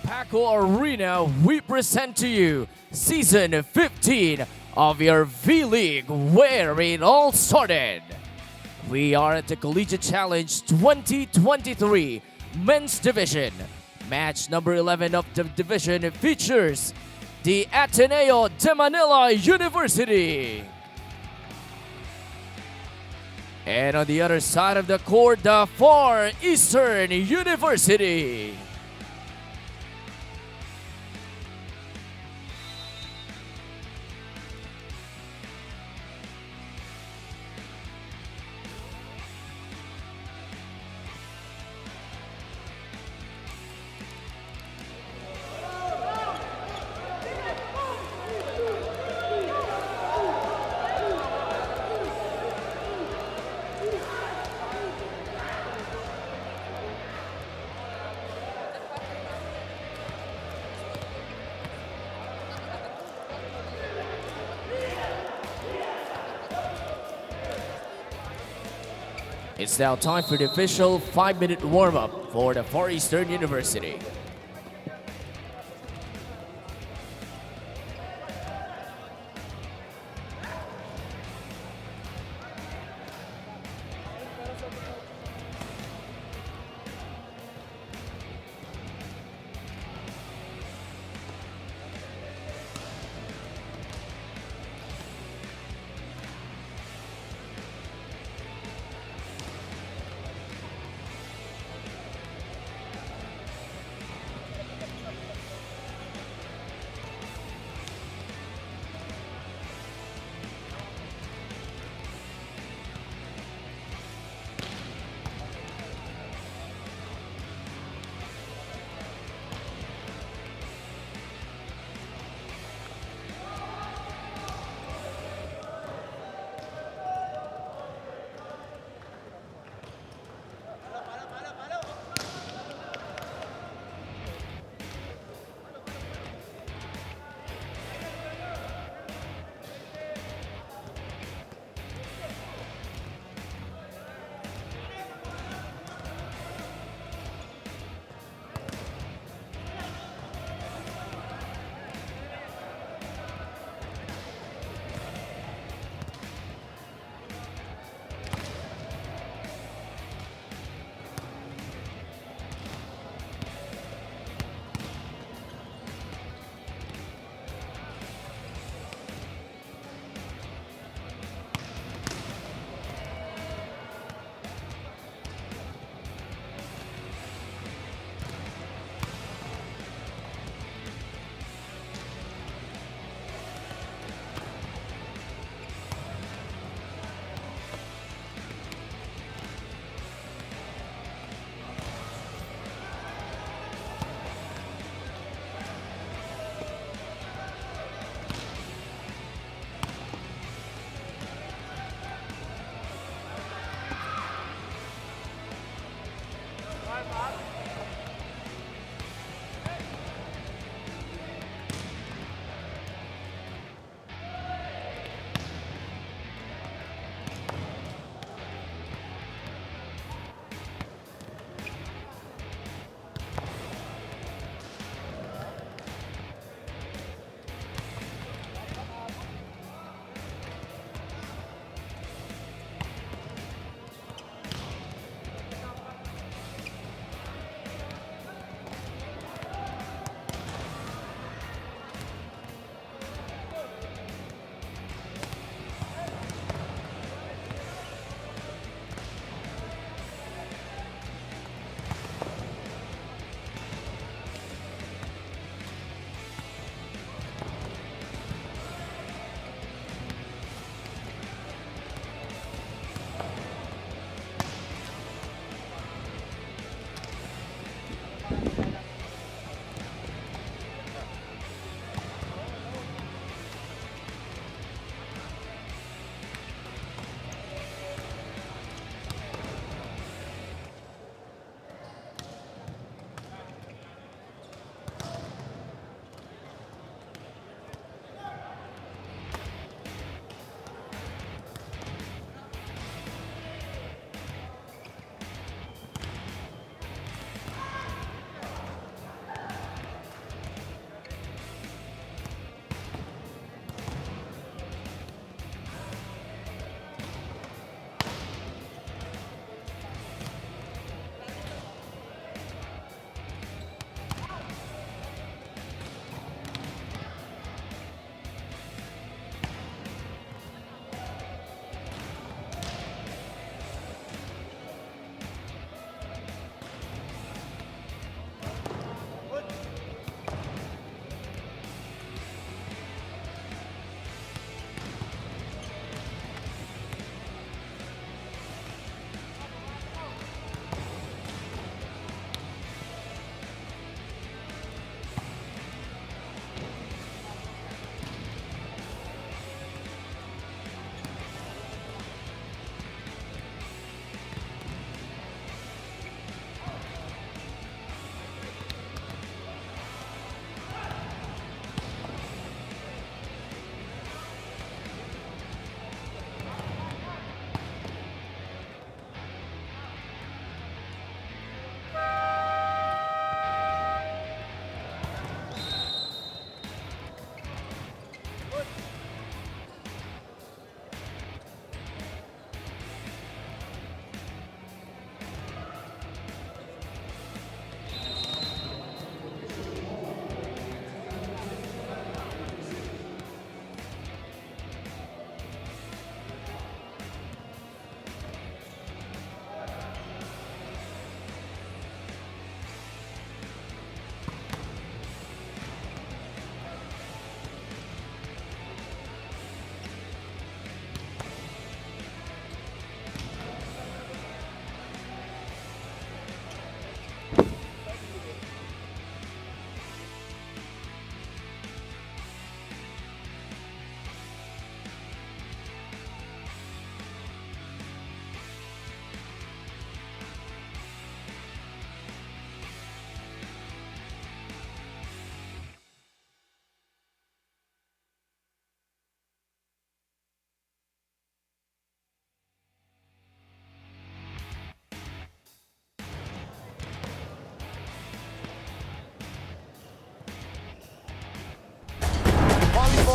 Paco Arena, we present to you Season 15 of your V-League, where it all started. We are at the Collegiate Challenge 2023 Men's Division. Match number 11 of the division features the Ateneo de Manila University. And on the other side of the court, the Far Eastern University. It's now time for the official 5-minute warm-up for the Far Eastern University.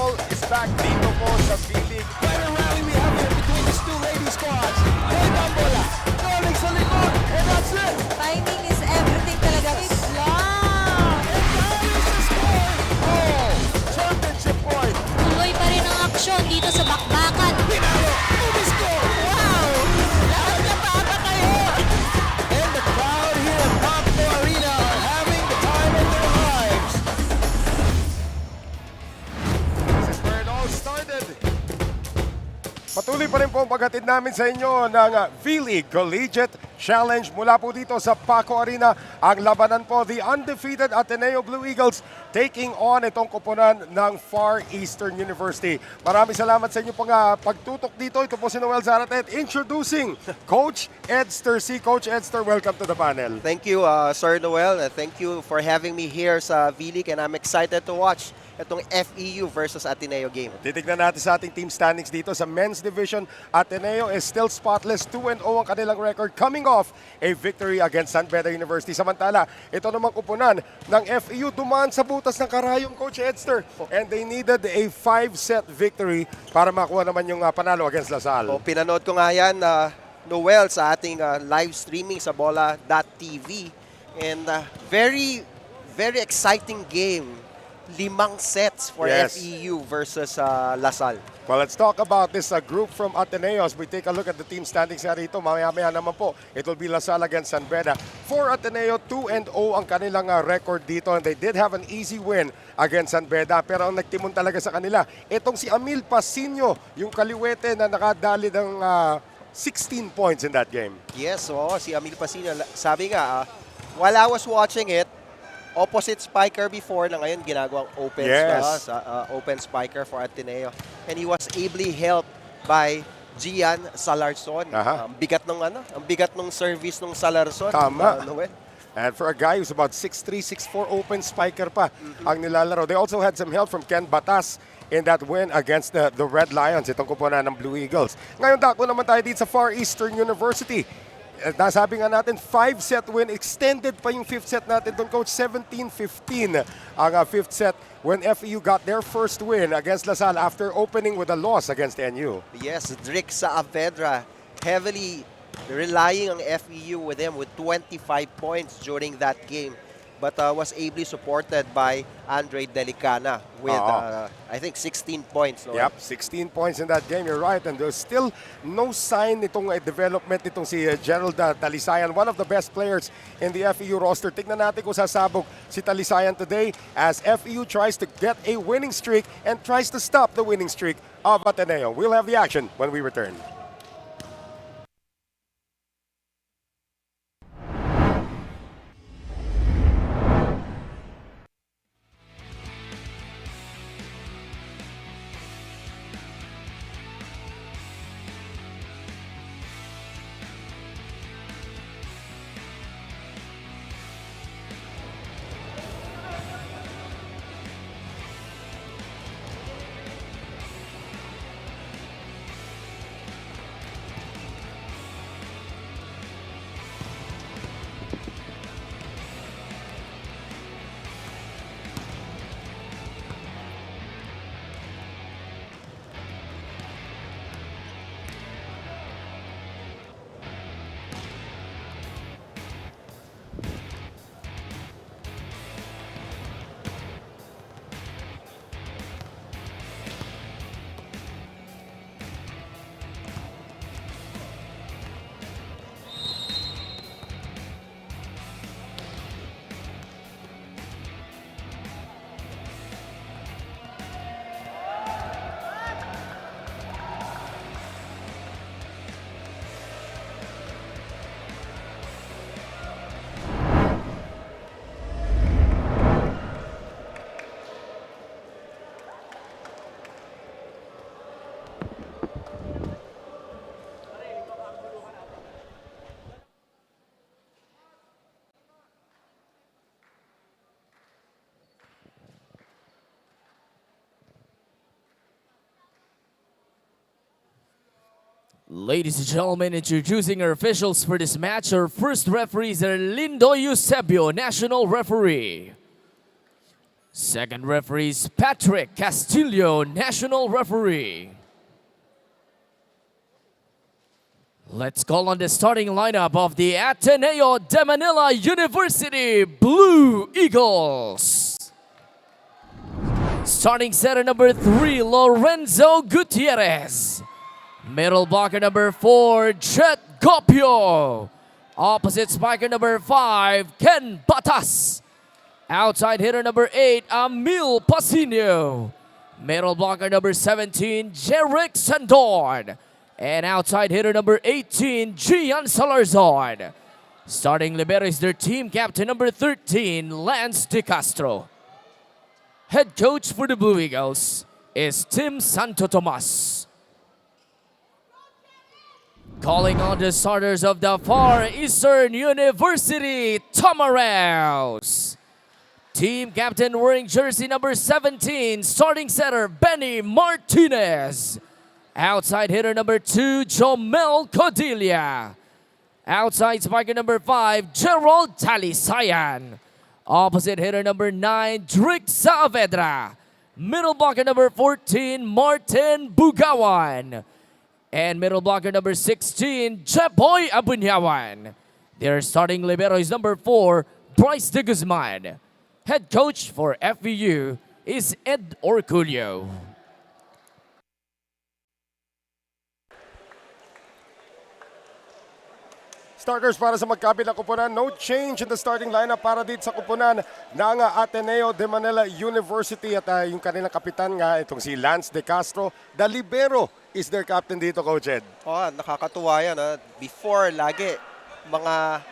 Ball is back dito po sa V-League. Quite a rally we have here between these two lady squads. Hey, Bambola, going sa likod, and that's it. Timing is everything talaga. It's long. And that is the score. Oh, championship point. Tuloy pa rin ang aksyon dito sa bakbakan. Pinalo, umisko. Wow, lahat na papatayo. And the crowd here at Pampo Arena are having the time of their lives. This is where it all started. Patuloy pa rin po ang paghatid namin sa inyo ng V-League Collegiate Challenge mula po dito sa Paco Arena. Ang labanan po, the undefeated Ateneo Blue Eagles taking on itong koponan ng Far Eastern University. Maraming salamat sa inyo pong pagtutok dito. Ito po si Noel Zaratet introducing Coach Edster C. Coach Edster, welcome to the panel. Thank you, Sir Noel. Thank you for having me here sa V-League and I'm excited to watch itong FEU versus Ateneo game. Titignan natin sa ating team standings dito sa men's division. Ateneo is still spotless. 2-0 ang kanilang record coming off a victory against San Beda University. Samantala, ito namang kupunan ng FEU dumaan sa butas ng karayong Coach Edster. And they needed a 5-set victory para makuha naman yung panalo against LaSalle. O, pinanood ko nga yan, Noel, sa ating live streaming sa bola.tv. And very, very exciting game. 5 sets for Yes. FEU versus LaSalle. Well, let's talk about this group from Ateneo as we take a look at the team standings nga rito. Mamaya-maya naman po, it will be LaSalle against San Beda. For Ateneo, 2-0 ang kanilang record dito and they did have an easy win against San Beda. Pero ang nagtimon talaga sa kanila, itong si Amil Pasinio, yung kaliwete na nakadali ng 16 points in that game. Yes, si Amil Pasino, sabi nga, while I was watching it, opposite spiker before na ngayon ginagawang open, Yes. open spiker for Ateneo. And he was ably helped by Gian Salarson. Aha. Ang bigat ng service ng Salarson. Tama. Noel. And for a guy who's about 6'3", 6'4", open spiker pa ang nilalaro. They also had some help from Ken Batas in that win against the Red Lions, itong kupunan ng Blue Eagles. Ngayon, dako naman tayo dito sa Far Eastern University. Nasabi nga natin, 5-set win. Extended pa yung 5th set natin doon, Coach. 17-15 ang 5th set when FEU got their first win against LaSalle after opening with a loss against NU. Yes, Drick Saavedra heavily relying on FEU with him with 25 points during that game. But was ably supported by Andre Delicana with, I think, 16 points. No? Yep, 16 points in that game. You're right. And there's still no sign nitong development nitong si Gerald Talisayan, one of the best players in the FEU roster. Tignan natin kung sasabog si Talisayan today as FEU tries to get a winning streak and tries to stop the winning streak of Ateneo. We'll have the action when we return. Ladies and gentlemen, introducing our officials for this match. Our first referee is Lindo Eusebio, national referee. Second referee is Patrick Castillo, national referee. Let's call on the starting lineup of the Ateneo de Manila University Blue Eagles. Starting setter number 3, Lorenzo Gutierrez. Middle blocker number 4, Jet Gopio. Opposite spiker number 5, Ken Batas. Outside hitter number 8, Emil Pasino. Middle blocker number 17, Jerick Sandorn. And outside hitter number 18, Gian Salarzon. Starting libero is their team captain number 13, Lance De Castro. Head coach for the Blue Eagles is Tim Santo Tomas. Calling on the starters of the Far Eastern University, Tamaraos. Team captain wearing jersey number 17, starting setter Benny Martinez. Outside hitter number 2, Jomel Codilla. Outside spiker number 5, Gerald Talisayan. Opposite hitter number 9, Drick Saavedra. Middle blocker number 14, Martin Bugawan. And middle blocker number 16, Jeboy Abunyawan. Their starting libero is number 4, Bryce De Guzman. Head coach for FEU is Ed Orculio. Starters para sa magkabilang kupunan, no change in the starting lineup para dito sa kupunan ng Ateneo de Manila University at yung kanilang kapitan nga, itong si Lance De Castro. The libero is their captain dito, Coach Ed. Oh, nakakatuwa yan. Before, lagi, mga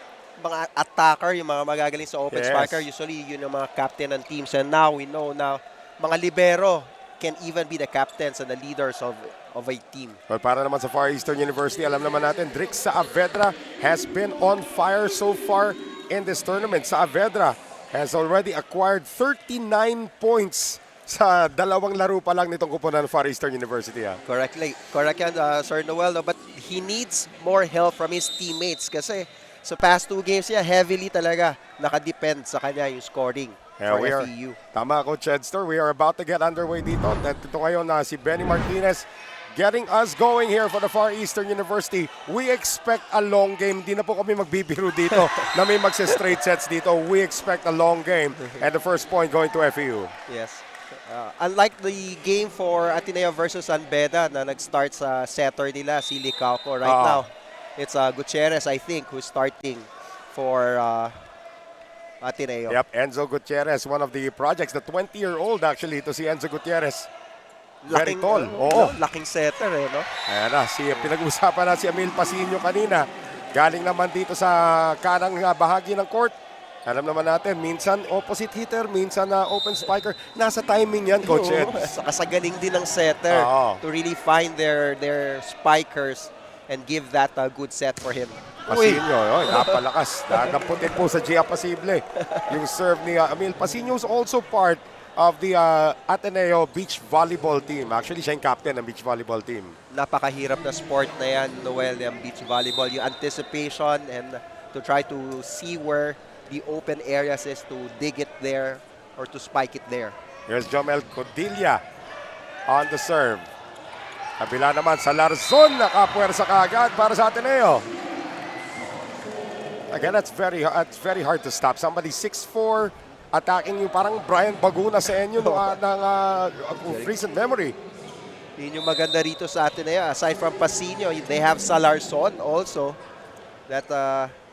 attacker, yung mga magagaling sa open spiker, usually yun yung mga captain ng teams. And now, we know na mga libero can even be the captains and the leaders of a team. Well, para naman sa Far Eastern University, alam naman natin, Drick Saavedra has been on fire so far in this tournament. Saavedra has already acquired 39 points sa dalawang laro pa lang nitong kupunan ng Far Eastern University. Correct yan, Sir Noel. No? But he needs more help from his teammates kasi sa past 2 games niya, heavily talaga nakadepend sa kanya yung scoring. For FEU. Tama, Coach Edster. We are about to get underway dito. Ito ngayon na si Benny Martinez getting us going here for the Far Eastern University. We expect a long game. Hindi na po kami magbibiro dito na may magsa-straight sets dito. We expect a long game. And the first point going to FEU. Yes. Unlike the game for Ateneo versus Anbeda na nag-start sa setter nila, si Licauco. Right now, it's Gutierrez, I think, who's starting for Ateneo. Yep, Enzo Gutierrez, one of the projects, the 20-year-old actually, to si Enzo Gutierrez. Very tall. Laking setter no? Ayan na, pinag-usapan na si Emil Pasino kanina. Galing naman dito sa kanang bahagi ng court. Alam naman natin, minsan opposite hitter, minsan open spiker. Nasa timing yan, Coach Ed. Saka sa galing din ng setter to really find their spikers and give that a good set for him. Pasino, napalakas. Dadamputin po sa Gia Pasible. Yung serve ni Emil Pasino is also part of the Ateneo beach volleyball team. Actually, siya yung captain ng beach volleyball team. Napakahirap na sport na yan, Noel, yung beach volleyball. Yung anticipation and to try to see where the open areas is to dig it there or to spike it there. Here's Jomel Codilla on the serve. Kabila naman sa Larzon, nakapuwersa kaagad para sa Ateneo. Again, that's very hard to stop. Somebody 6'4", attacking you, parang Brian Baguna sa inyo ng recent memory. Yun yung maganda rito sa Ateneo. Aside from Pasino, they have Salarzon also that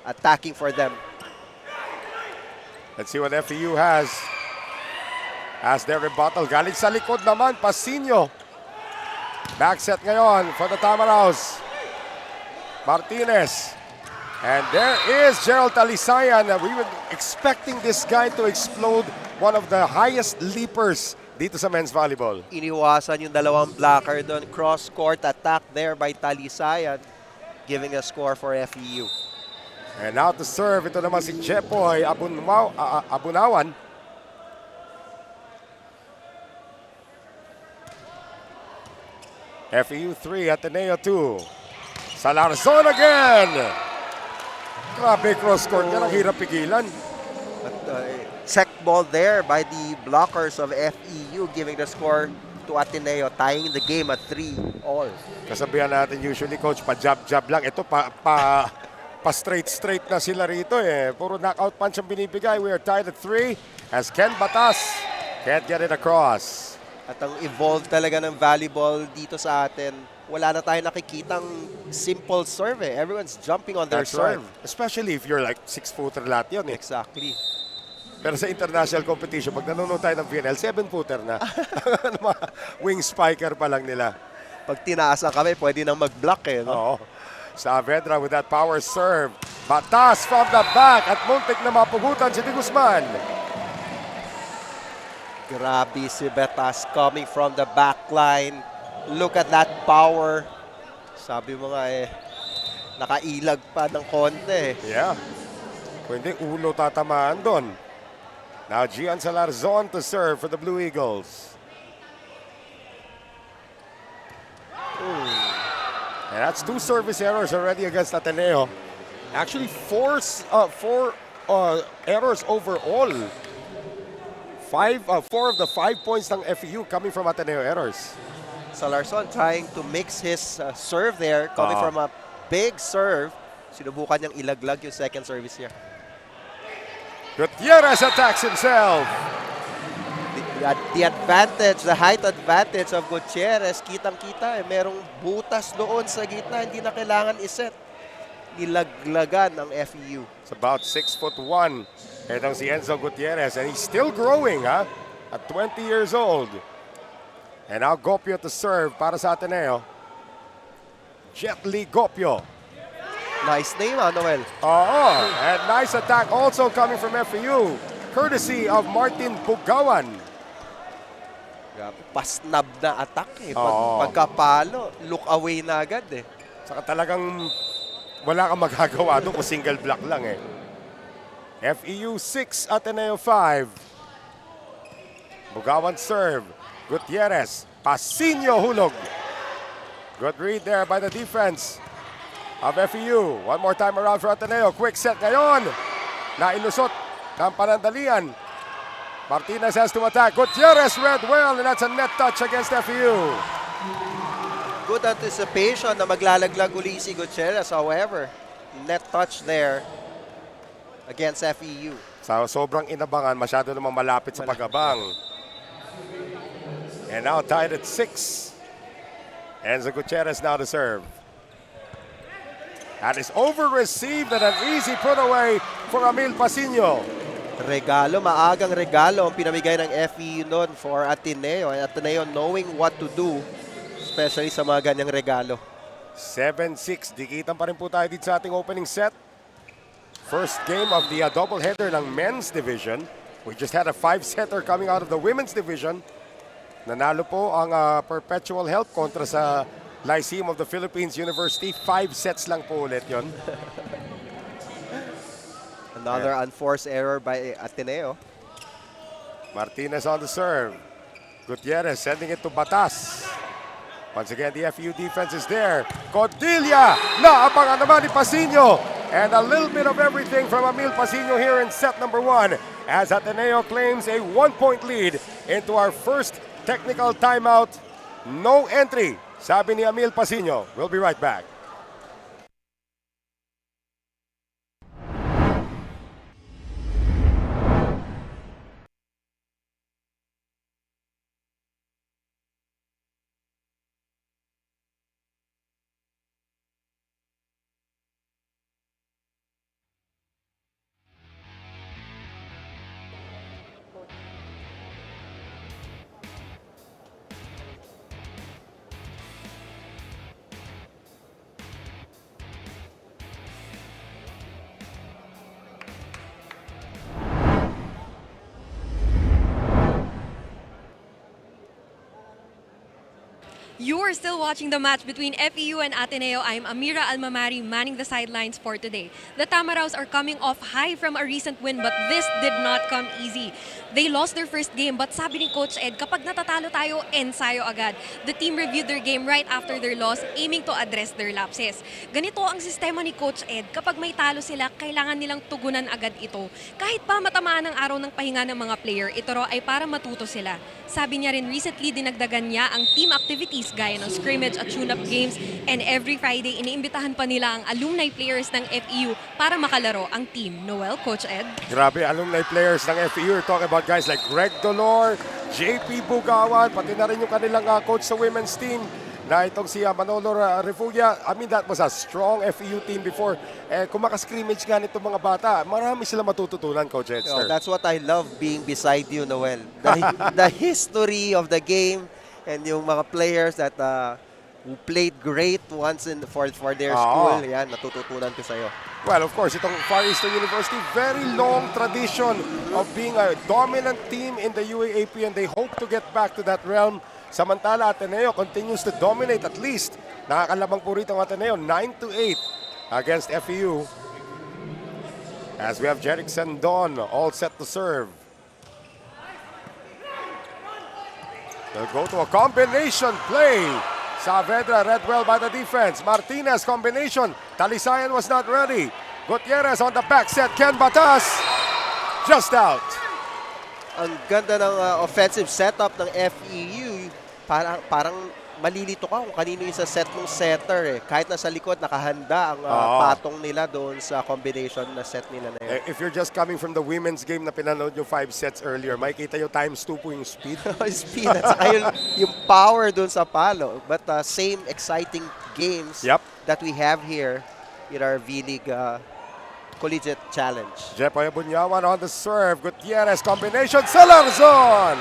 attacking for them. Let's see what FEU has as their rebuttal. Galing sa likod naman, Pasino. Back set ngayon for the Tamaraos. Martinez. And there is Gerald Talisayan. We were expecting this guy to explode, one of the highest leapers dito sa men's volleyball. Iniwasan yung dalawang blocker doon. Cross-court attack there by Talisayan, giving a score for FEU. And now to serve, ito naman si Jepoy Abunawan. FEU 3, Ateneo 2. Salarzon again! Grabe cross-court yan, ang hirap pigilan. At ball there by the blockers of FEU, giving the score to Ateneo, tying the game at 3-all. Kasabihan natin usually, coach, pa-jab-jab lang. Ito, pa-straight na sila rito eh. Puro knockout punch ang binibigay. We are tied at 3 as Ken Batas can't get it across. At ang evolve talaga ng volleyball dito sa atin, wala na tayo nakikitang simple serve eh. Everyone's jumping on their That's right. serve. Especially if you're like 6-footer lahat yun eh. Exactly. Pero sa international competition, pag nanonood tayo ng VNL, 7-footer na. Mga wing spiker pa lang nila. Pag tinaasan kami, pwede nang mag-block eh. No? Oo. Saavedra with that power serve. Batas from the back at muntik na mapugutan si Di Guzman. Grabe si Batas coming from the back line. Look at that power. Sabi mo nga eh, nakailag pa ng konti eh. Yeah. Pwede ulo tatamaan doon. Now Gian Salarzon to serve for the Blue Eagles. And that's 2 service errors already against Ateneo. Actually, four errors overall. 4 of the 5 points ng FEU coming from Ateneo errors. Salarson trying to mix his serve there, coming from a big serve. Sinubukan niyang ilaglag yung second service niya. Gutierrez attacks himself. The advantage, the height advantage of Gutierrez, kitang-kita eh. Merong butas doon sa gitna, hindi na kailangan iset. Nilaglagan ng FEU. It's about 6'1". Itong si Enzo Gutierrez, and he's still growing, huh? At 20 years old. And now Gopio to serve para sa Ateneo. Jet Li Gopio. Nice name, Noel. Oo, and nice attack also coming from FEU, courtesy of Martin Bugawan. Pasnab na attack eh. Oo. Pagkapalo, look away na agad eh. Saka talagang wala kang magagawa doon kung single block lang eh. FEU 6, Ateneo 5. Bugawan serve. Gutierrez. Pasinio hulog. Good read there by the defense of FEU. One more time around for Ateneo. Quick set ngayon. Nailusot ng panandalian. Martinez has to attack. Gutierrez read well, and that's a net touch against FEU. Good anticipation na maglalaglag uli si Gutierrez. However, net touch there against FEU. So, sobrang inabangan, masyado namang malapit sa pag-abang. And now tied at 6. Enzo Gutierrez now to serve. That is over-received and an easy put away for Emil Pasinio. Regalo, maagang regalo ang pinamigay ng FEU noon for Ateneo. And Ateneo knowing what to do, especially sa mga ganyang regalo. 7-6. Dikitan pa rin po tayo dito sa ating opening set. First game of the doubleheader ng men's division. We just had a 5-setter coming out of the women's division. Nanalo po ang Perpetual Health kontra sa Lyceum of the Philippines University. 5 sets lang po ulit yon. Another unforced error by Ateneo. Martinez on the serve. Gutierrez sending it to Batas. Once again, the FEU defense is there. Codilla! Naabangan naman ni Pasinio. And a little bit of everything from Emil Pasinio here in set number 1 as Ateneo claims a 1-point lead into our first technical timeout. No entry, sabi ni Emil Pasinio. We'll be right back. You are still watching the match between FEU and Ateneo. I'm Amira Almamari manning the sidelines for today. The Tamaraws are coming off high from a recent win, but this did not come easy. They lost their first game, but sabi ni Coach Ed, kapag natatalo tayo, ensayo agad. The team reviewed their game right after their loss, aiming to address their lapses. Ganito ang sistema ni Coach Ed. Kapag may talo sila, kailangan nilang tugunan agad ito. Kahit pa matamaan ang araw ng pahinga ng mga player, ito raw ay para matuto sila. Sabi niya rin, recently dinagdagan niya ang team activities gaya ng scrimmage at tune-up games, and every Friday iniimbitahan pa nila ang alumni players ng FEU para makalaro ang team. Noel, Coach Ed? Grabe, alumni players ng FEU. We're talking about guys like Greg Dolor, JP Bugawan, pati na rin yung kanilang coach sa women's team na itong si Manolo Refugia. I mean, that was a strong FEU team before. Kung makascrimmage nga nitong mga bata, marami sila matututunan, Coach Edster. That's what I love being beside you, Noel. The history of the game and yung mga players that who played great once for their school, yan, natututunan ko sa'yo. Well, of course, itong Far Eastern University, very long tradition of being a dominant team in the UAAP, and they hope to get back to that realm. Samantala, Ateneo continues to dominate at least. Nakakalabang po rito ang Ateneo, 9-8 against FEU. As we have Jerick Sandon all set to serve. They'll go to a combination play. Saavedra read well by the defense. Martinez combination. Talisayan was not ready. Gutierrez on the back set. Ken Batas just out. Ang ganda ng offensive setup ng FEU. Parang malilito ka kung kanino yung sa set ng setter. Kahit nasa likod, nakahanda ang patong nila doon sa combination na set nila na yun. If you're just coming from the women's game na pinanood yung 5 sets earlier, makikita yung times 2 po yung speed. Speed at saka yung power doon sa palo. But same exciting games that we have here in our V-League Collegiate Challenge. Jepoy Bunyawan on the serve. Gutierrez combination. Salarzon!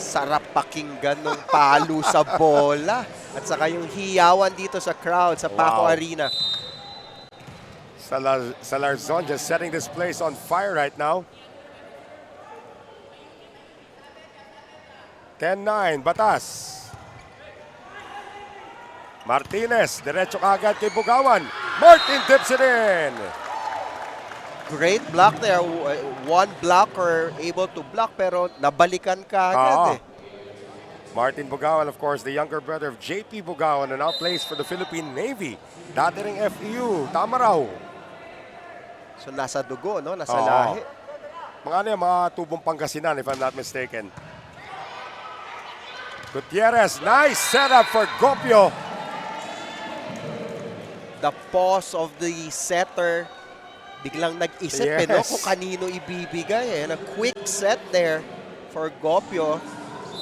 Sarap pakinggan ng palo sa bola. At saka yung hiyawan dito sa crowd sa Paco Arena. Salarzon just setting this place on fire right now. 10-9, Batas. Martinez, diretso kagad kay Bugawan. Martin tips it in. Great block there. One blocker able to block pero nabalikan ka agad Martin Bugawan, of course, the younger brother of JP Bugawan, and now plays for the Philippine Navy. Dati ring FEU, Tamaraw. So nasa dugo, no? Nasa lahi. Mga tubong Pangasinan, if I'm not mistaken. Gutierrez, nice setup for Gopio. The pause of the setter. Biglang nag-isip no, kung kanino ibibigay. A quick set there for Gopio.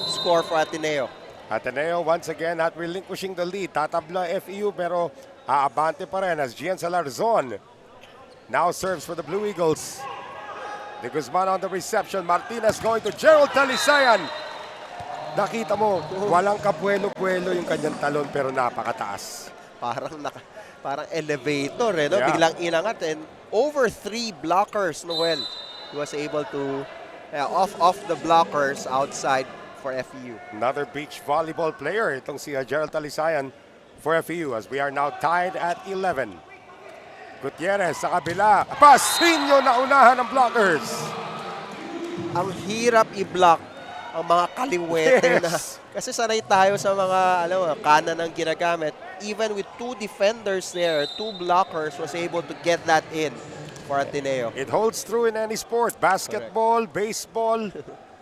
Score for Ateneo. Ateneo once again not relinquishing the lead. Tatabla FEU pero aabante pa rin as Gian Salarzon now serves for the Blue Eagles. De Guzman on the reception. Martinez going to Gerald Talisayan. Nakita mo, walang kapuelo-puelo yung kanyang talon pero napakataas. Parang elevator, no? Biglang inangat and over 3 blockers, Noel. He was able to off the blockers outside for FEU. Another beach volleyball player, itong si Gerald Talisayan for FEU as we are now tied at 11. Gutierrez sa kabila. Pasinyo na unahan ng blockers. Ang hirap i-block ang mga kaliwete na. Kasi sanay tayo sa mga kanan ang ginagamit. Even with 2 defenders there, 2 blockers was able to get that in for Ateneo. It holds true in any sport. Basketball, baseball.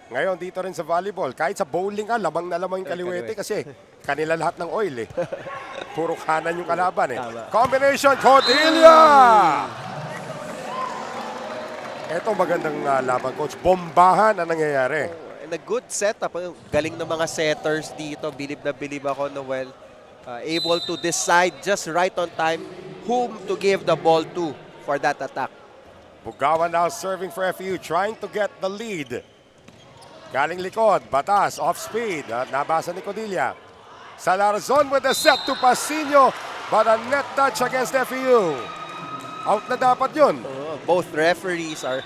Ngayon dito rin sa volleyball. Kahit sa bowling lamang na lamang yung kaliwete kasi kanila lahat ng oil Puro kanan yung kalaban Combination, Cordelia! Ito magandang laban, Coach. Bombahan ang nangyayari. And a good setup. Galing ng mga setters dito. Bilib na bilib ako, Noel. Able to decide just right on time whom to give the ball to for that attack. Bugawan now serving for FEU, trying to get the lead. Galing likod, Batas, off speed. Nabasa ni Cordelia. Salarzon with the set to Pasinyo, but a net touch against FEU. Out na dapat yun. Both referees, our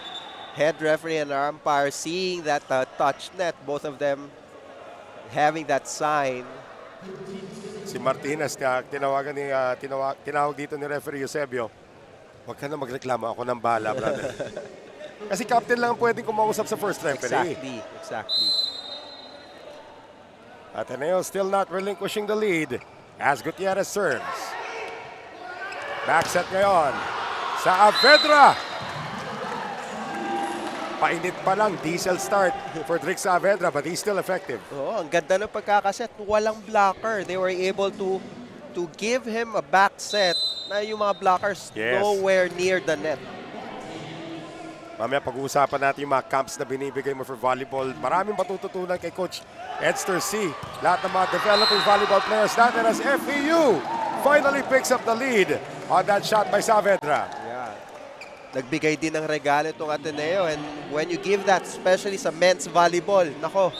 head referee and our umpire, seeing that touch net, both of them having that sign. Si Martinez, tinawag dito ni referee Eusebio. Huwag ka na magreklamo, ako nang bahala, brother. Kasi captain lang ang pwedeng kumausap sa first referee. Exactly. Ateneo still not relinquishing the lead as Gutierrez serves. Back set ngayon sa Avedra. Painit pa lang, diesel start for Drix Saavedra, but he's still effective. Oh, ang ganda ng pagkakaset. Walang blocker. They were able to give him a back set na yung mga blockers nowhere near the net. Mamaya pag-uusapan natin yung mga camps na binibigay mo for volleyball. Maraming matututunan kay Coach Edster C. Lahat ng mga developing volleyball players natin as FEU finally picks up the lead on that shot by Saavedra. Yeah. Nagbigay din ng regalo itong Ateneo, and when you give that, especially sa men's volleyball, nako,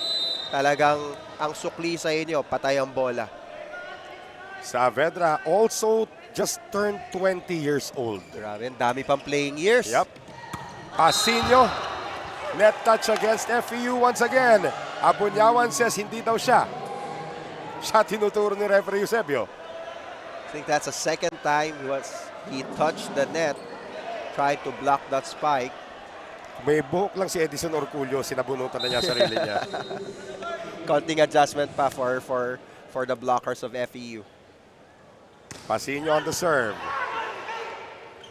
talagang ang sukli sa inyo, patay ang bola. Saavedra also just turned 20 years old. Grabe, ang dami pang playing years. Yep. Pasinyo, net touch against FEU once again. Abunyawan says hindi daw siya. Siya tinuturo ni referee Eusebio. I think that's the second time he touched the net, tried to block that spike. May buhok lang si Edison Orculio, sinabunutan na niya sarili niya. Counting adjustment pa for the blockers of FEU. Pasinyo on the serve.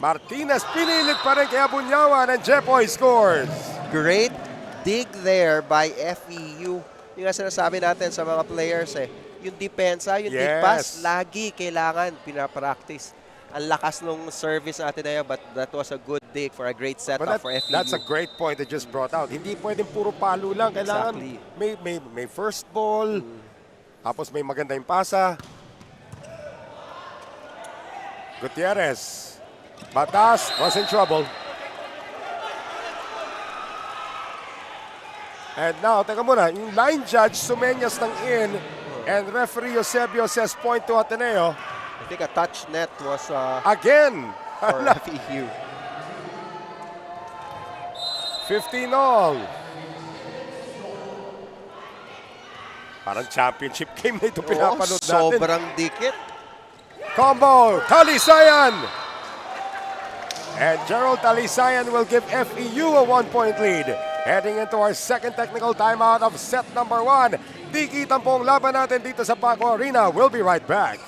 Martinez pinilit pa rin kay Abunyawan and Jepoy scores. Great dig there by FEU. Yung nga sinasabi natin sa mga players yung depensa, yung dig pass, lagi kailangan pinapractice. Ang lakas nung service natin na yun, but that was a good dig for a great setup for FEU. That's a great point that just brought out. Hindi pwedeng puro palo lang. Kailangan may first ball, tapos may maganda yung pasa. Gutierrez. Batas was in trouble. And now, teka muna, yung line judge sumenyas ng in, and referee Eusebio says point to Ateneo. I think a touch net was again for FEU. 15 all. Parang championship game na ito pinapanood natin. Sobrang dikit. Combo, Talisayan! And Gerald Talisayan will give FEU a 1-point lead. Heading into our second technical timeout of set number 1. Dikitan po ang laban natin dito sa Paco Arena. We'll be right back.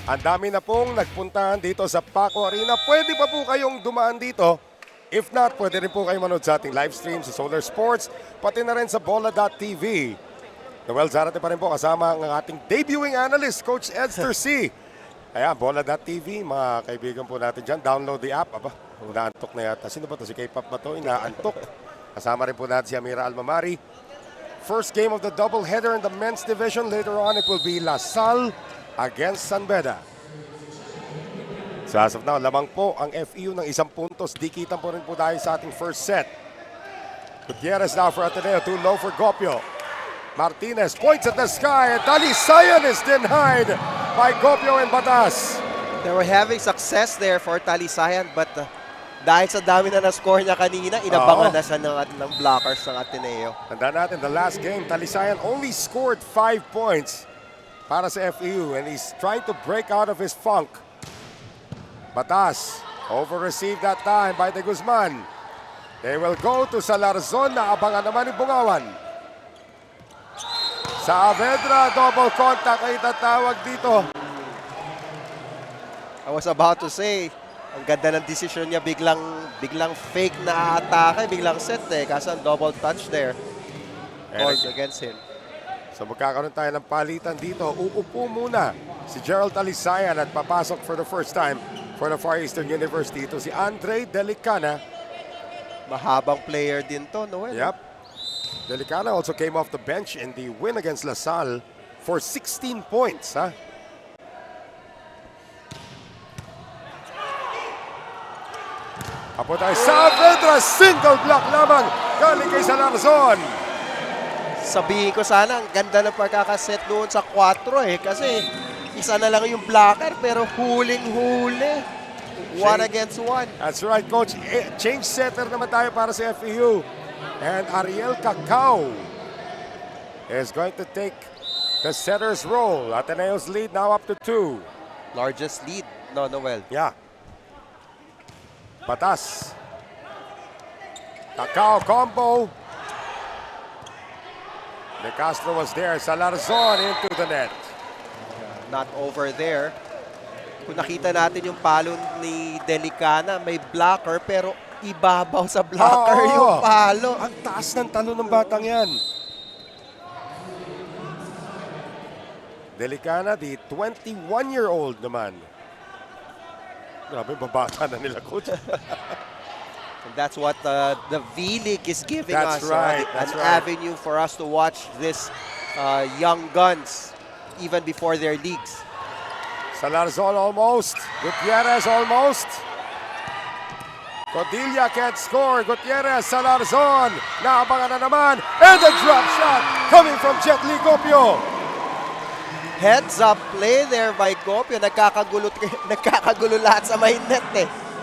Ang dami na pong nagpuntahan dito sa Paco Arena. Pwede pa po kayong dumaan dito. If not, pwede rin po kayo manood sa ating live stream sa Solar Sports, pati na rin sa Bola.tv. Noel Zarate pa rin po kasama ang ating debuting analyst, Coach Edster C. Ayan, Bola.tv, mga kaibigan po natin dyan. Download the app. Aba, inaantok na yata. Sino ba ito? Si K-pop ba ito? Inaantok. Kasama rin po natin si Amira Almamari. First game of the doubleheader in the men's division. Later on, it will be La Salle against San Beda. So as of now, lamang po ang FEU ng 1 puntos. Dikitan po rin po tayo sa ating first set. Gutierrez now for Ateneo, too low for Gopio. Martinez points at the sky and Talisayan is denied by Gopio and Batas. They were having success there for Talisayan, but dahil sa dami na na-score niya kanina, inabangan na siya ng blockers ng Ateneo. Tandaan natin, the last game, Talisayan only scored 5 points para sa FEU, and he's trying to break out of his funk. Batas, over-received that time by De Guzman. They will go to Salarzon, na abangan naman ni Bungawan. Saavedra, double contact ay tatawag dito. I was about to say, Ang ganda ng decision niya, biglang fake na atake, biglang set Kaso ang double touch there. Called against him. So magkakaroon tayo ng palitan dito. Uupo muna si Gerald Alisayan at papasok for the first time for the Far Eastern University. Ito si Andre Delicana. Mahabang player din to, Noel. Yep. Delicana also came off the bench in the win against LaSalle for 16 points. Apo tayo sa Vedra, single block lamang galing kay Salarzon. Sabihin ko sana, ang ganda ng pagkakaset doon sa 4 kasi isa na lang yung blocker pero huling-huli. 1 against 1. That's right, Coach. Change setter naman tayo para sa FEU. And Ariel Cacao is going to take the setter's role. Ateneo's lead now up to 2. Largest lead, no, Noel. Yeah. Batas. Cacao combo. De Castro was there. Salarzon into the net. Not over there. Kung nakita natin yung palo ni Delicana, may blocker pero ibabaw sa blocker Oo. yung palo. Ang taas ng talo ng batang yan. Delicana, the 21-year-old naman. Grabe, babata na nila, Coach. And that's what the V-League is giving That's us. right, An that's right. avenue for us to watch this young guns even before their leagues. Salarzon almost. Gutierrez almost. Codilla can't score. Gutierrez, Salarzon. Naabangan na naman. And a drop shot coming from Jet Li Gopio. Heads up play there by Gopio. Nagkakagulo lahat sa may net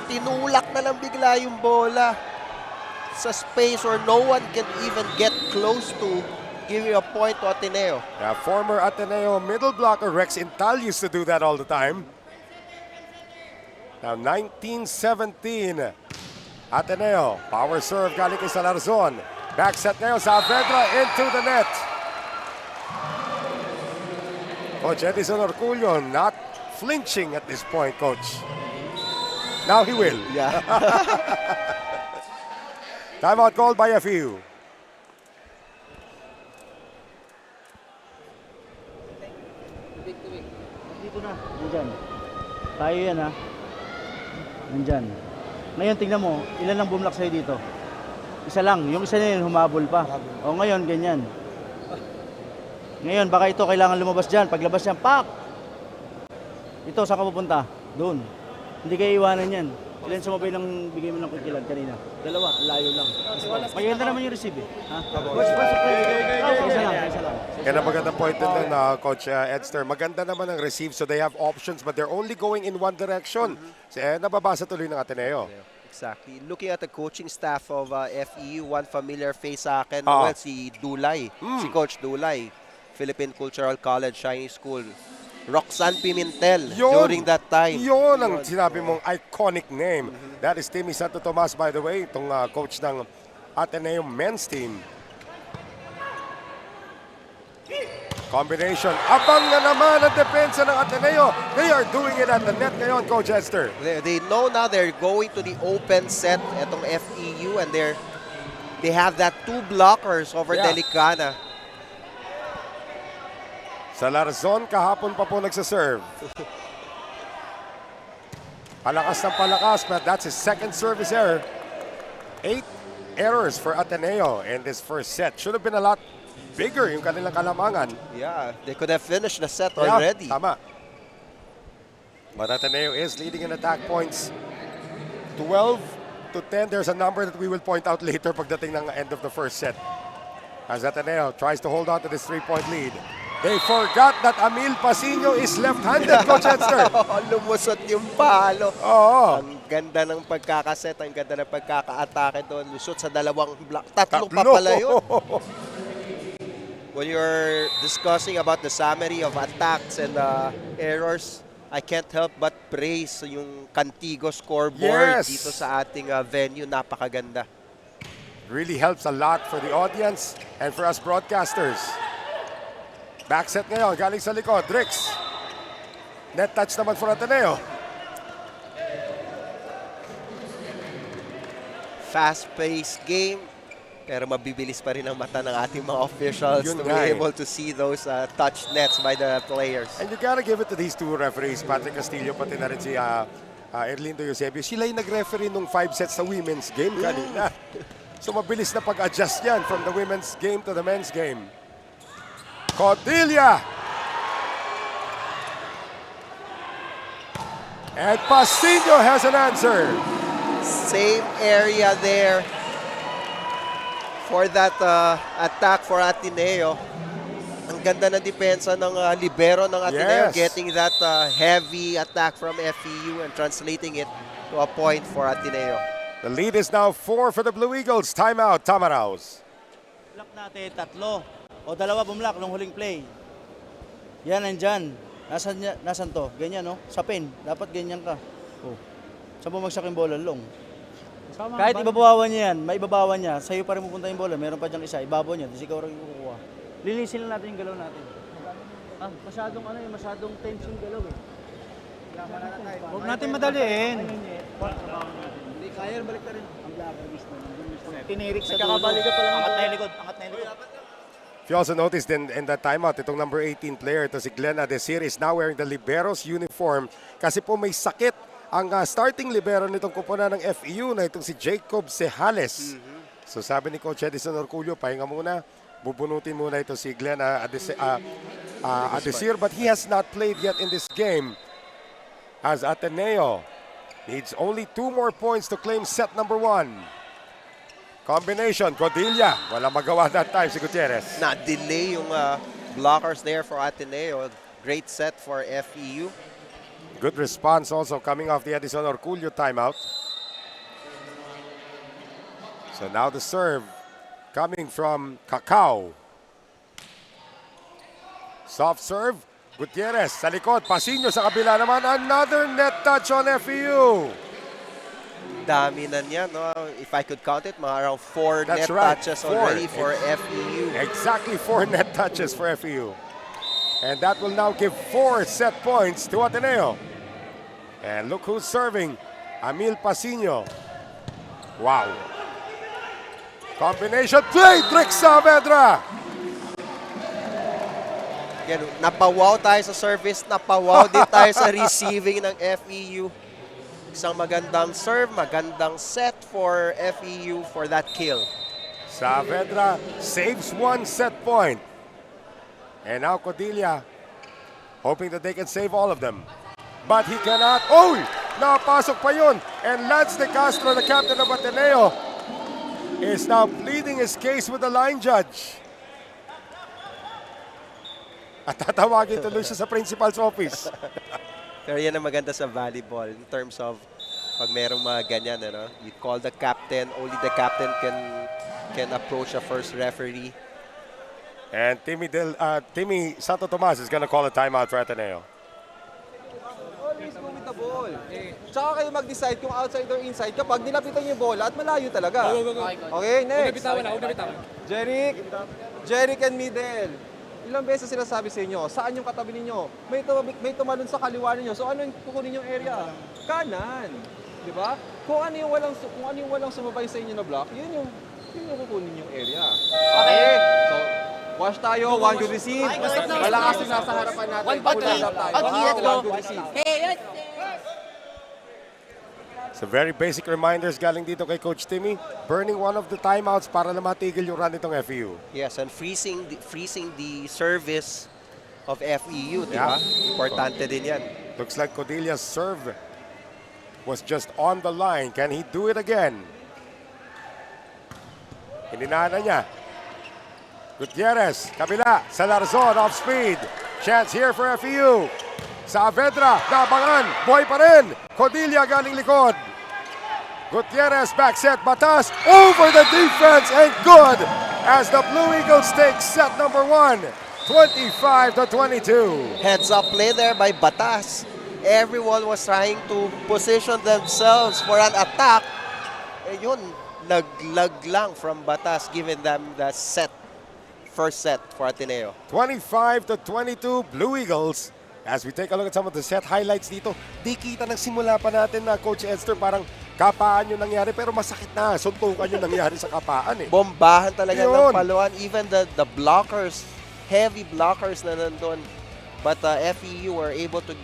Tinulak na lang bigla yung bola sa space where no one can even get close to giving a point to Ateneo. Yeah, former Ateneo middle blocker Rex Intal used to do that all the time. Now 1917. Ateneo, power serve galing kay Salarzon. Back set ngayon, Saavedra into the net. Coach Edison Orcullo not flinching at this point, Coach. Now he will. Yeah. Timeout called by FEU. Dito na, nandyan. Tayo yan ha. Nandyan. Ngayon tingnan mo, ilan ang bumlock sa'yo dito? Isa lang, yung isa na yun humabol pa. O ngayon, ganyan. Ngayon, baka ito kailangan lumabas dyan. Paglabas dyan, pak! Ito, saan ka pupunta? Doon. Hindi kayo iwanan yan. Ilan sumabay ng bigay mo ng kukilad kanina? Dalawa, layo lang. Maganda naman yung receive Ha? Isa lang. Yan ang magandang point din na Coach Edster. Maganda naman ang receive so they have options but they're only going in one direction. Nababasa tuloy ng Ateneo. Exactly. Looking at the coaching staff of FEU, one familiar face sa akin, well, si Dulay. Si Coach Dulay. Philippine Cultural College, Chinese School. Roxanne Pimentel during that time. Yun ang sinabi mong iconic name. That is Timmy Santo Tomas, by the way, itong coach ng Ateneo men's team. Combination. Abang na naman ang depensa ng Ateneo. They are doing it at the net ngayon, Coach Esther. They know now they're going to the open set etong FEU and they have that 2 blockers over Delicana. Salarzon kahapon pa po nagsaserve. Palakas ng palakas, but that's his second service error. 8 errors for Ateneo in this first set. Should have been a lot bigger yung kanilang kalamangan. Yeah, they could have finished the set already. Tama. But Ateneo is leading in attack points. 12-10. There's a number that we will point out later pagdating ng end of the first set. As Ateneo tries to hold on to this 3-point lead. They forgot that Amil Pasino is left-handed, Coach Edster. Lumusot yung palo. Oo. Ang ganda ng pagkakaset, ang ganda ng pagkaka-atake doon. Lusot sa dalawang block. Tatlong pa pala yun. When you're discussing about the summary of attacks and errors, I can't help but praise yung Cantigo scoreboard dito sa ating venue. Napakaganda. Really helps a lot for the audience and for us broadcasters. Back set ngayon, galing sa likod, Drix. Net touch naman for Ateneo. fast-paced game. Pero mabibilis pa rin ang mata ng ating mga officials Yun to be nga eh. able to see those touch nets by the players. And you gotta give it to these two referees, Patrick Castillo, pati na rin si Erlindo Eusebio. Sila yung nag-referee nung 5 sets sa women's game kanina. So mabilis na pag-adjust yan from the women's game to the men's game. Codilla! And Pasino has an answer. Same area there for that attack for Ateneo. Ang ganda ng depensa ng libero ng Ateneo, Yes. getting that heavy attack from FEU and translating it to a point for Ateneo. The lead is now 4 for the Blue Eagles. Timeout, Tamaraos. Block natin, 3. O 2 bumlock nung huling play. Yan, nandyan. Nasaan to? Ganyan, no? Sa pin. Dapat ganyan ka. Oh. Saan bumagsak yung bola? Long. Kahit ibabawan niya yan, maibabawan niya, sa'yo pa rin pupunta yung bola. Meron pa diyang isa, ibabaw niya, tapos ikaw rin yung kukuha. Linisin lang natin yung galaw natin. Masyadong tense yung galaw eh. Huwag natin madaliin. Hindi kaya, balik ka rin. Ang blacklist na. Tinirik sa Kakabali ka pa lang. Angat na yung likod. If you also noticed in that timeout, itong number 18 player, ito si Glenn Adesir, is now wearing the Liberos uniform kasi po may sakit ang starting libero nitong kupunan ng FEU na itong si Jacob Sejales. So sabi ni Coach Edison Orculio, pahinga muna, bubunutin muna ito si Glenn Adesir, but he has not played yet in this game as Ateneo needs only 2 more points to claim set number 1. Combination, Codilla. Wala magawa that time si Gutierrez. Na-delay yung blockers there for Ateneo. Great set for FEU. Good response also coming off the Edison Orculio timeout. So now the serve coming from Cacao. Soft serve. Gutierrez sa likod. Pasino sa kabila naman. Another net touch on FEU. Dami na niya, no? If I could count it, mga around 4 That's net right, touches 4. already for FEU. Exactly 4 net touches for FEU. And that will now give 4 set points to Ateneo. And look who's serving. Amil Pasino. Wow. Combination play, Drix Saavedra. Yan, napawaw tayo sa service, napawaw din tayo sa receiving ng FEU. Isang magandang serve, magandang set for FEU for that kill. Saavedra saves 1 set point. And now Codilla hoping that they can save all of them. But he cannot. Oh! Napasok pa yun. And Lance De Castro, the captain of Ateneo, is now pleading his case with the line judge. At tatawagin tuloy siya sa principal's office. Pero yan ang maganda sa volleyball in terms of pag merong mga ganyan, ano? You call the captain, only the captain can approach a first referee. And Timmy Santo Tomas is gonna call a timeout for Ateneo. Always go with the ball. Tsaka kayo mag-decide kung outside or inside kapag nilapitan niyo yung bola at malayo talaga. Okay, next. Jeric and middle. Ilang beses sinasabi sa inyo, saan yung katabi ninyo? May tumalon sa kaliwa ninyo. So ano yung kukunin yung area? Kanan. Di ba? Kung ano yung walang sumabay sa inyo na block, yun yung kukunin yung area. Okay. So, wash tayo, one good receive. Malakas yung nasa harapan natin. One good receive. So very basic reminders galing dito kay Coach Timmy. Burning one of the timeouts para na matigil yung run nitong FEU. Yes, and freezing the service of FEU, di ba? Importante din yan. Looks like Codilla's serve was just on the line. Can he do it again? Hininana niya. Gutierrez, kabila, sa Larzon, off speed. Chance here for FEU. Saavedra, nabangan, buhay pa rin. Codilla galing likod. Gutierrez, back set, Batas, over the defense, and good as the Blue Eagles take set number 1, 25-22. Heads up play there by Batas. Everyone was trying to position themselves for an attack. Eh yun, naglag lang from Batas, giving them the first set for Ateneo. 25-22 Blue Eagles. As we take a look at some of the set highlights dito, di kita ng simula pa natin na Coach Edster, parang Kapaan yung nangyari, pero masakit na. Suntukan yung nangyari sa kapaan eh. Bombahan talaga Yun. ng paluan. Even the blockers, heavy blockers na nandun. But FEU were able to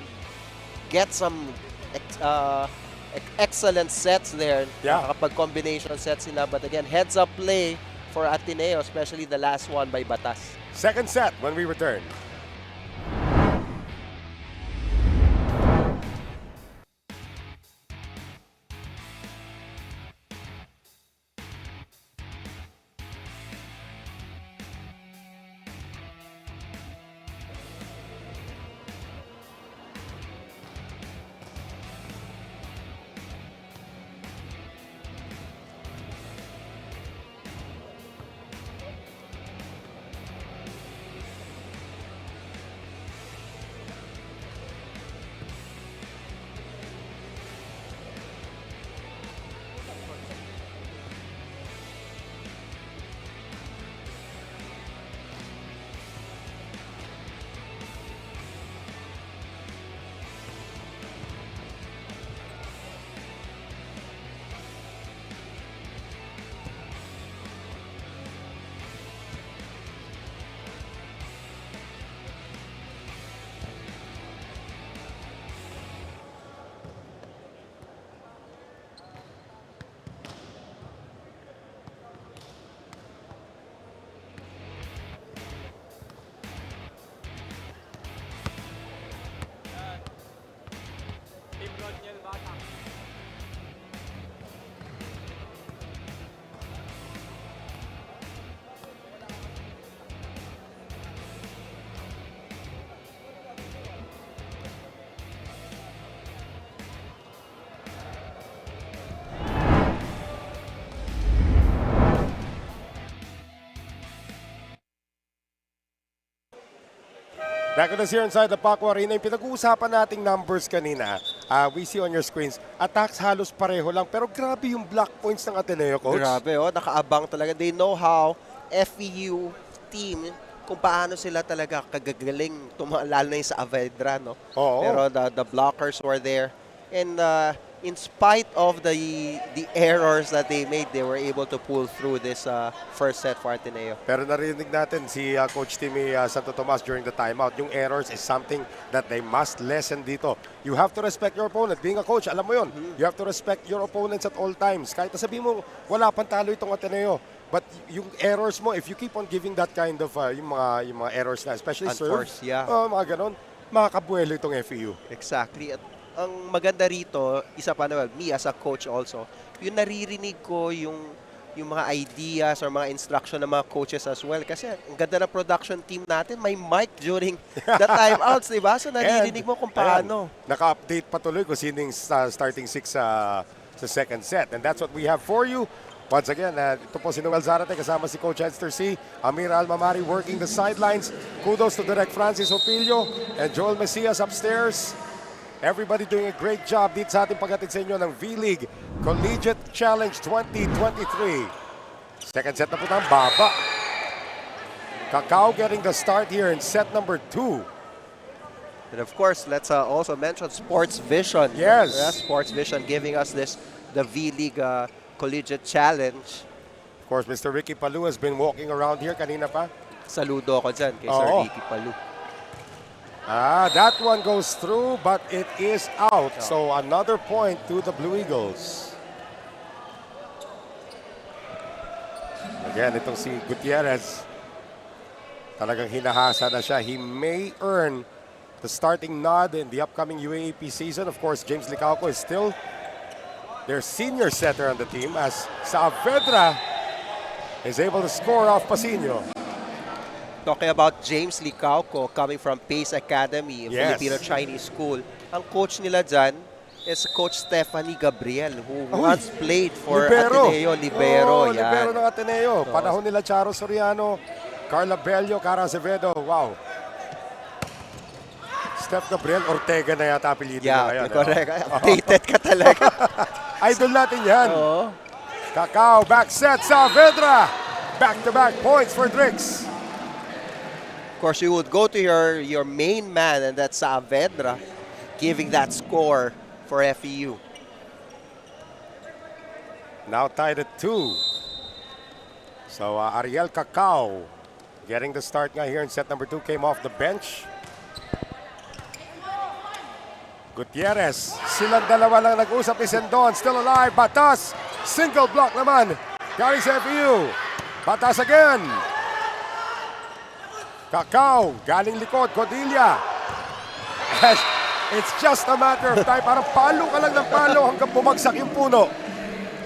get some excellent sets there. Yeah. Nakakapag-combination sets sila. But again, heads-up play for Ateneo, especially the last one by Batas. Second set when we return. Back with us here inside the Paco Arena. Yung pinag-uusapan nating numbers kanina, we see on your screens, attacks halos pareho lang. Pero grabe yung block points ng Ateneo, Coach. Grabe, nakaabang talaga. They know how FEU team, kung paano sila talaga kagagaling, lalo na yung sa Avedra, no? Oo. Pero the blockers were there. And in spite of the errors that they made, they were able to pull through this first set for Ateneo. Pero narinig natin si Coach Timmy Santo Tomas during the timeout. Yung errors is something that they must lessen dito. You have to respect your opponent. Being a coach, alam mo yun. You have to respect your opponents at all times. Kahit sabihin mo, wala pang talo itong Ateneo. But yung errors mo, if you keep on giving that kind of yung mga errors na, especially serve, Unforced, yeah. Mga ganon, makakabuelo itong FEU. Exactly. At ang maganda rito, isa pa naman, me as a coach also, yung naririnig ko yung mga ideas or mga instruction ng mga coaches as well. Kasi ang ganda ng production team natin, may mic during the timeouts, di ba? So naririnig mo kung paano. Naka-update patuloy kung sino yung starting six sa second set. And that's what we have for you. Once again, ito po si Noel Zarate kasama si Coach Hester C. Amira Almamari working the sidelines. Kudos to Direct Francis Opilio and Joel Mesias upstairs. Everybody doing a great job dito sa ating paghatid sa inyo ng V-League Collegiate Challenge 2023. Second set na po ng baba. Kakao getting the start here in set number 2. And of course, let's also mention Sports Vision. Yes. Sports Vision giving us the V-League Collegiate Challenge. Of course, Mr. Ricky Palu has been walking around here kanina pa. Saludo ako dyan kay Sir Oo. Ricky Palu. That one goes through, but it is out. So another point to the Blue Eagles. Again, itong si Gutierrez, talagang hinahasa na siya. He may earn the starting nod in the upcoming UAAP season. Of course, James Licauco is still their senior setter on the team, as Saavedra is able to score off Pasino. Talking about James Licauco coming from Pace Academy, Yes. Filipino-Chinese school. Ang coach nila dyan is Coach Stephanie Gabriel, who once played for Ateneo, libero. Oh, libero ng Ateneo. Panahon nila Charo Soriano, Carla Bello, Cara Acevedo. Wow. Steph Gabriel Ortega na yata apelido Yeah, niya. correct. Updated ka talaga. Idol natin yan. Oo. Kakao, back set, Saavedra. Back-to-back points for Drix. Of course, you would go to your main man, and that's Saavedra, giving that score for FEU. Now tied at 2. So Ariel Cacao getting the start nga here in set number 2. Came off the bench. Gutierrez. Silang dalawa lang nag-usap ni Sendon. Still alive. Batas. Single block naman. Galing sa FEU. Batas again. Cacao. Galing likod. Codilla. It's just a matter of time. Parang palo ka lang ng palo hanggang bumagsak yung puno.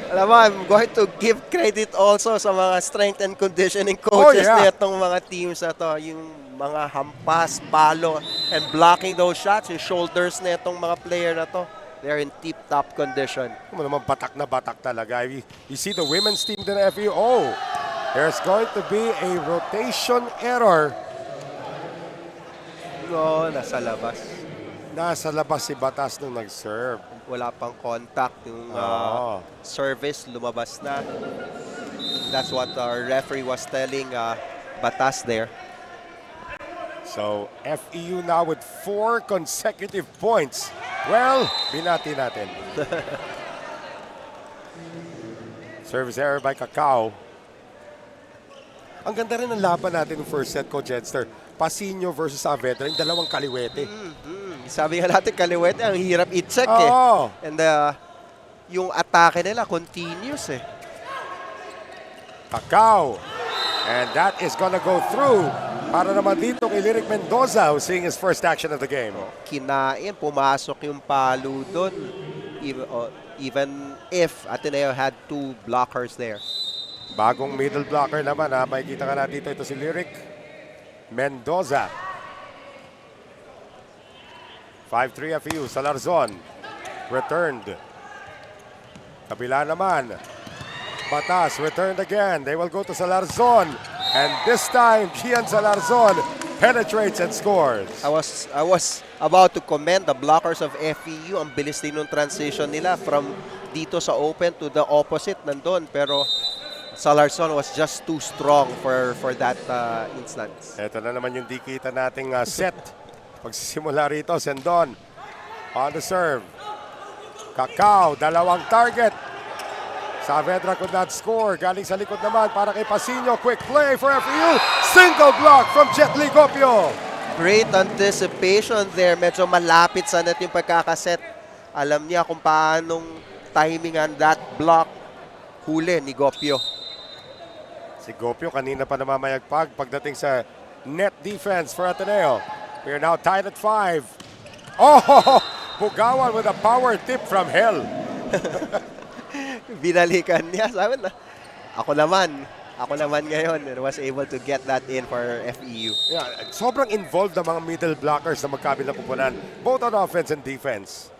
Alam mo, I'm going to give credit also sa mga strength and conditioning coaches nitong mga teams na to. Yung mga hampas, palo, and blocking those shots, yung shoulders nitong mga player na to. They're in tip-top condition. Ano naman, batak na batak talaga. You see the women's team din ng FEU. Oh, there's going to be a rotation error. No, nasa labas. Nasa labas si Batas nung nag-serve. Wala pang contact. Yung service, lumabas na. That's what our referee was telling Batas there. So, FEU now with 4 consecutive points. Well, binati natin. Service error by Cacao. Ang ganda rin ng laban natin ng first set ko, Jedster. Pasino versus Saavedra, yung dalawang kaliwete. Sabi nga natin, kaliwete, ang hirap i-check eh. And yung atake nila, continuous eh. Cacao. And that is gonna go through. Para naman dito kay Lyric Mendoza who's seeing his first action of the game. Kinain, pumasok yung palo doon. Even if Ateneo had 2 blockers there. Bagong middle blocker naman ha. Makikita ka na dito. Ito si Lyric Mendoza. 5-3 FEU. Salarzon. Returned. Kabila naman. Batas. Returned again. They will go to Salarzon. And this time, Gian Salarzon penetrates and scores. I was about to commend the blockers of FEU. Ang bilis din ng transition nila from dito sa open to the opposite nandun. Pero Salarzon was just too strong for that instance. Ito na naman yung dikita nating set. Pagsisimula rito, Sendon on the serve. Cacao, dalawang target. Saavedra could not score. Galing sa likod naman para kay Pasino. Quick play for FEU. Single block from Jet Ligopio. Great anticipation there. Medyo malapit sa net yung pagkakaset. Alam niya kung paanong timingan that block. Huli ni Gopio. Si Gopio kanina pa namamayagpag pagdating sa net defense for Ateneo. We are now tied at 5. Oh! Bugawan with a power tip from hell. Binalikan niya. Sabi na, ako naman ngayon and was able to get that in for FEU. Yeah, sobrang involved ang mga middle blockers na magkabilang pupunan, both on offense and defense.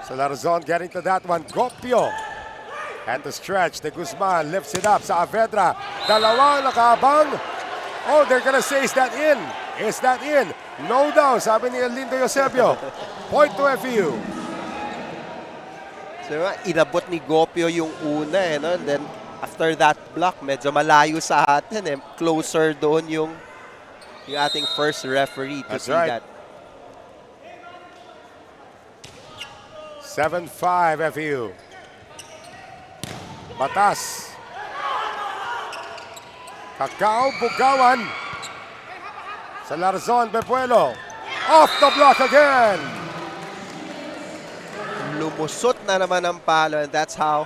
Salarzon getting to that one. Gopio. And the stretch. De Guzman lifts it up. Saavedra. Dalawang nakaabang. Oh, they're gonna say, is that in? Is that in? No daw, sabi ni Lindo Eusebio. Point to FEU. So, inabot ni Gopio yung una eh, no? And then after that block, medyo malayo sa atin eh. Closer doon yung ating first referee to see that. 7-5 FEU. Batas. Cacao, Bugawan. Salarzon, Bepuelo. Off the block again. Lumusot na naman ang palo and that's how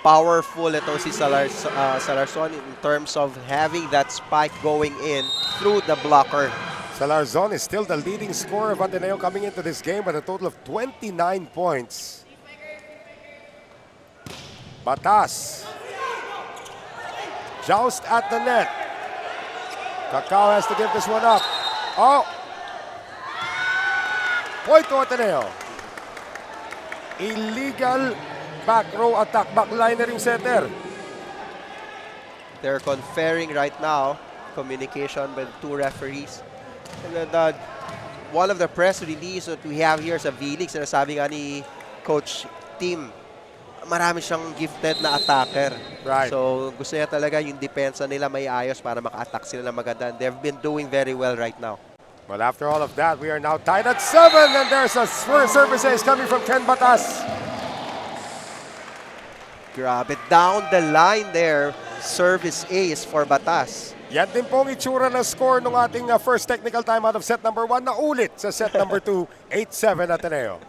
powerful ito si Salarzon in terms of having that spike going in through the blocker. Salarzon is still the leading scorer of Ateneo coming into this game with a total of 29 points. Batas. Joust at the net. Cacao has to give this one up. Oh! Point to Ateneo. Illegal back row attack. Backliner yung setter. They're conferring right now communication with 2 referees. And then, one of the press release that we have here sa V-League, sinasabi nga ni Coach Tim, marami siyang gifted na attacker. Right. So gusto niya talaga yung depensa nila may ayos para maka-attack sila na maganda. They've been doing very well right now. Well, after all of that, we are now tied at 7, and there's a service ace coming from Ken Batas. Grab it down the line there. Service ace for Batas. Yan din pong itsura ng score ng ating first technical time out of set number 1 na ulit sa set number 2, 8-7 Ateneo.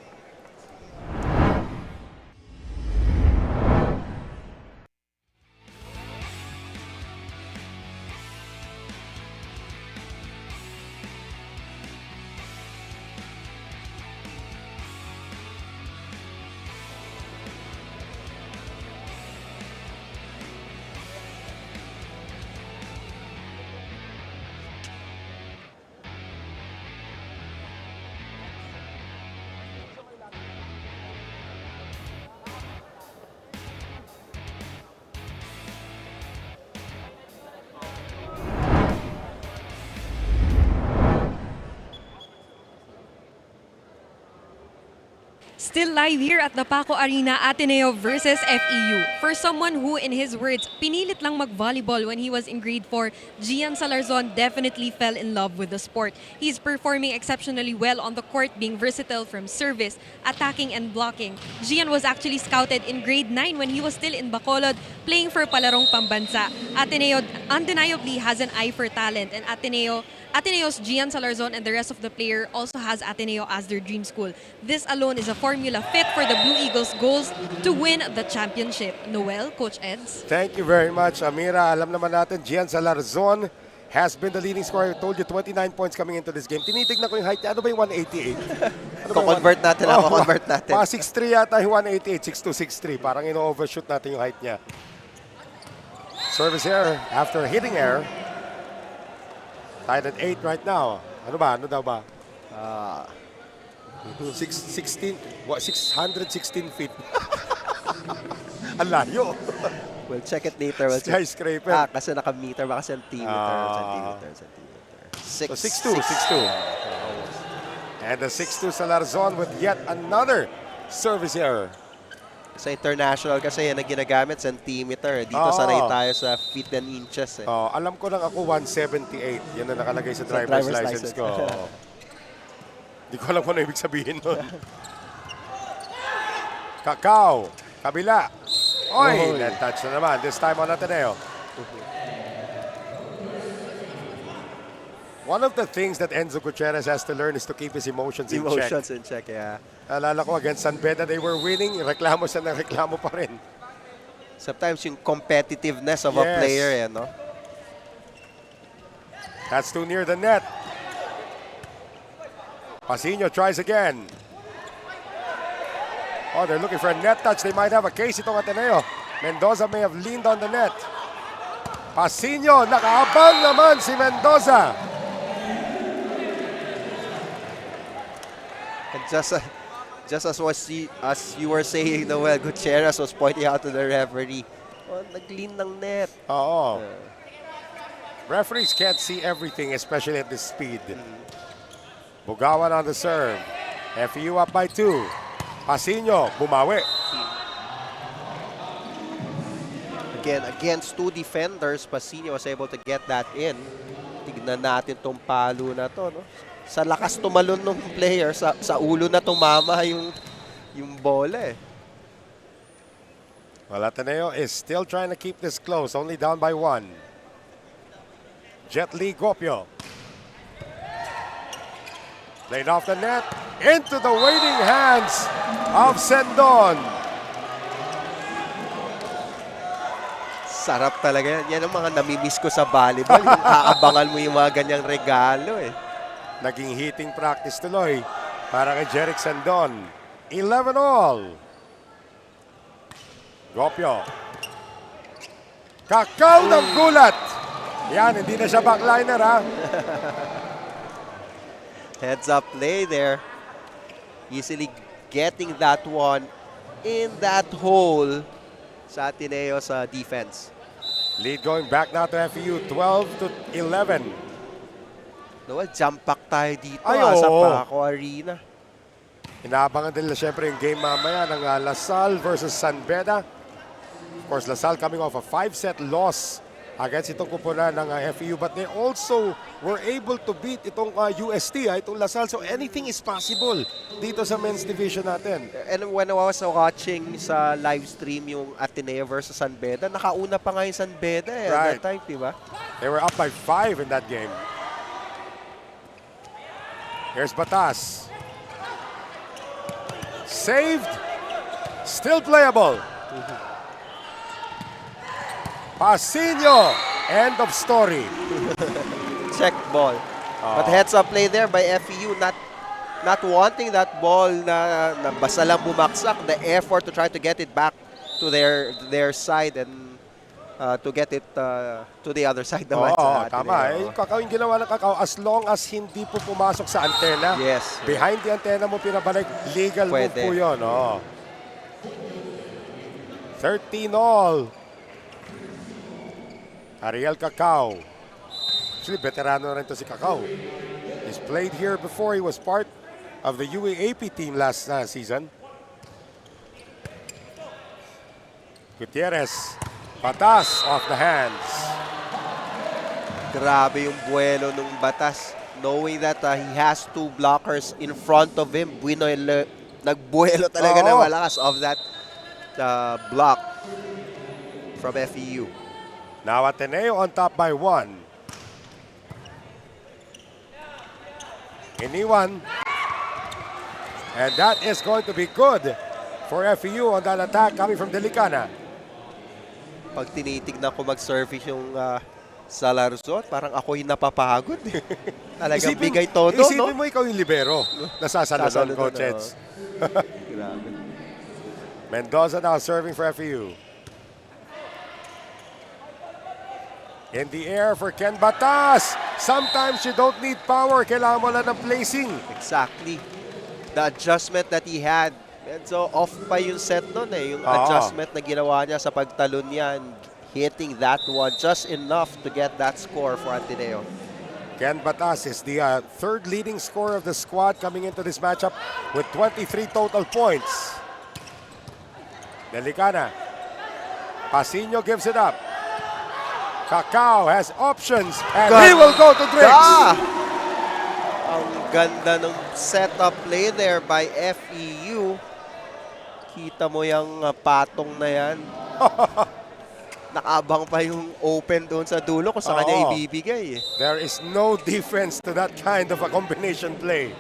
Still live here at the Paco Arena, Ateneo versus FEU. For someone who, in his words, pinilit lang mag-volleyball when he was in grade 4, Gian Salarzon definitely fell in love with the sport. He's performing exceptionally well on the court, being versatile from service, attacking, and blocking. Gian was actually scouted in grade 9 when he was still in Bacolod, playing for Palarong Pambansa. Ateneo undeniably has an eye for talent, and Ateneo's Gian Salarzon and the rest of the player also has Ateneo as their dream school. This alone is a formula fit for the Blue Eagles' goals to win the championship. Noel, Coach Eds. Thank you very much, Amira. Alam naman natin, Gian Salarzon has been the leading scorer. I told you, 29 points coming into this game. Tinitignan ko yung height niya. Ano ba yung 188? Ano ba yung Convert natin convert natin. Mga 6'3 yata yung 188, 6'2", 6'3". Parang ino-overshoot natin yung height niya. Service error after hitting error. Tied at 8 right now. Ano ba? Ano daw ba? 616 feet. Ang layo. We'll check it later. We'll check. Skyscraper. Kasi naka-meter, baka centimeter. So 6'2". And the 6'2 Salarzon with yet another service error. Sa international kasi yan ang ginagamit, centimeter. Dito sanay tayo sa feet and inches. Alam ko lang ako 178. Yan na nakalagay sa driver's license ko. Hindi ko alam kung ano ibig sabihin nun. Kakao. Kabila. Oy! Net touch na naman. This time on Ateneo. One of the things that Enzo Gutierrez has to learn is to keep his emotions in check. Emotions in check, yeah. Alala ko, against San Beda, they were winning. Reklamo siya ng reklamo pa rin. Sometimes yung competitiveness of a player, no? That's too near the net. Pasino tries again. Oh, they're looking for a net touch. They might have a case itong Ateneo. Mendoza may have leaned on the net. Pasino, nakaabang naman si Mendoza. And just as you were saying, Noel, Gutierrez was pointing out to the referee, nag-lean ng net. Oo. Referees can't see everything, especially at this speed. Bugawan on the serve. FEU up by 2. Pasino, bumawi. Again, against 2 defenders, Pasino was able to get that in. Tignan natin tong palo na to, no? Sa lakas tumalon ng player, sa ulo na tumama yung bola, Well, Ateneo is still trying to keep this close, only down by 1. Jet Li Gopio. Played off the net, into the waiting hands of Sendon. Sarap talaga yan. Yan ang mga namimiss ko sa volleyball. Yung aabangan mo yung mga ganyang regalo, Naging hitting practice tuloy para kay Jeric Sendon. 11 all. Gopio. Kakao ng gulat. Yan, hindi na siya backliner, ha? Heads up play there. Easily getting that one in that hole sa Ateneo sa defense. Lead going back now to FEU, 12-11. Noel, jump pack tayo dito sa Paco Arena. Inaabangan nila siyempre yung game mamaya ng LaSalle versus San Beda. Of course, LaSalle coming off a 5-set loss against itong kupunan ng FEU. But they also were able to beat itong UST, itong Lasal. So anything is possible dito sa men's division natin. And when I was watching sa live stream yung Ateneo versus San Beda, nakauna pa nga yung San Beda at that time, di ba? They were up by 5 in that game. Here's Batas. Saved. Still playable. Pasino. End of story. Check ball. But heads up play there by FEU, not wanting that ball na basta lang bumaksak. The effort to try to get it back to their side and to get it to the other side naman. Tama. Kakao yung ginawa ng Kakao, as long as hindi po pumasok sa antena. Yes. Behind the antena mo pinabalik, legal move po yun. 13 all. Ariel Kakao. Actually, veterano na rin to si Kakao. He's played here before. He was part of the UAAP team last season. Gutierrez. Batas off the hands. Grabe yung buwelo nung Batas. Knowing that he has two blockers in front of him, nagbuwelo talaga na malakas of that block from FEU. Now Ateneo on top by 1. Iniwan. And that is going to be good for FEU on that attack coming from Delicana. Pag tinitignan ko mag-service yung Salarzon, parang ako yung napapagod. Talagang bigay todo, isipin mo ikaw yung libero. Nasasaludon, coaches. Grabe. Mendoza now serving for FEU. In the air for Ken Batas. Sometimes you don't need power. Kailangan mo lang ng placing. Exactly. The adjustment that he had. And so off pa yung set nun yung adjustment na ginawa niya sa pagtalon niya and hitting that one just enough to get that score for Ateneo. Ken Batas is the third leading scorer of the squad coming into this matchup with 23 total points. Delicana. Pasino gives it up. Kakao has options and he will go to Driggs. Ang ganda ng setup play there by FEU. Kita mo yung patong na yan. Nakaabang pa yung open doon sa dulo kung sa kanya ibibigay. There is no defense to that kind of a combination play.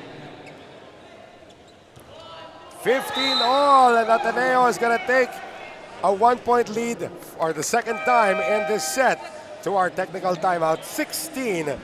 15 all and Ateneo is gonna take a 1-point lead for the second time in this set to our technical timeout, 16-15.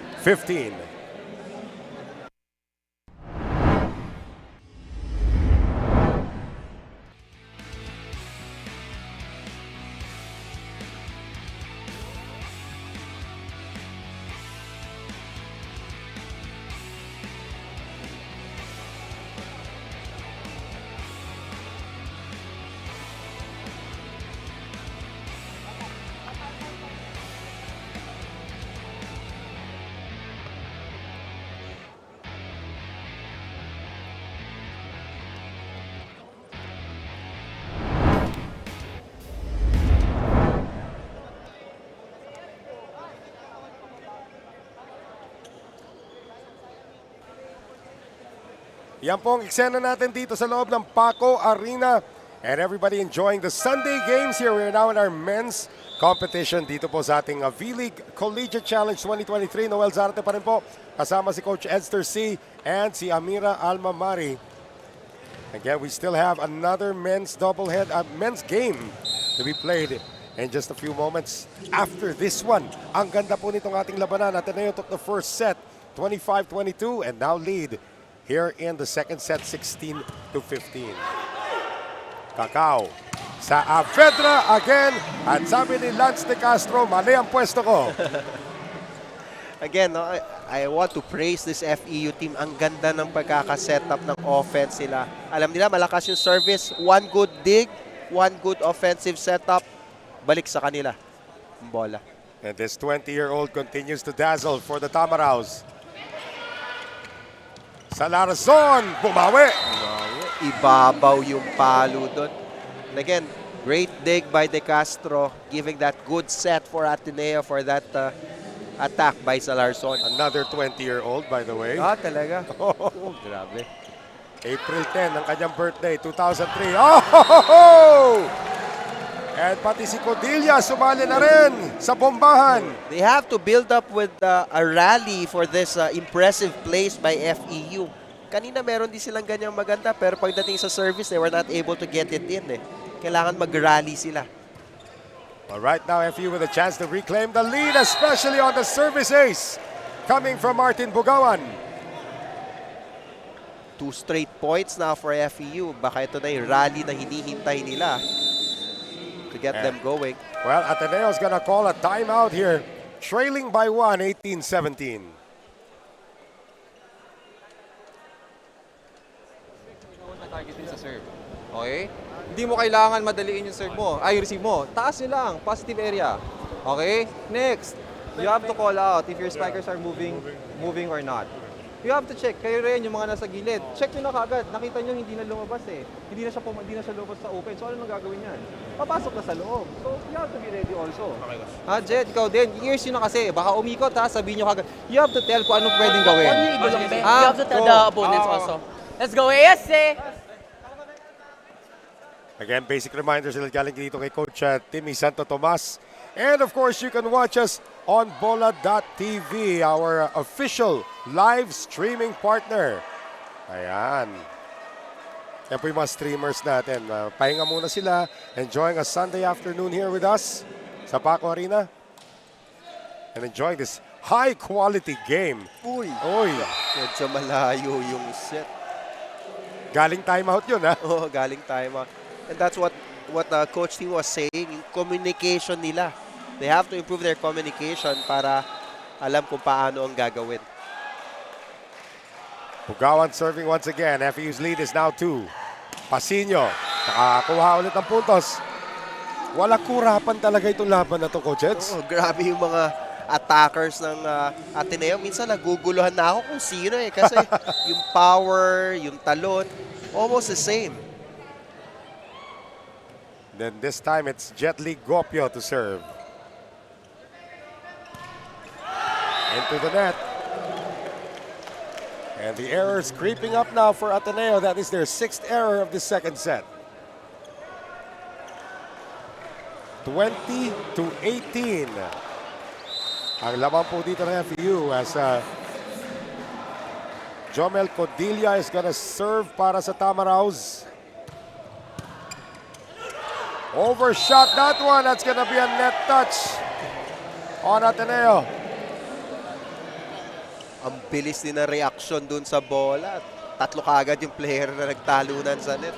Yan po ang eksena natin dito sa loob ng Paco Arena. And everybody enjoying the Sunday games here. We are now in our men's competition dito po sa ating V-League Collegiate Challenge 2023. Noel Zarte pa rin po. Kasama si Coach Edster C. and si Amira Almamari. Again, we still have another men's men's game to be played in just a few moments after this one. Ang ganda po nitong ating labanan. Ateneo took the first set, 25-22, and now lead here in the second set, 16-15. Kakao sa Avedra again. At sabi ni Lance De Castro, mali ang pwesto ko. Again, I want to praise this FEU team. Ang ganda ng pagkakasetup ng offense nila. Alam nila, malakas yung service. One good dig, one good offensive setup. Balik sa kanila ang bola. And this 20-year-old continues to dazzle for the Tamaraws. Salarzon, bumawi. Ibabaw yung palo doon. And again, Great dig by De Castro, giving that good set for Ateneo for that attack by Salarson. Another 20-year-old, by the way. Ah, talaga? Oh, grabe. April 10 ang kanyang birthday, 2003. Oh! And pati si Codilla sumali na rin sa bombahan. They have to build up with a rally for this impressive plays by FEU. Kanina meron din silang ganyang maganda pero pagdating sa service, they were not able to get it in. Kailangan mag-rally sila. Well, right now, FEU with a chance to reclaim the lead, especially on the service ace coming from Martin Bugawan. 2 straight points now for FEU. Baka ito na yung rally na hinihintay nila to get them going. Well, Ateneo's gonna call a timeout here, trailing by 1, 18-17. Targetin sa serve. Okay? Hindi mo kailangan madaliin yung serve mo. Ay, yung receive mo. Taas nyo lang. Positive area. Okay? Next. You have to call out if your spikers are moving or not. You have to check. Kayo rin yung mga nasa gilid. Check nyo na kagad. Nakita nyo hindi na lumabas eh. Hindi na siya lumabas sa open. So ano nang gagawin yan? Papasok na sa loob. So you have to be ready also. Ha, Jed, ikaw din. Ears nyo na kasi. Baka umikot ha. Sabihin nyo kagad. You have to tell kung anong pwedeng gawin. You have to tell the opponents also. Let's go, ASC! Again, basic reminders na galing dito kay Coach Timmy Santo Tomas. And of course, you can watch us on bola.tv, our official live streaming partner. Ayan. Yan po yung mga streamers natin. Pahinga muna sila, enjoying a Sunday afternoon here with us sa Paco Arena. And enjoying this high-quality game. Uy! Uy! Medyo malayo yung set. Galing timeout yun, ha? Oo, galing timeout. And that's what Coach T was saying, yung communication nila. They have to improve their communication para alam kung paano ang gagawin. Bugawan serving once again. FEU's lead is now 2. Pasino, nakakuha ulit ng puntos. Wala kurapan talaga itong laban na to, Coach Eds. Oh, grabe yung mga attackers ng Ateneo. Minsan naguguluhan na ako kung sino eh. Kasi yung power, yung talon, almost the same. Then this time it's Jet Li Gopio to serve. Into the net. And the errors creeping up now for Ateneo. That is their 6th error of the second set. 20-18. Ang laban po dito ng FEU as Jomel Codilla is gonna serve para sa Tamaraws. Overshot that one. That's gonna be a net touch on Ateneo. Ang bilis din na reaction dun sa bola. 3 kaagad yung player na nagtalunan sa net.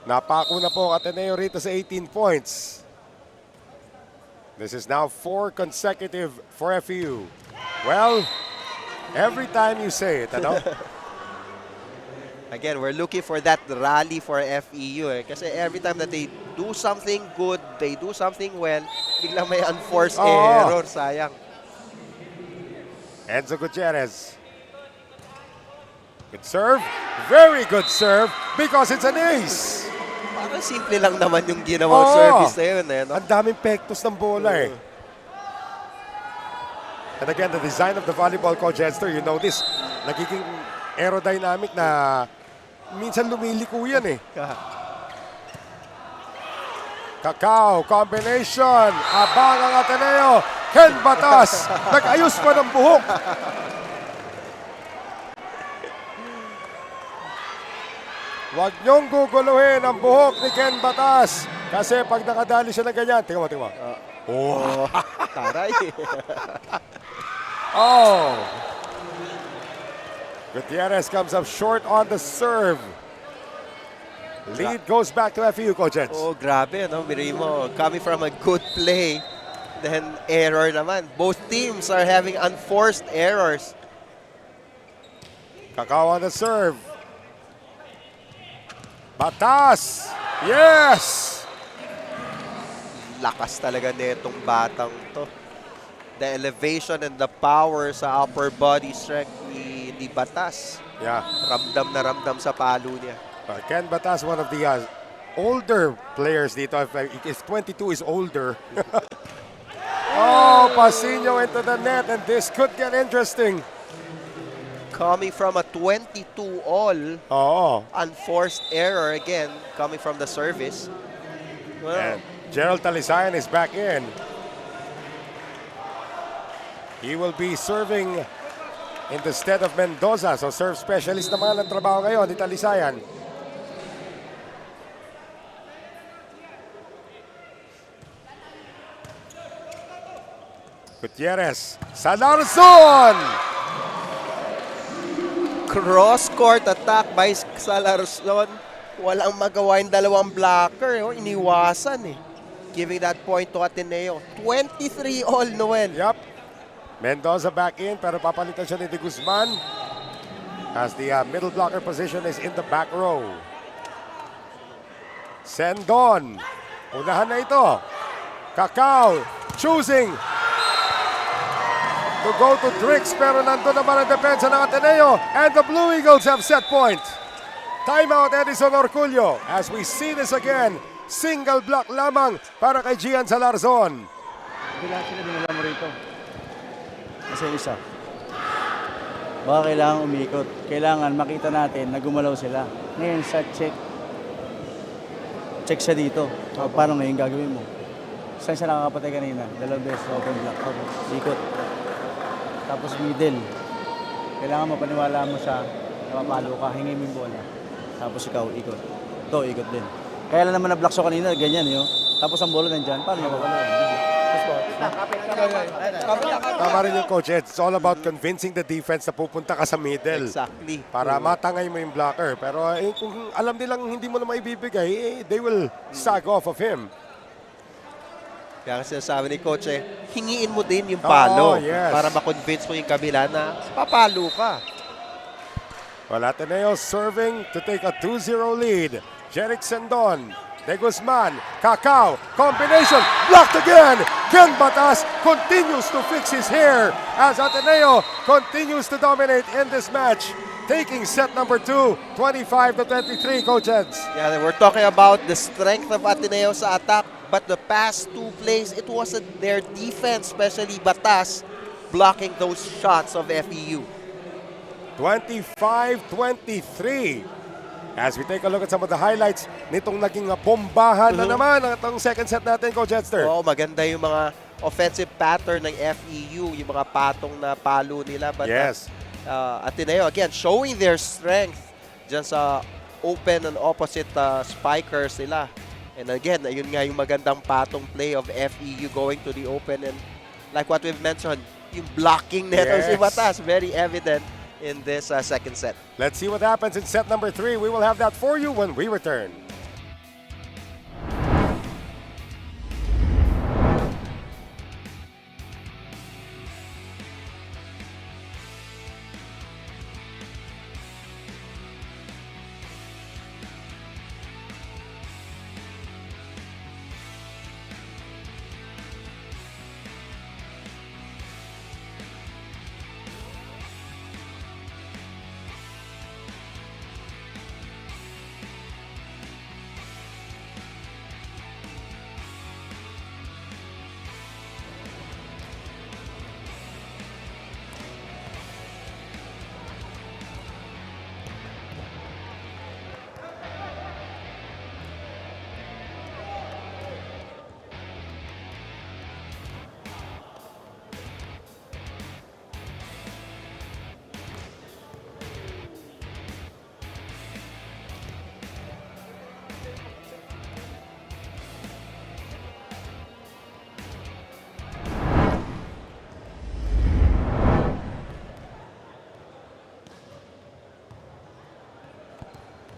Napako na po ang Ateneo rito sa 18 points. This is now 4 consecutive for FEU. Well, every time you say it, ano? Again, we're looking for that rally for FEU eh. Kasi every time that they do something good, they do something well, biglang may unforced error, sayang. Enzo Gutierrez. Good serve. Very good serve because it's an ace. Parang simple lang naman yung ginawang service na yun eh. No? Ang daming pektos ng bola eh. And again, the design of the volleyball, Coach Edster, you know this, nagiging aerodynamic na minsan lumiliko yan eh. Kakao, combination, abang ang Ateneo, Ken Batas, nag-ayos pa ng buhok. Huwag niyong guguluhin ang buhok ni Ken Batas kasi pag nakadali siya na ganyan, tingnan mo, tingnan mo. Oh, taray. Oh. Gutierrez comes up short on the serve. Lead goes back to FEU, Coach Eds. Oh, grabe, no? Biri mo, coming from a good play, then error naman. Both teams are having unforced errors. Kakao on the serve. Batas! Yes! Lakas talaga netong batang to. The elevation and the power sa upper body strength ni Batas. Yeah. Ramdam na ramdam sa palo niya. Ken Batas, one of the older players dito. If 22 is older. Oh, Pasino into the net, and this could get interesting. Coming from a 22 all, Oo. unforced error again, coming from the service. Well, And Gerald Talisayan is back in. He will be serving in the stead of Mendoza. So serve specialist naman ang trabaho ngayon ni Talisayan. Gutierrez, Salarzon! cross-court attack by Salarzon. Walang magawa yung dalawang blocker. Oh, iniwasan eh. Giving that point to Ateneo. 23 all, Noel. Yup. Mendoza back in, pero papalitan siya ni De Guzman as the middle blocker position is in the back row. Sendon. Unahan na ito. Cacao choosing to go to Drix, pero nandun naman ang depensa ng Ateneo, and the Blue Eagles have set point. Timeout, Edison Orculio. As we see this again, single block lamang para kay Gian Salarzon. Hindi lahat sila dinala mo rito. Kasi isa. Baka kailangan umikot. Kailangan makita natin na gumalaw sila. Ngayon sa check. Check siya dito. Paano ngayon gagawin mo? Saan siya nakakapatay kanina? Dalawang beses open block. Ikot. Tapos middle. Kailangan mapaniwala mo siya na mapalo ka. Hingin mo yung bola. Tapos ikaw ikot. Ito ikot din. Kaya lang naman na-block so kanina. Ganyan yun. Tapos ang bola nandyan. Paano mapapalo? Tama rin yung coach. It's all about convincing the defense na pupunta ka sa middle. Exactly. Para matangay mo yung blocker. Pero kung alam nilang hindi mo na maibibigay, they will sag off of him. Kaya kasi sabi ni coach hingiin mo din yung palo yes. para ma-convince mo yung kabila na papalo ka. Well, Ateneo serving to take a 2-0 lead. Jeric Sendon, De Guzman, Cacao, combination, blocked again. Ken Batas continues to fix his hair as Ateneo continues to dominate in this match. Taking set number 2, 25-23, Coach Eds. Yeah, we're talking about the strength of Ateneo sa attack, but the past two plays, it wasn't their defense, especially Batas, blocking those shots of FEU. 25-23. As we take a look at some of the highlights nitong naging bombahan na naman ang itong second set natin, Coach Edster. Oo, maganda yung mga offensive pattern ng FEU, yung mga patong na palo nila. But yes. Ateneo, again, showing their strength dyan sa open and opposite spikers nila. And again, yun nga yung magandang patong play of FEU going to the open. And like what we've mentioned, yung blocking neto si Batas, very evident in this second set. Let's see what happens in set number 3. We will have that for you when we return.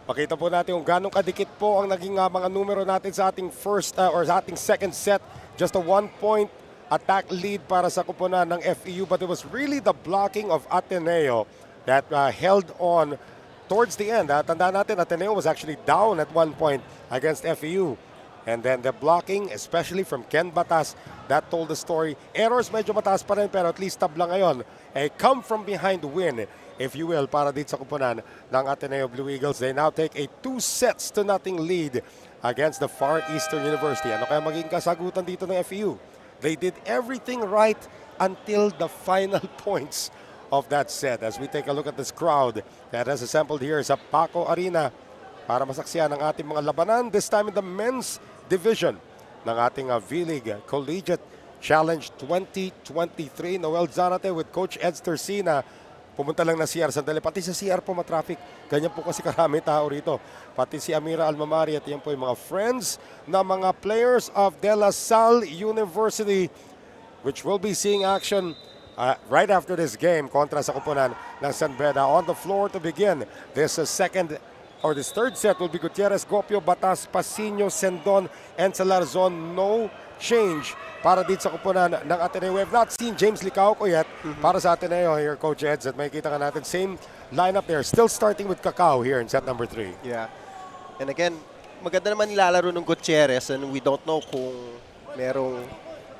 Pakita po natin kung gano'ng kadikit po ang naging mga numero natin sa ating first or sa ating second set. Just a 1-point attack lead para sa kupunan ng FEU, but it was really the blocking of Ateneo that held on towards the end. Tandaan natin, Ateneo was actually down at one point against FEU. And then the blocking, especially from Ken Batas, that told the story. Errors medyo mataas pa rin, pero at least tabla ngayon. A come from behind win, if you will, para dito sa kupunan ng Ateneo Blue Eagles. They now take a 2-0 lead against the Far Eastern University. Ano kaya magiging kasagutan dito ng FEU? They did everything right until the final points of that set. As we take a look at this crowd that has assembled here sa Paco Arena para masaksiyan ang ating mga labanan, this time in the men's division ng ating V-League Collegiate Challenge 2023. Noel Zanate with Coach Eds Tercina. Pumunta lang na CR sandali. Pati sa CR po matraffic. Ganyan po kasi karami tao rito. Pati si Amira Almamari at yan po yung mga friends na mga players of De La Salle University, which will be seeing action right after this game kontra sa kupunan ng San Beda. On the floor to begin this this third set will be Gutierrez, Gopio, Batas, Pasino, Sendon, and Salarzon. No change para dito sa kupunan ng Ateneo. We have not seen James Licauco yet para sa Ateneo here, Coach Eds. At makikita ka natin, same lineup there. Still starting with Cacao here in set number 3. Yeah. And again, maganda naman nilalaro ng Gutierrez, and we don't know kung merong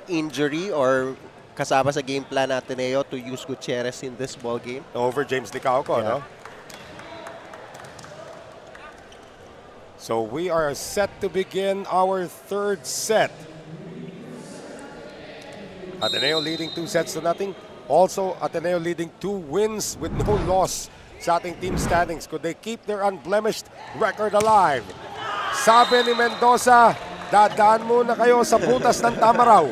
injury or kasama sa game plan ng Ateneo to use Gutierrez in this ball game. Over James Licauco, Yeah. no? So we are set to begin our third set. Ateneo leading 2-0. Also, Ateneo leading 2 wins with no loss sa ating team standings. Could they keep their unblemished record alive? Sabi ni Mendoza, dadaan muna kayo sa butas ng Tamaraw.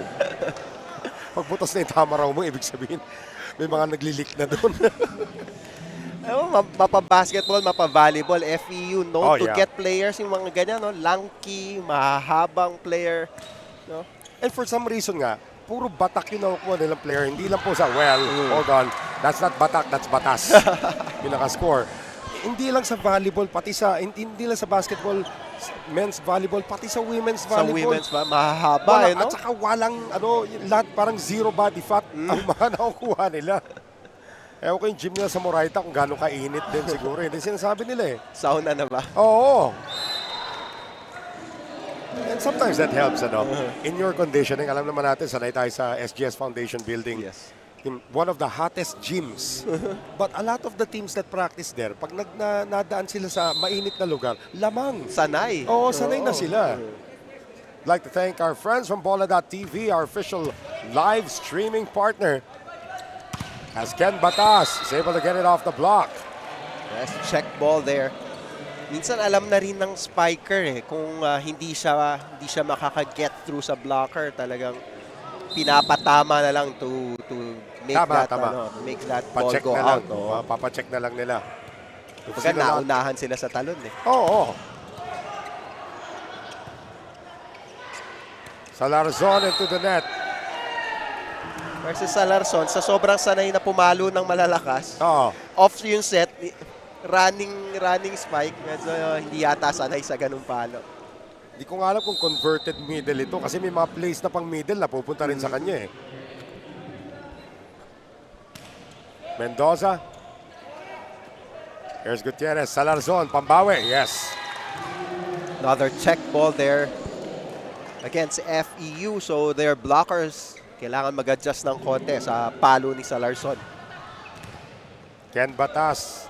Pag butas na yung Tamaraw mo, ibig sabihin, may mga naglilik na doon. Mapa-basketball, mapa-volleyball, FEU, to get players, yung mga ganyan, no? Lanky, mahahabang player. No? And for some reason nga, puro batak yung nakukuha nilang player. Hindi lang po sa, hold on, that's not batak, that's batas. Yung nakascore. Hindi lang sa volleyball, pati sa, hindi lang sa basketball, men's volleyball, pati sa women's volleyball. Sa women's, mahahaba, At saka walang, lahat parang zero body fat ang mga nakukuha nila. Ewan ko yung gym nila sa Moraita kung gano'ng kainit din siguro. Hindi sinasabi nila eh. Sauna na ba? Oo. And sometimes that helps, in your conditioning. Alam naman natin, sanay tayo sa SGS Foundation building. Yes. In one of the hottest gyms. But a lot of the teams that practice there, pag nadaan sila sa mainit na lugar, lamang. Sanay. Oo, sanay na sila. I'd like to thank our friends from Bola.tv, our official live streaming partner. As Ken Batas is able to get it off the block. Yes, check ball there. Minsan alam na rin ng spiker kung hindi siya makaka-get through sa blocker, talagang pinapatama na lang to make make that ball Pa-check go na lang. out. Papacheck na lang nila. Pagka naunahan sila sa talon Oo. Salarzon into the net. Versus Salarson, sa sobrang sanay na pumalo ng malalakas, off yung set, running spike, medyo hindi yata sanay sa ganung palo. Hindi ko nga alam kung converted middle ito kasi may mga plays na pang middle na pupunta rin sa kanya eh. Mendoza. Here's Gutierrez. Salarzon, pambawi. Yes. Another check ball there against FEU. So their blockers kailangan mag-adjust ng konti sa palo ni Salarson. Ken Batas.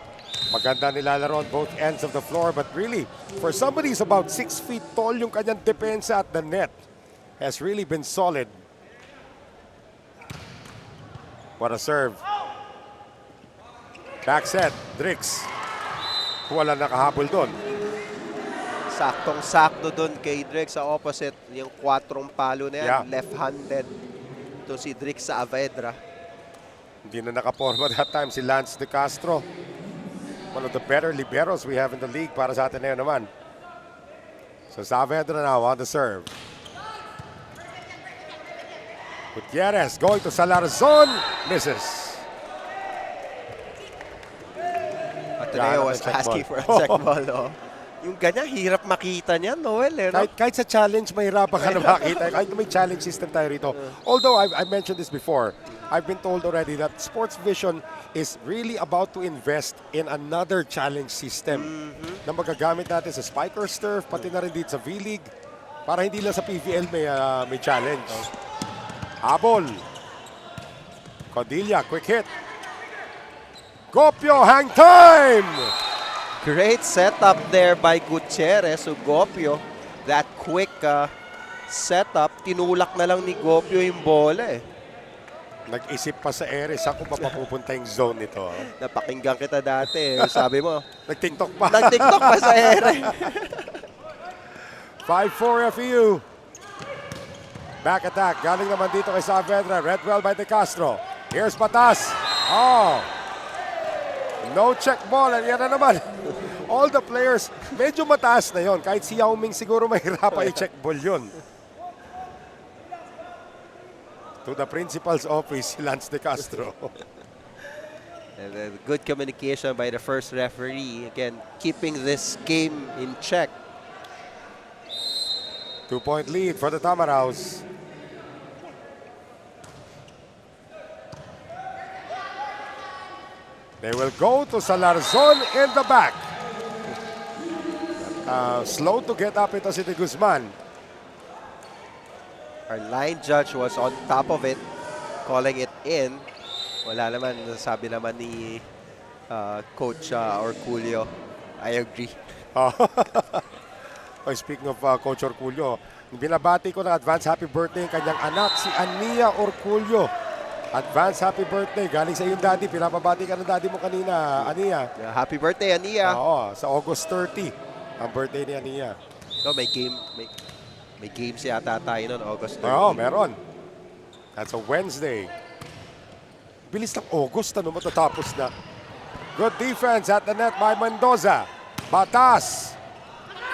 Maganda nilalaro on both ends of the floor, but really, for somebody who's about 6 feet tall, yung kanyang depensa at the net has really been solid. What a serve. Back set, Drix. Wala nakahabol doon. Saktong-sakto doon kay Drix sa opposite. Yung 4 palo na yan, left-handed. Ito si Drix sa Avedra. Hindi na nakaporma that time si Lance De Castro. One of the better liberos we have in the league para sa Ateneo naman. So Saavedra now on the serve. Gutierrez going to Salarzon. Misses. Ateneo was asking for a check ball. Yung ganyan, hirap makita niya, Noel. Kahit sa challenge, mahirapan ka na makita. Kahit may challenge system tayo rito. Although, I've mentioned this before, I've been told already that Sports Vision is really about to invest in another challenge system na magagamit natin sa Spikers Turf, pati na rin dito sa V-League. Para hindi lang sa PVL may challenge. Habol. Codilla, quick hit. Gopio, hang time! Great setup there by Gutierrez. So Gopio, that quick setup, tinulak na lang ni Gopio yung bola eh. Nag-isip pa sa ere, saan ko ba mapupunta yung zone nito? Napakinggan kita dati. Sabi mo, Nag-TikTok pa. nag-TikTok pa sa ere. 5-4 FEU. Back attack. Galing naman dito kay Saavedra. Read well by De Castro. Here's Batas. Oh. No check ball. And yan na naman. All the players, medyo mataas na yon. Kahit si Yao Ming siguro mahirapan i-check ball yun. To the principal's office, si Lance De Castro. And then good communication by the first referee. Again, keeping this game in check. 2-point lead for the Tamaraws. They will go to Salarzon in the back. Slow to get up ito si De Guzman. Our line judge was on top of it, calling it in. Wala naman, sabi naman ni Coach Orculio. I agree. Speaking of Coach Orculio, binabati ko ng advance happy birthday ang kanyang anak, si Ania Orculio. Advance happy birthday. Galing sa iyong daddy. Pinapabati ka ng daddy mo kanina, Ania. Happy birthday, Ania. Oo, sa August 30, ang birthday ni Ania. So, may games yata tayo noon, August 30. Oo, meron. That's a Wednesday. Bilis ng August, ano, matatapos na. Good defense at the net by Mendoza. Batas.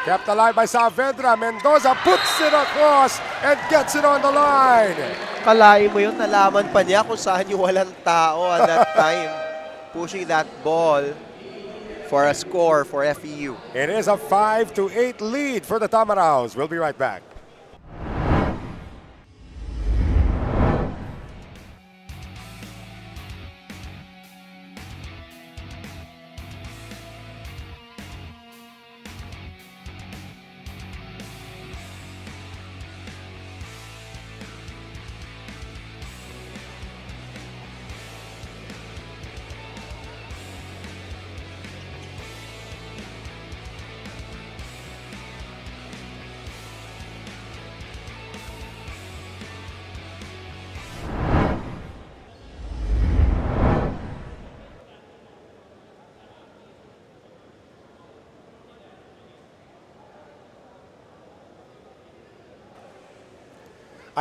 Kept alive by Saavedra. Mendoza puts it across and gets it on the line. Kalain mo yun, nalaman pa niya kung saan yung walang tao at that time. Pushing that ball for a score for FEU. It is a 5-8 lead for the Tamaraws. We'll be right back.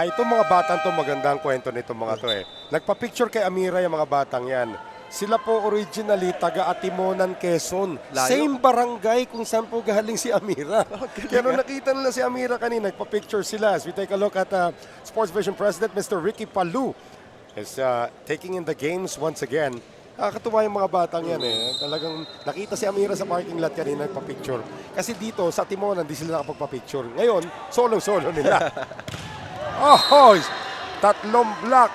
Itong mga batang to, magandang kwento nito mga to eh. Nagpa-picture kay Amira yung mga batang yan. Sila po originally taga Atimonan, Quezon. Layo. Same barangay kung saan po galing si Amira. Kaya nung nakita nila si Amira kanina, nagpa-picture sila. As we take a look at Sports Vision President Mr. Ricky Palu is taking in the games once again. Nakakatuwa yung mga batang yan eh. Talagang nakita si Amira sa parking lot kanina, nagpa-picture. Kasi dito sa Atimonan, di sila nakapagpa-picture. Ngayon, solo-solo nila. Oh, tatlong block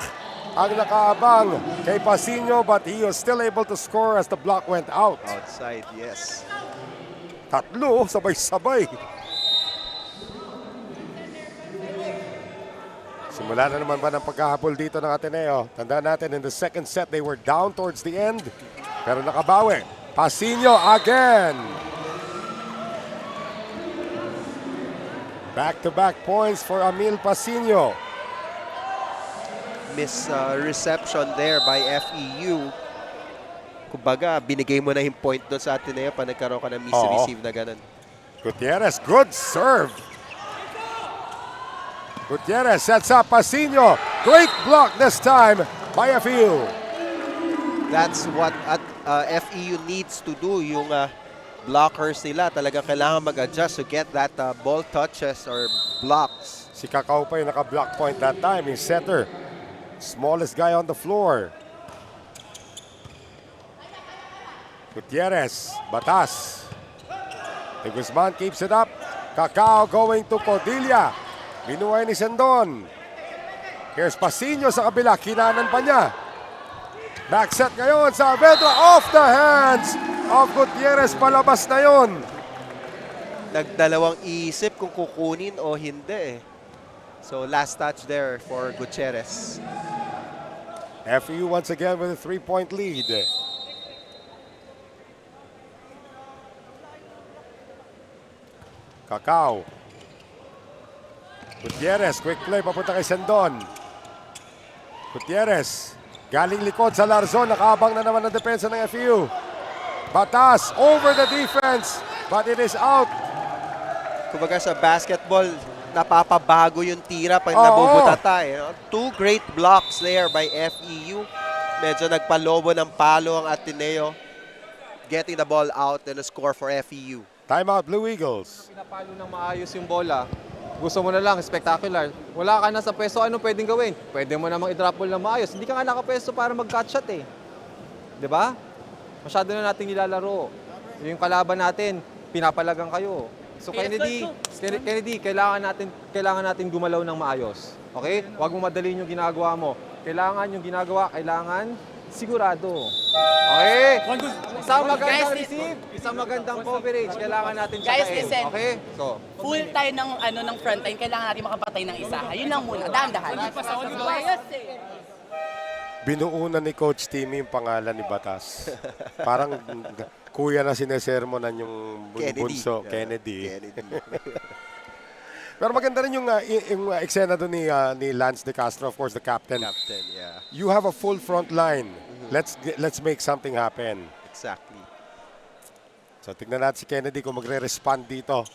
ang nakaabang kay Pasino, but he was still able to score as the block went out. Outside, yes. Tatlo, sabay-sabay. Simula na naman ba ng pagkahabol dito ng Ateneo? Tandaan natin, in the second set, they were down towards the end. Pero nakabawi. Pasino again. Back-to-back points for Amil Pasino. Reception there by FEU. Kumbaga, binigay mo na yung point doon sa Ateneo pa nagkaroon ka ng miss-receive na ganun. Gutierrez, good serve. Gutierrez sets up Pasino. Great block this time by FEU. That's what FEU needs to do. Yung blockers nila talagang kailangan mag-adjust to get that ball touches or blocks. Si Kakao pa yung naka-block point that time. Yung setter. Smallest guy on the floor. Gutierrez. Batas. De Guzman keeps it up. Kakao going to Codilla. Binuhay ni Sendon. Here's Pasino sa kabila. Kinanan pa niya. Back set ngayon sa Avedra. Off the hands of Gutierrez. Palabas na yon. nagdalawang isip kung kukunin o hindi eh. So last touch there for Gutierrez. FEU once again with a 3-point lead. Kakao. Gutierrez, quick play papunta kay Sendon. Gutierrez, galing likod sa Larzon, nakaabang na naman ang depensa ng FEU. Batas over the defense, but it is out. Kumbaga sa basketball, napapabago yung tira pag nabubutata eh. Two great blocks there by FEU. Medyo nagpalobo ng palo ang Ateneo. Getting the ball out and a score for FEU. Timeout Blue Eagles. Pinapalo ng maayos yung bola. Gusto mo na lang, spectacular. Wala ka na sa pwesto, ano pwedeng gawin? Pwede mo namang i-drop ball ng maayos. Hindi ka nga nakapwesto para mag-catch shot eh. 'Di ba? Masyado na nating nilalaro. Yung kalaban natin, pinapalagang kayo. So Kennedy, kailangan natin gumalaw ng maayos. Okay? Huwag mo madaliin yung ginagawa mo. Kailangan sigurado. Okay? Isang magandang receive, isang magandang coverage, kailangan natin Guys, tsakain. listen. Okay? So, Full tayo ng front line, kailangan natin makapatay ng isa. Yun lang muna, dahan-dahan. Binuunan ni Coach Timmy yung pangalan ni Batas. Parang kuya na sinesermonan yung bunso, Kennedy. Pero maganda rin yung eksena doon ni Lance De Castro, of course, the captain. Yeah. You have a full front line. Let's make something happen. Exactly. So tignan natin si Kennedy kung magre-respond dito.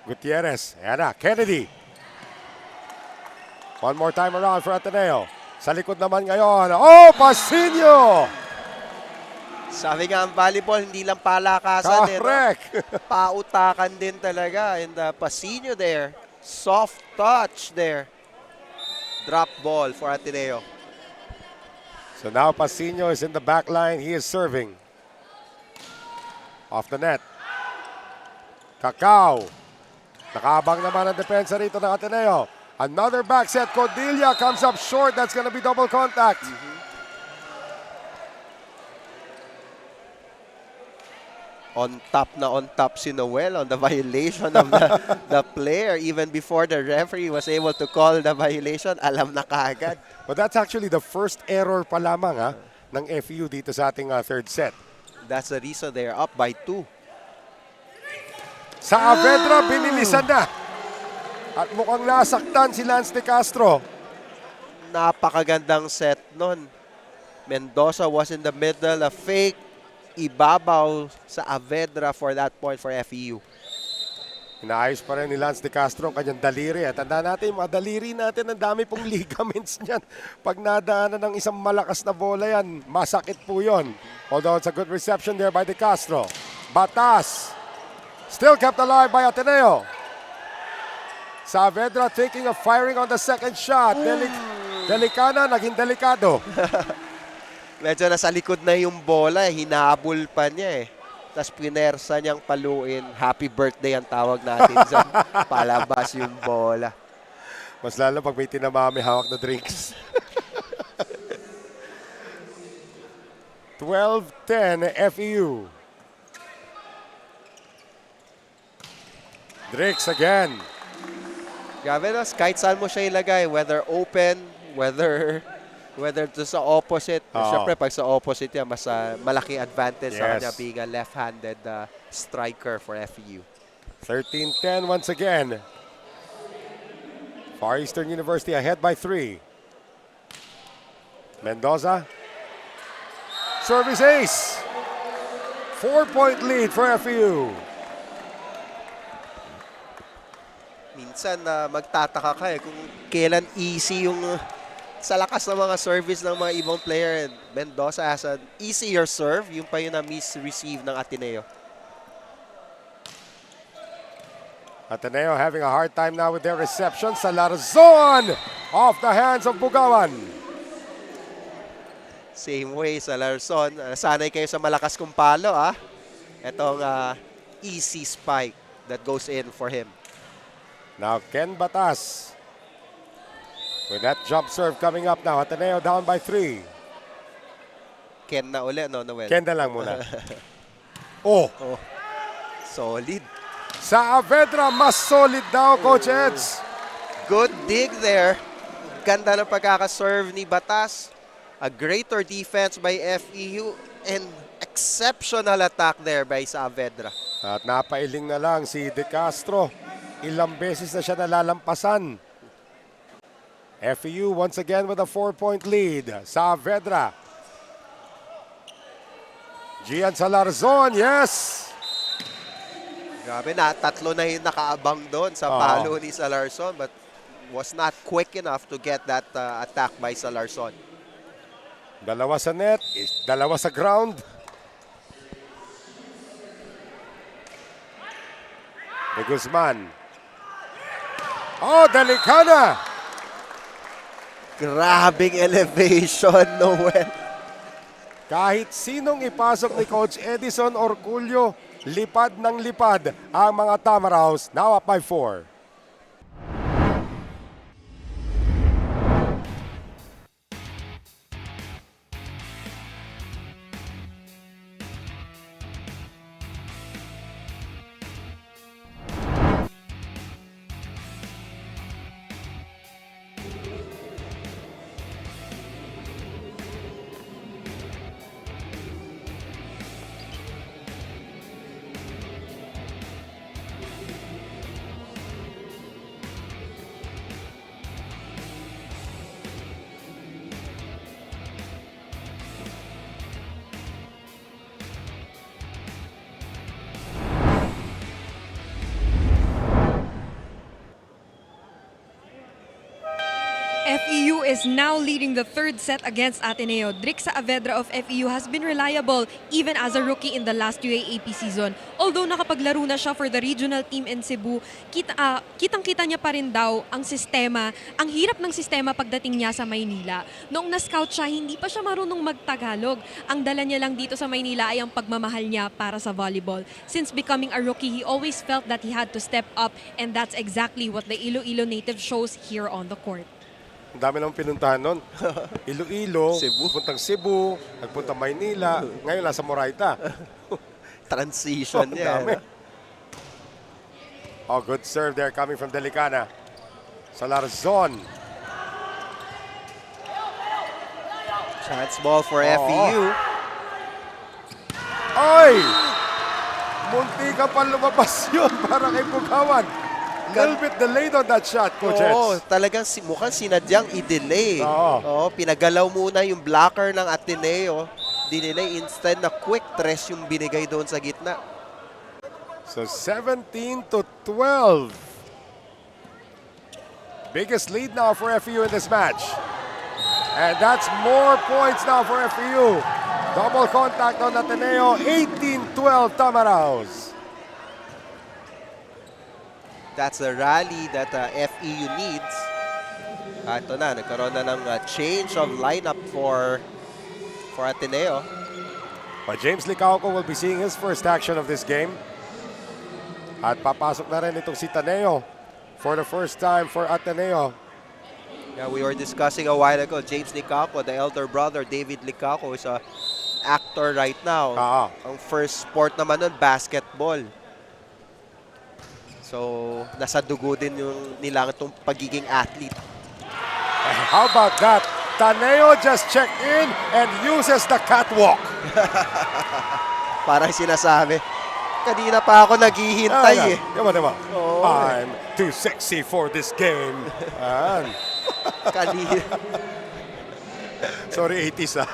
Gutierrez, ayan na, Kennedy. One more time around for Ateneo. Sa likod naman ngayon, Pasinio! Sabi nga ang volleyball, hindi lang palakasan. Correct! Pautakan din talaga. And Pasinio there. Soft touch there. Drop ball for Ateneo. So now Pasinio is in the back line. He is serving. Off the net. Kakao. Nakaabang naman ang depensa rito ng Ateneo. Another back set. Codilla comes up short. That's going to be double contact. On top si Noel on the violation of the player. Even before the referee was able to call the violation, alam na kaagad. But that's actually the first error pa lamang ng FEU dito sa ating third set. That's the reason they're up by 2. Sa Avedra, binilisan na. At mukhang nasaktan si Lance De Castro. Napakagandang set nun. Mendoza was in the middle, a fake. Ibabaw sa Avedra for that point for FEU. Inaayos pa rin ni Lance De Castro ang kanyang daliri. At tandaan natin, mga daliri natin, ang dami pong ligaments niyan. Pag nadaanan ng isang malakas na bola yan, masakit po yun. Although it's a good reception there by De Castro. Batas. Still kept alive by Ateneo. Saavedra taking a firing on the second shot. Delicana, naging delikado. Medyo nasa likod na yung bola, hinabol pa niya eh. Tapos pinersa niyang paluin. Happy birthday ang tawag natin sa palabas yung bola. Mas lalo pag may tinamami hawak na drinks. 12-10 FEU. Drix again. Grabe no, kahit saan mo siya ilagay, whether open, whether to sa opposite. Siyempre, pag sa opposite yan, mas malaki advantage sa kanya being a left-handed striker for FEU. 13-10 once again. Far Eastern University ahead by 3. Mendoza. Service ace. 4-point lead for FEU. Minsan magtataka ka kung kailan easy yung sa lakas ng mga service ng mga ibang player. Mendoza has an easier serve, yung pa yun na miss-receive ng Ateneo. Ateneo having a hard time now with their reception. Sa Larzon off the hands of Bugawan. Same way sa Larzon. Sanay kayo sa malakas kong palo. Itong easy spike that goes in for him. Now Ken Batas. With that jump serve coming up now. Ateneo down by 3. Ken na uli, no, Noel? Ken na lang muna. Oh. Solid. Sa Avedra, mas solid daw, Coach Eds. Good dig there. Ganda ng pagkakaserve ni Batas. A greater defense by FEU and exceptional attack there by Saavedra. At napailing na lang si De Castro. Ilang beses na siya nalalampasan. FEU once again with a 4-point lead. Saavedra. Gian Salarzon, yes! Grabe na, tatlo na yung nakaabang doon sa palo ni Salarson but was not quick enough to get that attack by Salarson. Dalawa sa net, dalawa sa ground. De Guzman. Oh, Delicana! Grabing elevation, Noel. Kahit sinong ipasok ni Coach Edison Orculio, lipad ng lipad ang mga Tamaraws, now up by 4. FEU is now leading the third set against Ateneo. Drix Saavedra of FEU has been reliable even as a rookie in the last UAAP season. Although nakapaglaro na siya for the regional team in Cebu, kitang-kita niya pa rin daw ang sistema, ang hirap ng sistema pagdating niya sa Maynila. Noong na-scout siya, hindi pa siya marunong magtagalog. Ang dala niya lang dito sa Maynila ay ang pagmamahal niya para sa volleyball. Since becoming a rookie, he always felt that he had to step up, and that's exactly what the Iloilo native shows here on the court. Ang dami naman pinuntahan nun. Iloilo, Cebu. puntang Cebu, nagpunta Maynila, ngayon nasa Moraita. Transition niya. Dami. Oh, good serve there coming from Delicana. Salarzon. Chance ball for FEU. Oy! Munti ka pa lumabas yun para kay Bugawan. Little bit delayed on that shot, Coach Oo, Eds. talagang mukhang sinadyang i-delay. Oo, pinagalaw muna yung blocker ng Ateneo. Dinelay instead na quick tres yung binigay doon sa gitna. So 17-12. Biggest lead now for FEU in this match. And that's more points now for FEU. Double contact on Ateneo, 18-12 Tamaraws. That's the rally that FEU needs. Ito na, nagkaroon na ng change of lineup for Ateneo. But James Licauco will be seeing his first action of this game. At papasok na rin itong si Taneo for the first time for Ateneo. Yeah, we were discussing a while ago, James Licauco, the elder brother, David Licauco, is a actor right now. Ang first sport naman nun, basketball. So, nasa dugo din yung nilang itong pagiging athlete. And how about that? Taneo just checked in and uses the catwalk. Parang sinasabi, kanina pa ako naghihintay eh. Diba? Oo, I'm too sexy for this game. Kanina. Sorry, 80s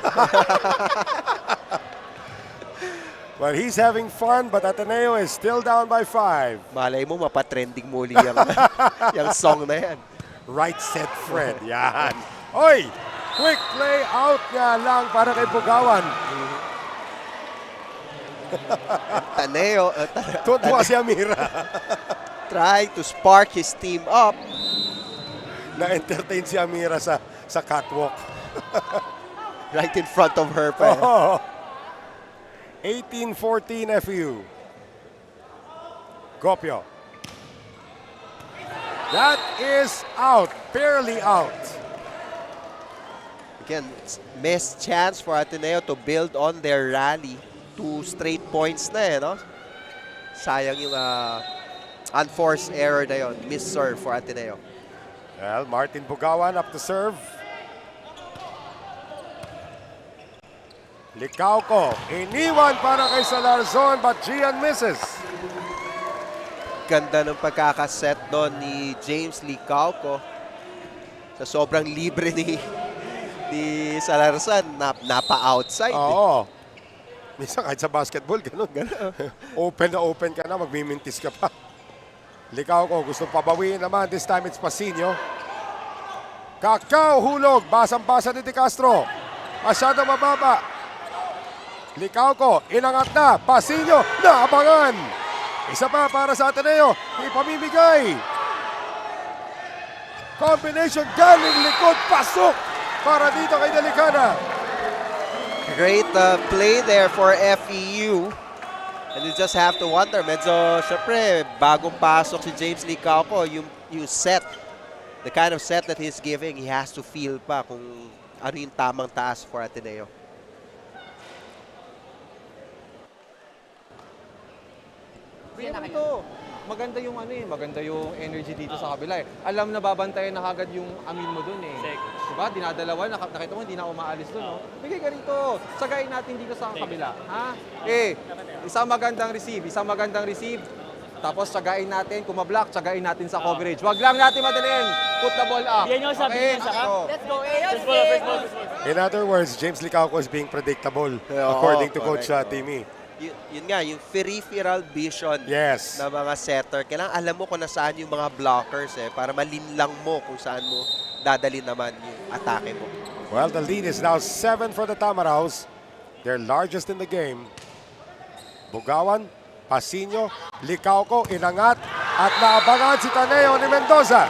But he's having fun, but Ateneo is still down by 5. Malay mo, mapatrending muli yung song na yan. Right set, Fred. Yan. Oy! Quick play out nga lang para kay Bugawan. Ateneo, Tuwa si Amira. trying to spark his team up. Na-entertain si Amira sa catwalk. Right in front of her pa. Oh. 18-14 FEU. Gopio. That is out. Barely out. Again, missed chance for Ateneo to build on their rally. 2 straight points na eh, no? Sayang yung unforced error na yun. Miss-serve for Ateneo. Well, Martin Bugawan up to serve. Licauco, iniwan para kay Salarzon but Gian misses. Ganda ng pagkakaset doon ni James Licauco. Sa sobrang libre ni Salarzon, napa-outside. Oo. Minsan kahit sa basketball, ganun. Open na open ka na, magmimintis ka pa. Licauco, gusto pabawiin naman. This time it's Pasino. Kakao, hulog. Basang-basa ni De Castro. Masyadong mababa. Licauco, inangat na. Pasino, naabangan. Isa pa para sa Ateneo. Ipamimigay. Combination galing likod. Pasok para dito kay Delicana. Great play there for FEU. And you just have to wonder, medyo, syempre, bagong pasok si James Licauco, yung set, the kind of set that he's giving, he has to feel pa kung ano yung tamang taas for Ateneo. Ito, maganda yung energy dito sa kabila eh. Alam na babantayan na kagad yung amin mo dun eh. Diba? Dinadalawa, nakita mo, hindi na umaalis dun, no? Bigay ka rito, sagayin natin dito sa kabila. Ha? Isang magandang receive, tapos sagayin natin, kung ma-block, sagayin natin sa coverage. Wag lang natin madalhin, put the ball up. Okay? So, Let's go, Ayos! In other words, James Licauco is being predictable according to Coach Timmy. Yun nga, yung peripheral vision Yes. na mga setter. Kailangan alam mo kung nasaan yung mga blockers para malinlang mo kung saan mo dadali naman yung atake mo. Well, the lead is now 7 for the Tamaraws. Their largest in the game. Bugawan, Pasino, Licauco, inangat at naabangan si Ateneo ni Mendoza.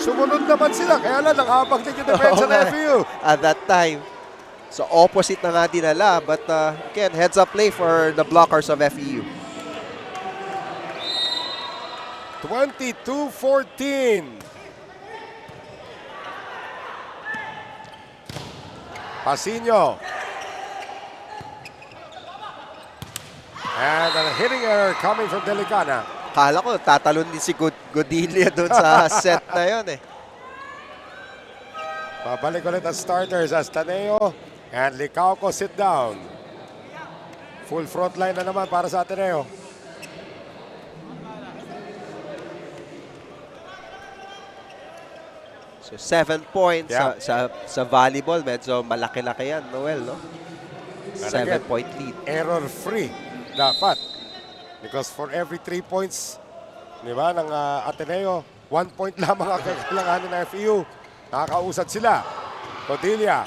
Sumunod naman sila, kaya lang nakabang din yung defense ng FEU. At that time, so opposite na nga dinala, but again, heads up play for the blockers of FEU. 22-14. Pasino. And a hitting error coming from Delicana. Kala ko, tatalon din si Godilla doon sa set na yun eh. Babalik ulit ang starters as Ateneo and Licauco sit down. Full front line na naman para sa Ateneo. So 7 points Yeah. sa volleyball, medyo malaki-laki yan, Noel, no? 7-point lead. Error-free dapat. Because for every 3 points, di ba, ng Ateneo, 1 point lamang ang kailanganin ng FEU. Nakakausad sila. Codilla.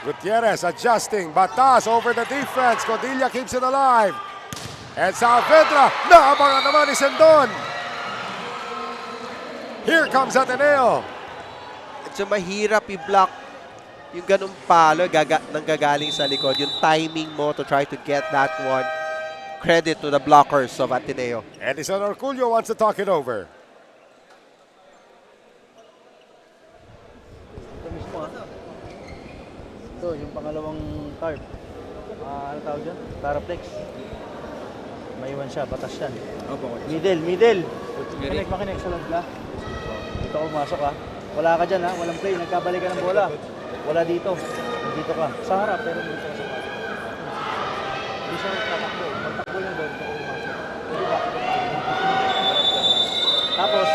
Gutierrez adjusting. Batas over the defense. Codilla keeps it alive. And Saavedra, naabangan naman ni Sendon. Here comes Ateneo. Medyo mahirap i-block yung ganung palo nang gagaling sa likod. Yung timing mo to try to get that one. Credit to the blockers of Ateneo. Edison Orculio wants to talk it over. Ito mismo Ito, yung pangalawang carb. Ano tawag dyan? Paraplex. Maiwan siya, batas yan. Middle. Makinig sa lagla. Dito ako pumasok Wala ka dyan walang play, nagkabalik ka ng bola. Wala dito. Dito ka. Sa harap, pero dito ka sa harap. Hindi siya tatakbo. Magtakbo lang doon, dito ko pumasok. Tapos,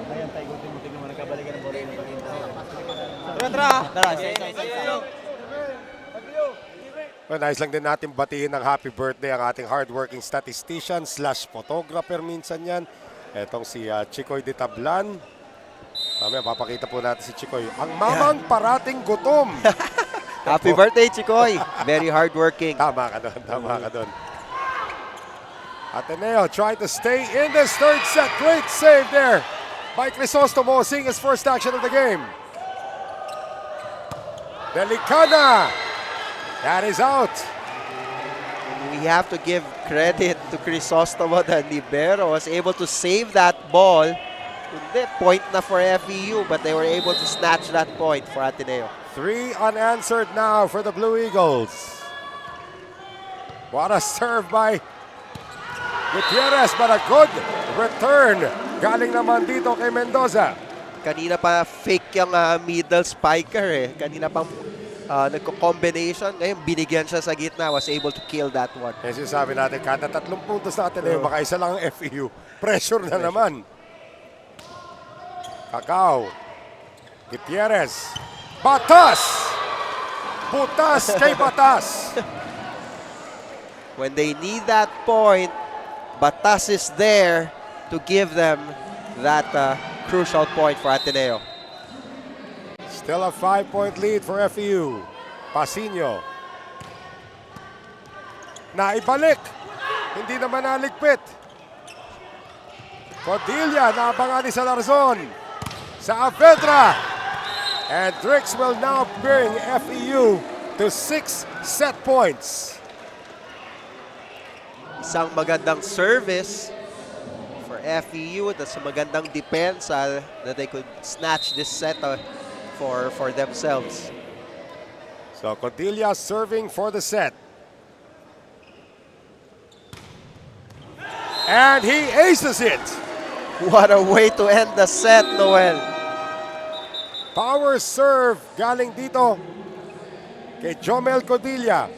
ayan tayo, tingnan mo, nagkabalik ka ng bola. Well, nice lang din natin batiin ng happy birthday ang ating hardworking statistician slash photographer minsan yan. Etong si Chicoy de Tablan. Mamaya, papakita po natin si Chicoy. Ang mamang parating gutom. Happy birthday, Chikoy. Very hardworking. Tama ka doon. Ateneo trying to stay in this third set. Great save there by Crisostomo, seeing his first action of the game. Delicana. That is out. We have to give credit to Crisostomo, the libero, was able to save that ball. Hindi, point na for FEU, but they were able to snatch that point for Ateneo. 3 unanswered now for the Blue Eagles. What a serve by Gutierrez, but a good return. Galing naman dito kay Mendoza. Kanina pa fake yung middle spiker eh. Kanina pang nagko-combination. Ngayon binigyan siya sa gitna. Was able to kill that one. Yan sinasabi natin, kada 3 puntos na Ateneo, makaisa lang ang FEU. Pressure na naman. Kakao. Gutierrez. Batas! Butas kay Batas. When they need that point, Batas is there to give them that crucial point for Ateneo. Still a 5-point lead for FEU. Pasino. Naibalik. Hindi naman naligpit. Codilla, naabangan ni Salarzon. Sa Avedra. And Drix will now bring FEU to 6 set points. Isang magandang service for FEU. That's a magandang defense that they could snatch this set for themselves. So Codilla serving for the set. And he aces it. What a way to end the set, Noel. Power serve galing dito kay Jomel Codilla.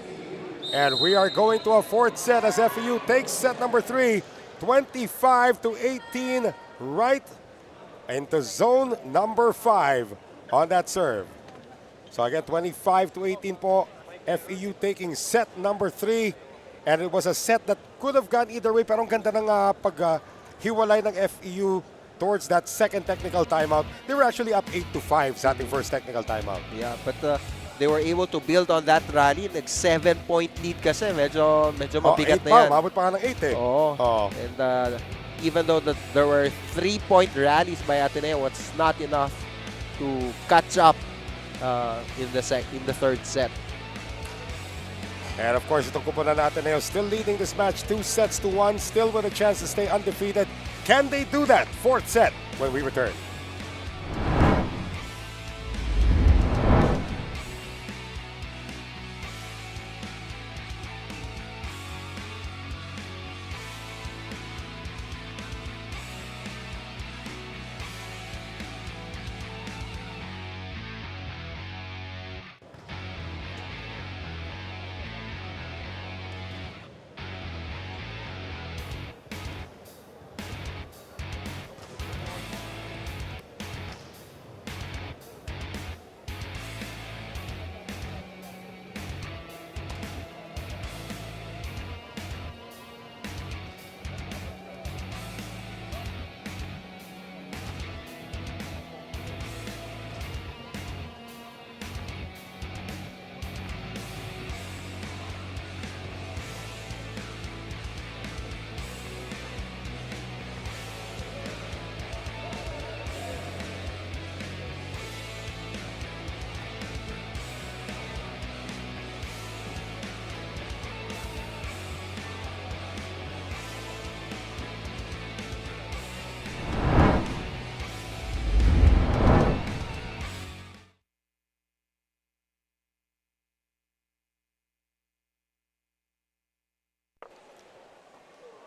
And we are going to a 4th set as FEU takes set number 3, 25-18, right into zone number 5 on that serve. So again, 25-18 po, FEU taking set number 3. And it was a set that could have gone either way, pero ang ganda ng paghiwalay ng FEU towards that second technical timeout. They were actually up 8-5 sa ating first technical timeout. Yeah, but they were able to build on that rally. Nag 7-point lead kasi. Medyo mabigat na yan. Mabot pa nga ng 8 eh. Oo. And even though there were 3-point rallies by Ateneo, it's not enough to catch up in the third set. And of course, itong kupunan na Ateneo still leading this match 2-1, still with a chance to stay undefeated. Can they do that? 4th set when we return.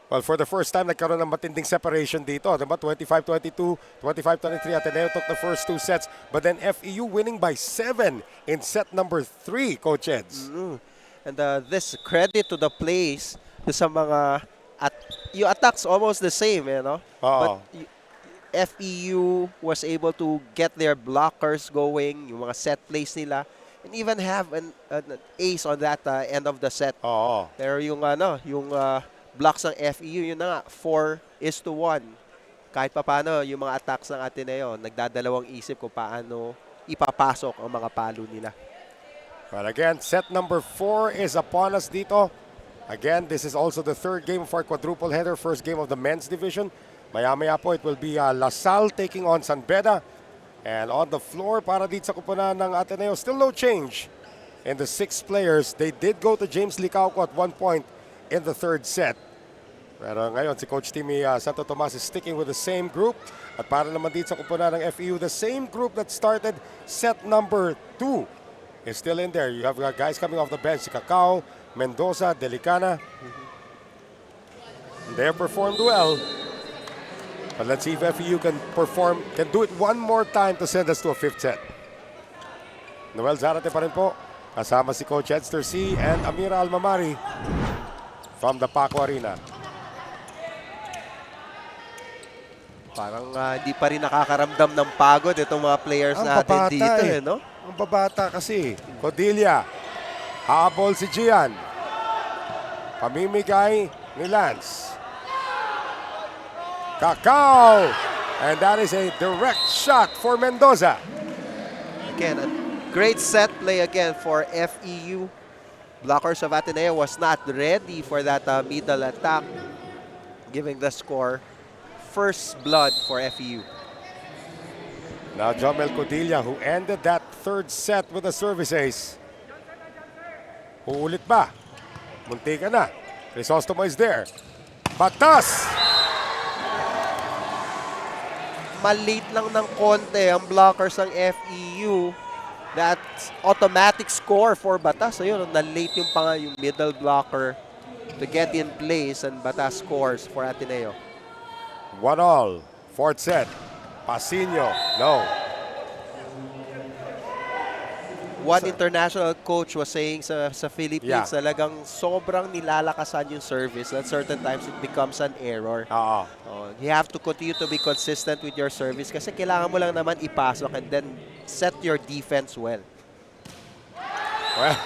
Well, for the first time, nagkaroon ng matinding separation dito. Diba? 25-22, 25-23. Ateneo took the first 2 sets. But then FEU winning by 7 in set number 3, Coach Eds. And this credit to the plays sa mga yung attacks almost the same, you know. But FEU was able to get their blockers going, yung mga set plays nila, and even have an ace on that end of the set. Pero yung blocks ng FEU, yun na nga, 4-1. Kahit paano yung mga attacks ng Ateneo, nagdadalawang isip kung paano ipapasok ang mga palo nila. Well, again, set number 4 is upon us dito. Again, this is also the 3rd game of our quadruple header, first game of the men's division. Maya-maya po, it will be Lasal taking on San Beda. And on the floor, para dito sa kupunan ng Ateneo, still no change in the 6 players. They did go to James Licauco at one point in the 3rd set. Pero ngayon, si Coach Timmy Santo Tomas is sticking with the same group. At para naman dito sa kupunan ng FEU, the same group that started set number 2 is still in there. You have guys coming off the bench, si Cacao, Mendoza, Delicana. They have performed well. But let's see if FEU can do it one more time to send us to a 5th set. Noel Zarate pa rin po. Kasama si Coach Edster C. and Amira Almamari from the Paco Arena. Parang hindi pa rin nakakaramdam ng pagod itong mga players natin dito. No? Ang babata kasi. Codilla. Habol si Gian. Pamimigay ni Lance. Cacao. And that is a direct shot for Mendoza. Again, a great set play again for FEU. Blockers of Ateneo was not ready for that middle attack, giving the score first blood for FEU. Now Jomel Codilla, who ended that 3rd set with a service ace. Uulit ba? Muntika na. Crisostomo is there. Batas! Malate lang ng konti ang blockers ng FEU. That's automatic score for Batas. Ayun, na-late yung middle blocker to get in place, and Batas scores for Ateneo. 1-all. 4th set. Pasino. No. One international coach was saying sa Philippines, talagang sobrang nilalakasan yung service. At certain times, it becomes an error. You have to continue to be consistent with your service kasi kailangan mo lang naman ipasok and then set your defense well. Well,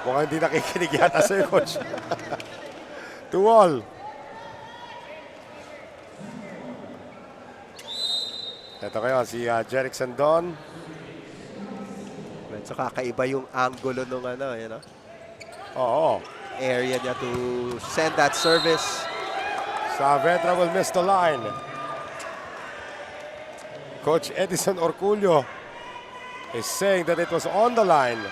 mukhang hindi nakikinig yata sa'yo, Coach. 2-all. Ito kayo, si Jeric Sandon. So kakaiba yung angulo nung Oo. area niya to send that service. Saavedra will miss the line. Coach Edison Orculio is saying that it was on the line.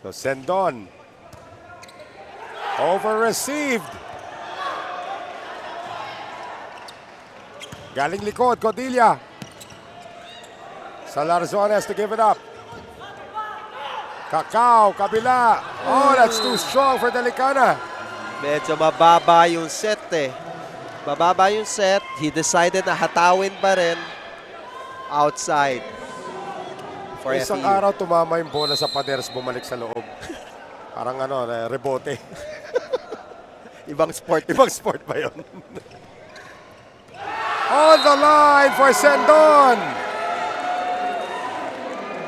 So Sendon. Over-received. Galing likod, Codilla. Salarzon has to give it up. Cacao, kabila. Oh, that's too strong for Delicana. Medyo mababa yung set Mababa yung set. He decided na hatawin pa rin outside for Isang FEU. araw tumama yung bola sa paders, bumalik sa loob. Parang rebote. Ibang sport. Ibang sport ba yun? On the line for Sendon.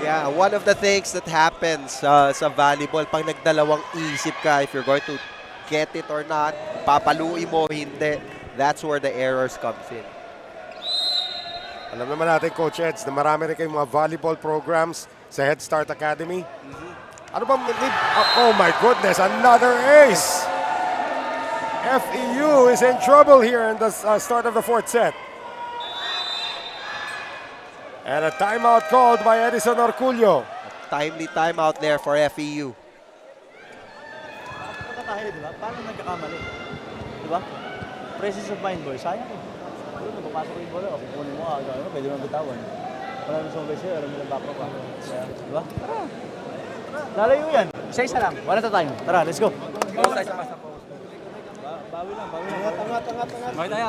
Yeah, one of the things that happens sa volleyball, pag nagdalawang isip ka, if you're going to get it or not, papaluin mo, hindi. That's where the errors comes in. Alam naman natin, Coach Eds, na marami rin kayong mga volleyball programs sa Head Start Academy. Ano ba? Oh my goodness, another ace! FEU is in trouble here in the start of the 4th set. And a timeout called by Edison Orculio. Timely timeout there for FEU. Tayo, di ba? Paano nagkakamali? Di ba? Presence of mind, boy. Sayang eh. Ayun, napapasok yung bola. Kukunin mo, pwede mo bitawan. Wala nang sumabay sa'yo, alam mo lang back pa. Di ba? Tara. Lalayo yan. Isa-isa lang. One at a time. Tara, let's go. Bawi lang.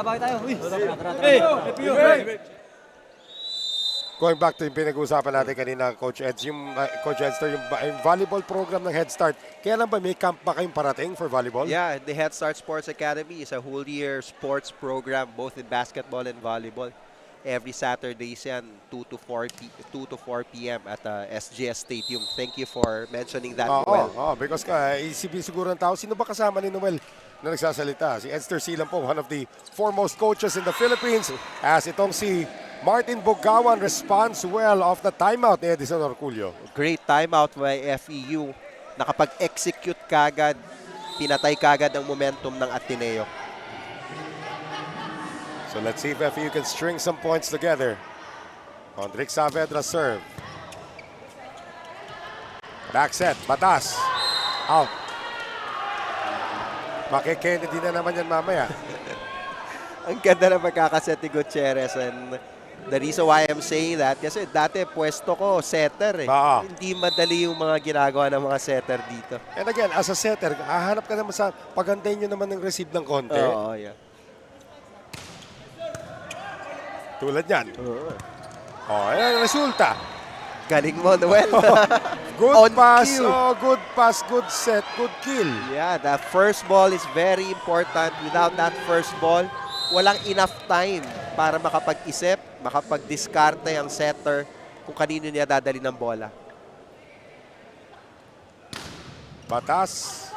Bawi tayo. Uy! Tara. Going back to yung pinag-uusapan natin kanina, Coach Eds, Coach Edster, yung volleyball program ng Head Start, kaya lang ba may camp pa kayong parating for volleyball? Yeah, the Head Start Sports Academy is a whole year sports program both in basketball and volleyball. Every Saturdays yan, 2 to 4 p.m. at SGS Stadium. Thank you for mentioning that, Noel. Because isipin siguro ng tao, sino ba kasama ni Noel na nagsasalita? Si Edster C lang po, one of the foremost coaches in the Philippines, as itong si Martin Bogawan responds well off the timeout ni Edison Orculio. Great timeout by FEU. Nakapag-execute kagad, pinatay kagad ang momentum ng Ateneo. So let's see if FEU can string some points together. Ondrick Saavedra serve. Back set, Batas. Out. Maki-Kennedy na naman yan mamaya. Ang ganda na magkakaset ni Gutierrez, and The reason why I'm saying that, kasi dati pwesto ko, setter eh. Oo. Hindi madali yung mga ginagawa ng mga setter dito. And again, as a setter, hahanap ka naman sa pagandahin nyo naman ng receive ng konti. Oo, yeah. Tulad yan. Ayan ang resulta. Galing mo, Noel. Good On pass, cue. good pass, good set, good kill. Yeah, the first ball is very important. Without that first ball, walang enough time para makapag-isip, makapag-discarte ang setter kung kanino niya dadali ng bola. Batas.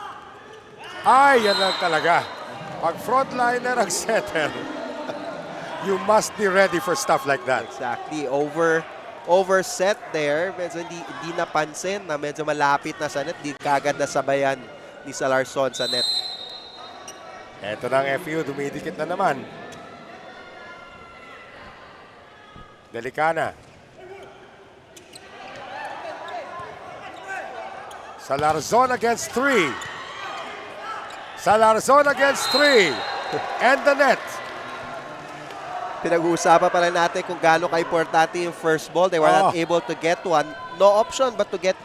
Ay, yan lang talaga. Pag frontliner ang setter, you must be ready for stuff like that. Exactly. Overset there. Medyo hindi napansin na medyo malapit na sa net. Di kagad nasabayan ni Salarson sa net. Eto na ang FEU, dumidikit na naman. Delicana. Salarzon against 3. Salarzon against 3. And the net. Pinag-uusapan pala natin kung gaano ka-importante yung first ball. They were not able to get one. No option but to get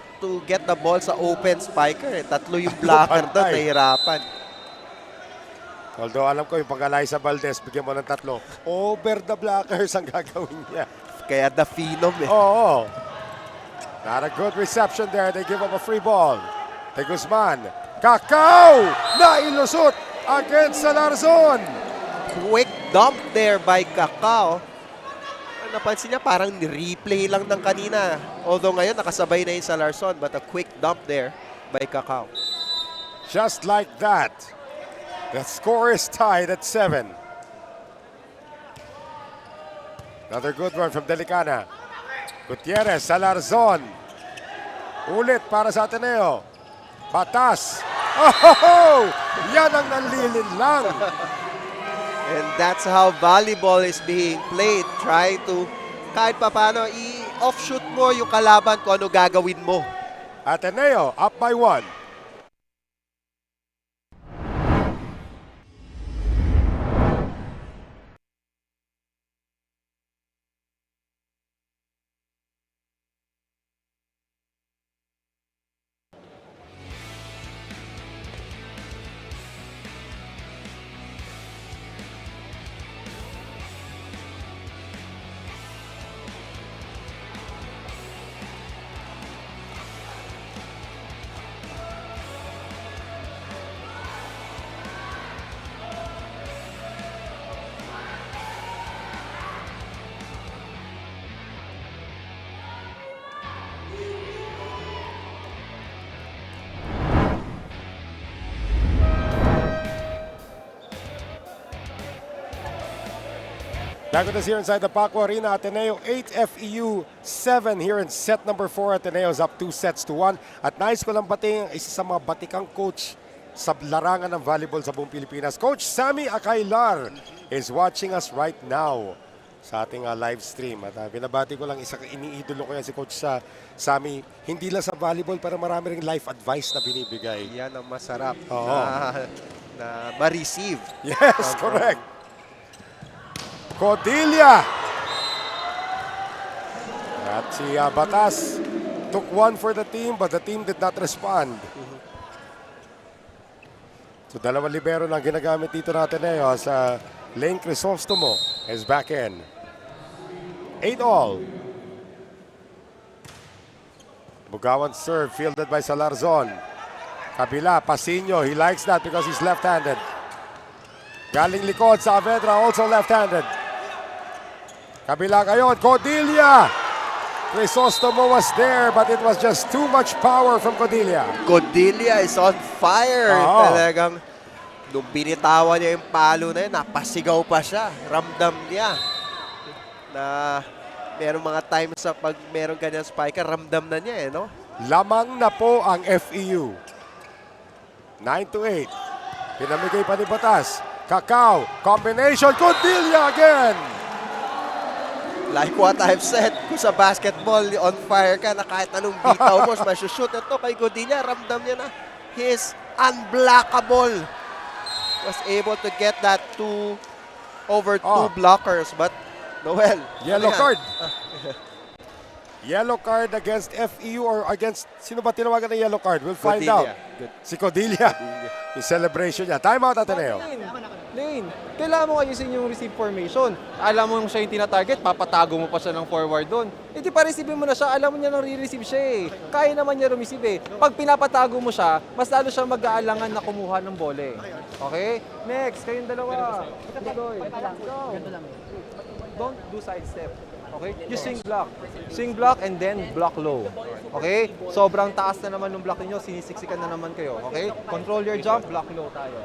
the ball sa open spiker. Tatlo yung blocker doon, nahirapan. Although alam ko yung pag-Eliza Valdez, bigyan mo ng 3. Over the blockers ang gagawin niya. Kaya the phenom eh. Oo. Not a good reception there. They give up a free ball. De Guzman. Kakao! Nailusot against Salarzon. Quick dump there by Kakao. Napansin niya parang replay lang ng kanina. Although ngayon nakasabay na yung Salarson, but a quick dump there by Kakao. Just like that. The score is tied at 7. Another good one from Delicana. Gutierrez, Salarzon. Ulit para sa Ateneo. Batas. Oh! Yan ang nanlilin lang. And that's how volleyball is being played. Try to, kahit pa paano, i-offshoot mo yung kalaban kung ano gagawin mo. Ateneo up by 1. Back with us here inside the Paco Arena. Ateneo 8, FEU 7 here in set number 4. Ateneo's up 2-1. At nais ko lang batiin ang isa sa mga batikang coach sa larangan ng volleyball sa buong Pilipinas. Coach Sammy Acailar is watching us right now sa ating live stream. At binabati ko lang isa iniidolo ko yan si Coach Sammy. Hindi lang sa volleyball pero marami ring life advice na binibigay. Yan ang masarap Oo. na ma-receive. Yes, correct. Cordelia. At si Batas took one for the team but the team did not respond. So dalawang libero lang ginagamit dito natin ngayon sa Lane Crisostomo is back in. 8-all. Bugawan serve fielded by Salarzon. Kabila, Pasino. He likes that because he's left-handed. Galing likod sa Avedra, also left-handed. Kabila ngayon, Cordelia. Crisostomo was there but it was just too much power from Cordelia. Cordelia is on fire. Oo. Talagang nung binitawan niya yung palo na yun, napasigaw pa siya. Ramdam niya na merong mga times sa pag merong ganyan spiker, ramdam na niya no? Lamang na po ang FEU. 9-8. Pinamigay pa ni Batas. Kakao, combination, Cordelia again. Like what I've said, kung sa basketball, on fire ka na kahit anong bitaw mo, masushoot. Ito kay Cordelia, ramdam niya na he is unblockable. Was able to get that over two blockers, but Noel. Yellow ano yan? card. Yellow card against FEU or against, sino ba tinawagan ng yellow card? We'll find out. Codilla. Good. Si Codilla. Yung celebration niya. Time out, Ateneo. Lane, kailangan mo ayusin yung receive formation. Alam mo yung siya yung tinatarget, papatago mo pa siya ng forward doon. Hindi pa receive mo na siya, alam mo niya nang re-receive siya eh. Kaya naman niya rumeceive eh. Pag pinapatago mo siya, mas lalo siya mag-aalangan na kumuha ng bola eh. Okay? Next, kayong dalawa. Tuloy. Go. Don't do sidestep. Okay? You swing block. Swing block and then block low. Okay? Sobrang taas na naman ng block niyo, sinisiksikan na naman kayo. Okay? Control your jump, block low tayo.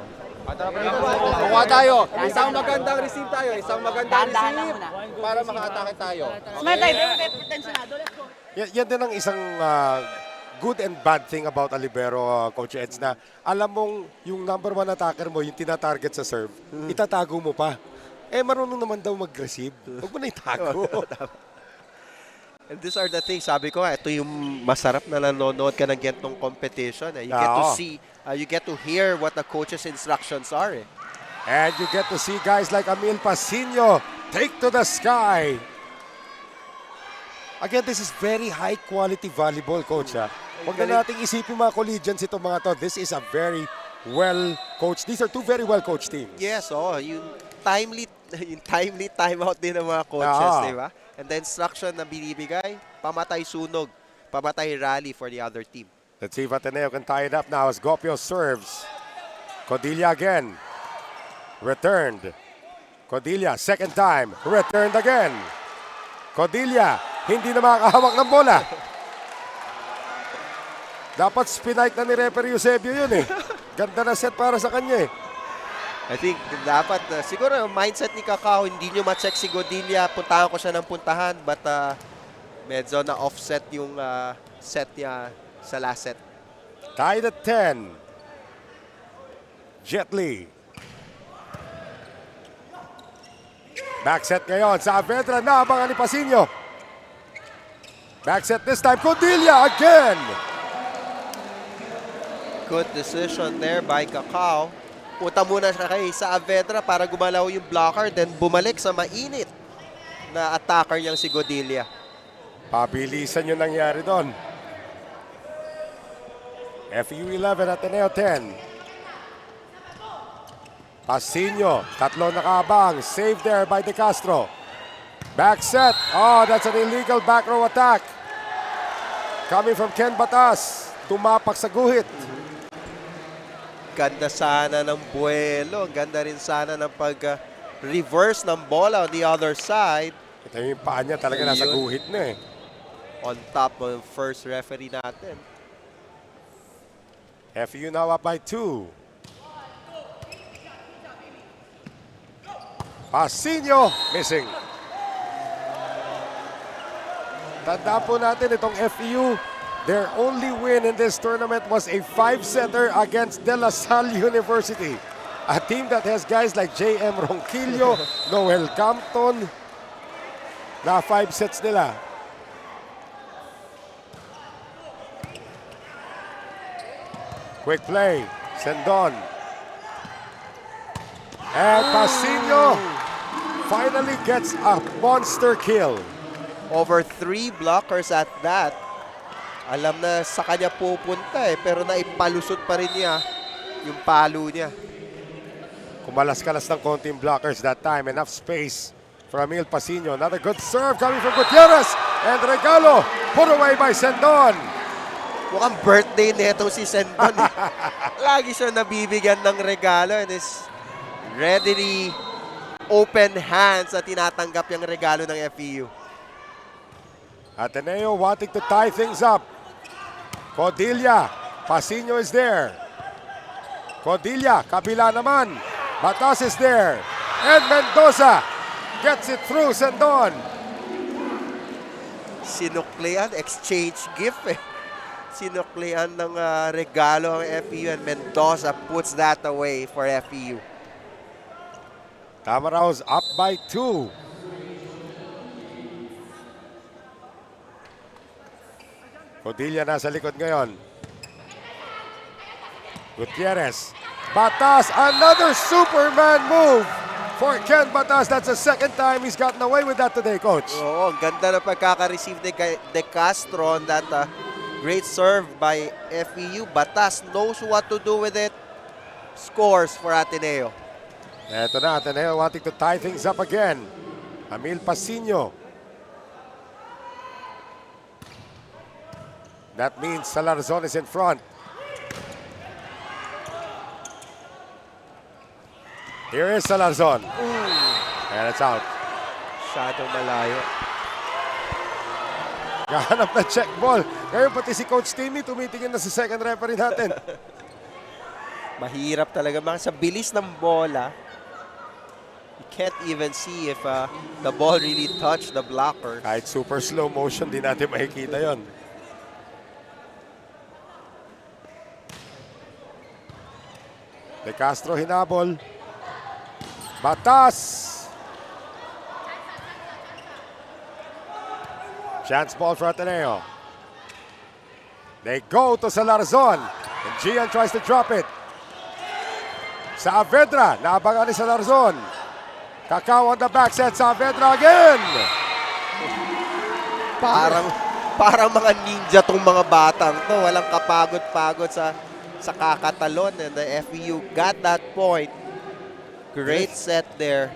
Kuha tayo. Isang magandang receive tayo. Isang magandang receive para maka-atake tayo. Yan din ang isang good and bad thing about a libero, Coach Eds, na alam mong yung number 1 attacker mo, yung tinatarget sa serve, itatago mo pa. Eh, marunong naman daw mag-receive. Huwag mo na itago. And these are the things, sabi ko, ito yung masarap na nanonood ka ng gantong competition. You get to see, you get to hear what the coach's instructions are. And you get to see guys like Emil Pasino take to the sky. Again, this is very high quality volleyball, Coach. Huwag na nating isipin mga collegians itong mga to. This is a very well coached. These are two very well coached teams. Yes, yung timely timeout din ng mga coaches, di ba? And the instruction na binibigay, pamatay sunog, pamatay rally for the other team. Let's see if Ateneo can tie it up now as Gopio serves. Codilla again. Returned. Codilla, second time. Returned again. Codilla, hindi na makakahawak ng bola. Dapat spinike na ni referee Eusebio yun eh. Ganda na set para sa kanya eh. I think dapat, siguro yung mindset ni Kakao, hindi nyo ma-check si Godilla, puntahan ko siya ng puntahan, but medyo na-offset yung set niya sa last set. Tied at 10. Jet Li. Back set ngayon sa Avedra, naabangan ni Pasino. Back set this time, Codilla again. Good decision there by Kakao. Punta muna siya kay sa Avedra para gumalaw yung blocker, then bumalik sa mainit na attacker niyang si Godilla. Pabilisan yung nangyari doon. FEU 11, Ateneo 10. Pasino, tatlo nakabang. Saved there by De Castro. Back set. Oh, that's an illegal back row attack. Coming from Ken Batas. Tumapak sa guhit. Ganda sana ng buwelo. Ganda rin sana ng pag-reverse ng bola on the other side. Ito yung paa niya talaga nasa guhit na eh. On top of first referee natin. FEU now up by 2. Pasino, missing. Tandaan po natin itong FEU, their only win in this tournament was a 5-setter against De La Salle University. A team that has guys like J.M. Ronquillo, Noel Campton, na 5 sets nila. Quick play, Sendon. And Pasino finally gets a monster kill. Over 3 blockers at that. Alam na sa kanya pupunta eh, pero naipalusot pa rin niya yung palo niya. Kumalas-kalas ng konting blockers that time. Enough space for Emil Pasino. Another good serve coming from Gutierrez. And regalo put away by Sendon. Mukhang birthday neto si Sendon. Lagi siya nabibigyan ng regalo and is readily open hands na tinatanggap yung regalo ng FEU. Ateneo wanting to tie things up. Codilla, Pasino is there. Codilla, kabila naman. Batas is there. And Mendoza gets it through Sendon. Sinuklian, exchange gift eh. Sinuklian ng regalo ang FEU and Mendoza puts that away for FEU. Tamaraos up by 2. Codilla nasa likod ngayon. Gutierrez. Batas, another Superman move for Ken Batas. That's the second time he's gotten away with that today, Coach. Oo, ang ganda na pagkaka-receive ni De Castro on that great serve by FEU. Batas knows what to do with it. Scores for Ateneo. Eto na, Ateneo wanting to tie things up again. Amil Pasino. That means Salarzon is in front. Here is Salarzon. And it's out. Shadow malayo. Gahanap na check ball. Ngayon pati si Coach Timmy tumitingin na sa second referee natin. Mahirap talaga mga sa bilis ng bola. You can't even see if the ball really touched the blocker. Kahit super slow motion, di natin makikita yon. De Castro hinabol. Batas. Chance ball for Ateneo. They go to Salarzon. And Gian tries to drop it. Saavedra. Naabangan ni Salarzon. Kakao on the back set. Saavedra again. Parang mga ninja tong mga batang to. Walang kapagod-pagod sa kakatalon. And the FEU got that point. Great set there.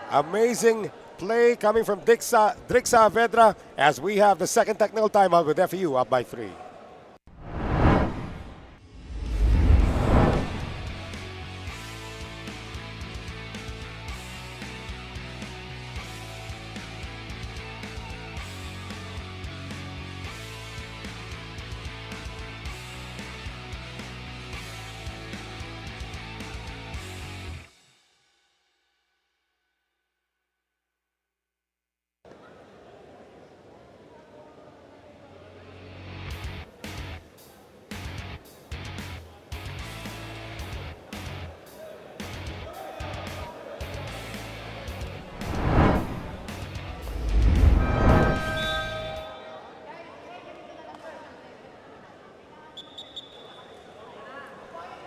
Amazing play coming from Drick Saavedra as we have the second technical timeout with FEU up by 3.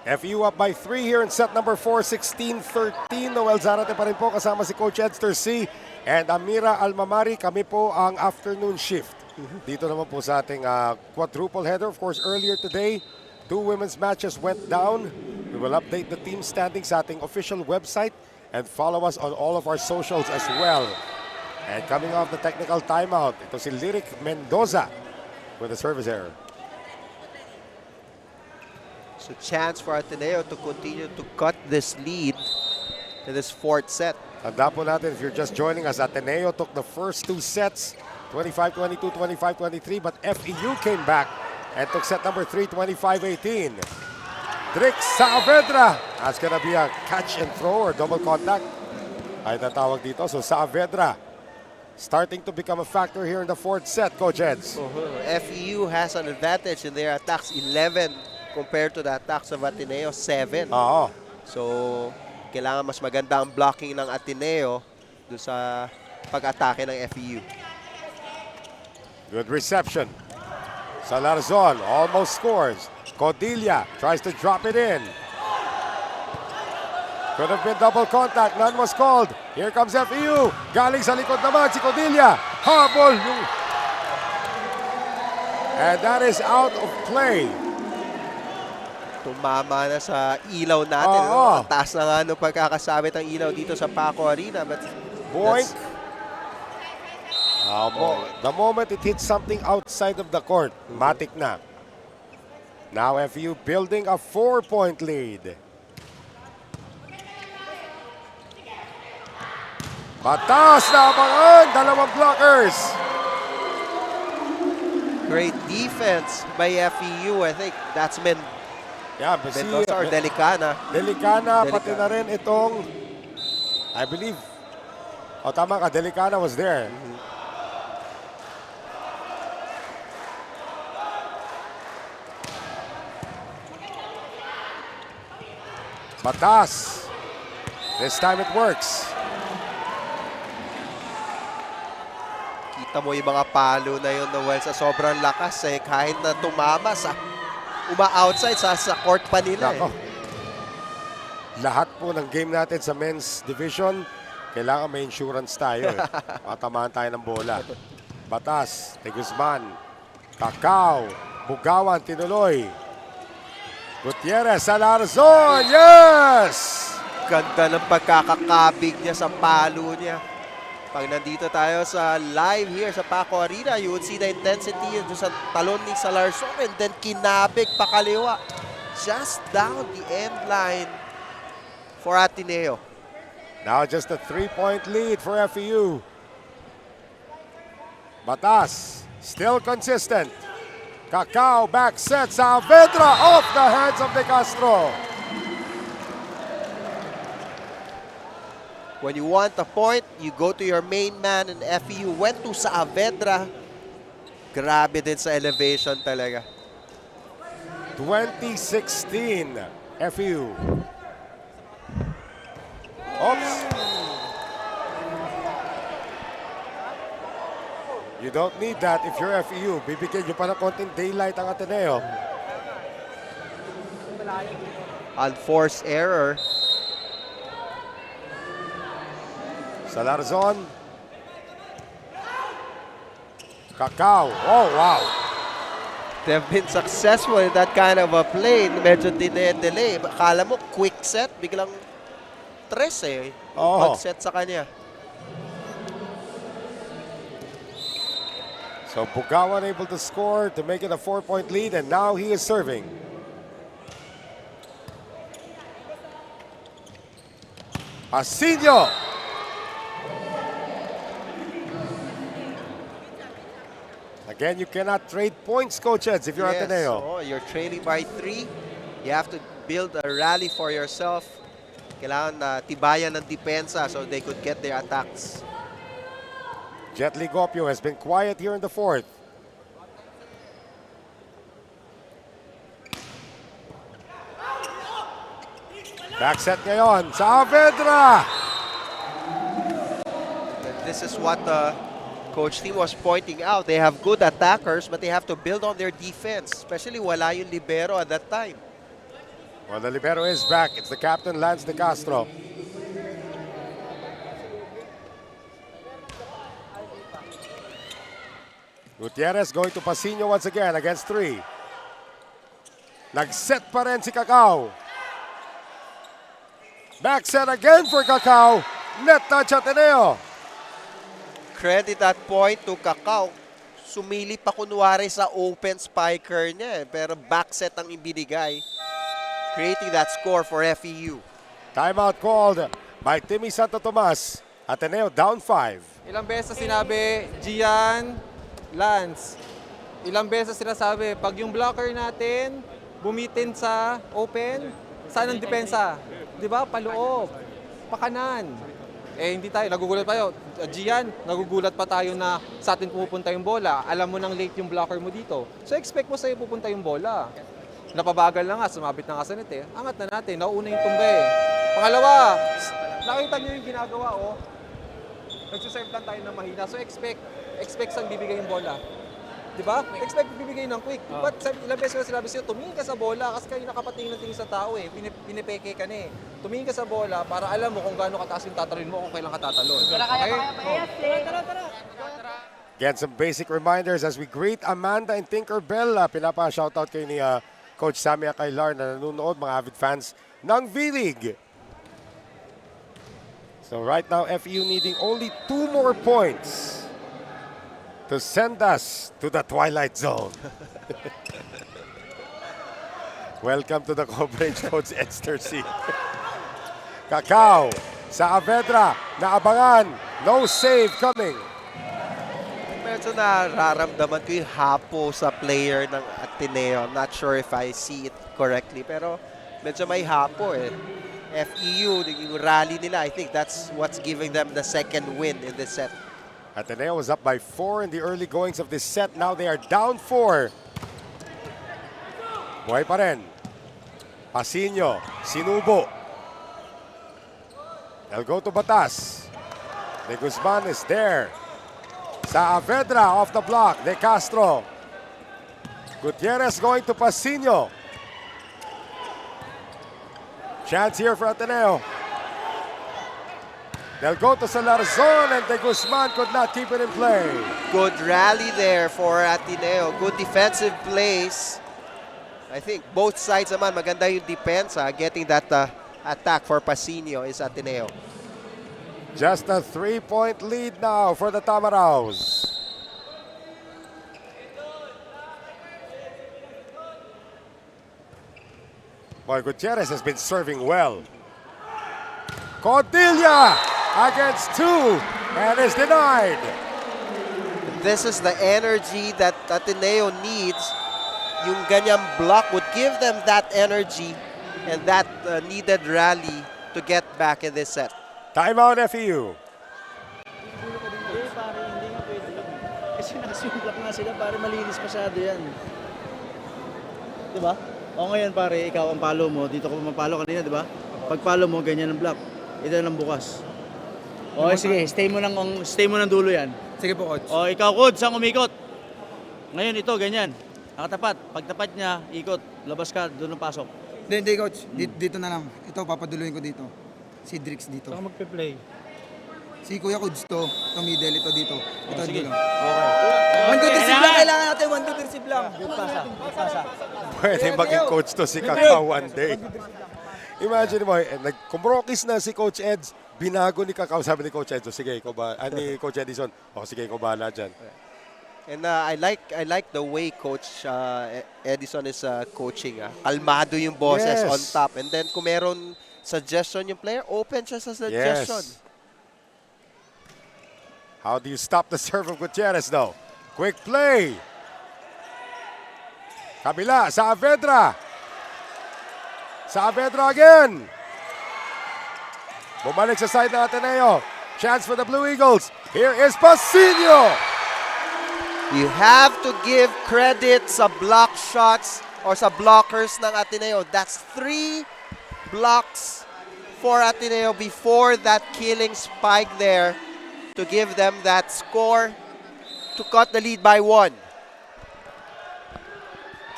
FEU up by 3 here in set number 4, 16-13. Noel Zarate pa rin po kasama si Coach Edster C. And Amira Almamari, kami po ang afternoon shift. Dito naman po sa ating quadruple header. Of course, earlier today, 2 women's matches went down. We will update the team standings sa ating official website and follow us on all of our socials as well. And coming off the technical timeout, ito si Lyric Mendoza with a service error. So chance for Ateneo to continue to cut this lead in this fourth set. Tanda po natin, if you're just joining us, Ateneo took the first 2 sets, 25-22, 25-23, but FEU came back and took set number 3, 25-18. Drick Saavedra. That's gonna be a catch and throw or double contact. Ay natawag dito. So Saavedra starting to become a factor here in the fourth set, Coach Eds. FEU has an advantage in their attacks, 11 compared to the attacks of Ateneo, 7. Oo. So, kailangan mas maganda ang blocking ng Ateneo doon sa pag-atake ng FEU. Good reception. Salarzon almost scores. Codilla tries to drop it in. Could have been double contact. None was called. Here comes FEU. Galing sa likod naman si Codilla. Habol. And that is out of play. Tumama na sa ilaw natin. Ang taas na nga nung pagkakasabit ng ilaw dito sa Paco Arena. But Boink. The moment it hits something outside of the court, matik na. Now FEU building a 4-point lead. Batas na abangan, dalawang blockers. Great defense by FEU. I think that's Mendoza or Delicana. Delicana, pati na rin itong, I believe, tama ka, Delicana was there. Batas. This time it works. Kita mo yung mga palo na yun, Noel, sa sobrang lakas kahit na tumama sa uma-outside sa court pa nila. lahat po ng game natin sa men's division, kailangan may insurance tayo. Matamaan tayo ng bola. Batas, De Guzman, Cacao, Bugawan, tinuloy. Gutierrez, Salarzon, yes! Ganda ng pagkakakabig niya sa palo niya. Pag nandito tayo sa live here sa Paco Arena, you would see the intensity sa talon ni Salarzon and then kinabig pakaliwa. Just down the end line for Ateneo. Now just a 3-point lead for FEU. Batas, still consistent. Cacao back set, Saavedra off the hands of De Castro. When you want a point, you go to your main man, and FEU went to Saavedra. Grabe din sa elevation talaga. 2016 FEU. Oops. You don't need that if you're FEU. Bibigyan nyo pa ng konting daylight ang Ateneo. Unforced error. Salarzon. Cacao. Oh, wow. They've been successful in that kind of a play. Medyo delay. Akala mo quick set, biglang tres eh. Oo. Pag-set sa kanya. So Bugawan able to score to make it a 4-point lead, and now he is serving. Asinio. Again, you cannot trade points, coaches, if you're Ateneo. Oh, you're trailing by 3. You have to build a rally for yourself. Kailangan na tibayan ng depensa so they could get their attacks. Jet Ligopio has been quiet here in the 4th. Back set ngayon, Saavedra! This is what Coach Tim was pointing out. They have good attackers, but they have to build on their defense, especially wala yung libero at that time. Well, the libero is back. It's the captain, Lance De Castro. Gutierrez going to Pasino once again against 3. Nag-set pa rin si Cacao. Back set again for Cacao. Net touch Ateneo. Credit that point to Cacao. Sumili pa kunwari sa open spiker niya, pero back set ang ibinigay, creating that score for FEU. Timeout called by Timmy Santo Tomas. Ateneo down 5. Ilang beses sinabi, Gian, Lance, ilang beses sinasabi, pag yung blocker natin bumitin sa open, saan ang depensa? Di ba? Paloob, pakanan. Eh hindi tayo, nagugulat pa tayo. Gian, nagugulat pa tayo na sa atin pupunta yung bola. Alam mo nang late yung blocker mo dito. So expect mo sa'yo pupunta yung bola. Napabagal na nga, sumabit na nga sa net eh. Angat na natin, nauna yung tumba eh. Pangalawa, nakita niyo yung ginagawa oh. Nagsiserve lang tayo ng mahina. So expect saan bibigay yung bola. Diba? Expect bibigay ng quick. But ilang beses ko sinabi sa'yo, tumingin ka sa bola kasi kayo nakapatingin ng tingin sa tao eh. Pinipeke ka na eh. Tumingin ka sa bola para alam mo kung gaano kataas yung tatalon mo kung kailan ka tatalon. Okay? Get some basic reminders as we greet Amanda and Tinkerbell. Pinapa-shoutout kayo ni Coach Samia Kailar na nanonood, mga avid fans ng V-League. So right now, FEU needing only 2 more points to send us to the Twilight Zone. Welcome to the coverage, Coach Esther C. Cacao, Saavedra, naabangan, no save coming. Medyo nararamdaman ko yung hapo sa player ng Ateneo. I'm not sure if I see it correctly, pero medyo may hapo eh. FEU, yung rally nila, I think that's what's giving them the second win in this set. Ateneo was up by 4 in the early goings of this set. Now they are down 4. Buhay pa rin. Pasino, sinubo. They'll go to Batas. De Guzman is there. Saavedra off the block. De Castro. Gutierrez going to Pasino. Chance here for Ateneo. They'll go to Salarzon and De Guzman could not keep it in play. Good rally there for Ateneo. Good defensive plays. I think both sides naman maganda yung defense. Getting that attack for Pasino is Ateneo. Just a 3-point lead now for the Tamaraws. Boy, Gutierrez has been serving well. Cordilla against 2 and is denied. This is the energy that Ateneo needs. Yung ganyang block would give them that energy and that needed rally to get back in this set. Timeout FEU. Hindi, pare, hindi nga pwede lang. Kasi nakasublak nga sila, pare, malinis masyado yan. Diba? O ngayon, pare, ikaw ang palo mo. Dito ko mapalo kanina, diba? Pag palo mo, ganyan ang block. Ito lang bukas. O, sige, stay mo ng dulo yan. Sige po, coach. O, ikaw, coach, saan umikot? Ngayon, ito, ganyan. Nakatapat. Pagtapat niya, ikot. Labas ka, doon ang pasok. Hindi, coach. Dito na lang. Ito, papaduluin ko dito. Si Drix dito. Saka magpe-play. Si Kuya Coach to. Ito middle, ito dito. Ito sige. dulo. Okay. 1, 2, 3 sip lang. Kailangan natin 1, 2, 3 sip lang. Pasa. Pwede maging coach to si Kakao one day. Imagine mo, kumbrokis na si Coach Eds, binago ni Kakao. Sabi ni Coach Eds, sige, ikaw ba, ni Coach Edison, sige, ikaw bahala dyan. And I like the way Coach Edison is coaching. Kalmado yung boses Yes. on top. And then kung meron suggestion yung player, open siya sa suggestion. Yes. How do you stop the serve of Gutierrez though? Quick play. Kabila, Saavedra. Saavedra again. Bumalik sa side ng Ateneo. Chance for the Blue Eagles. Here is Pasino. You have to give credit sa block shots or sa blockers ng Ateneo. That's 3 blocks for Ateneo before that killing spike there to give them that score to cut the lead by 1.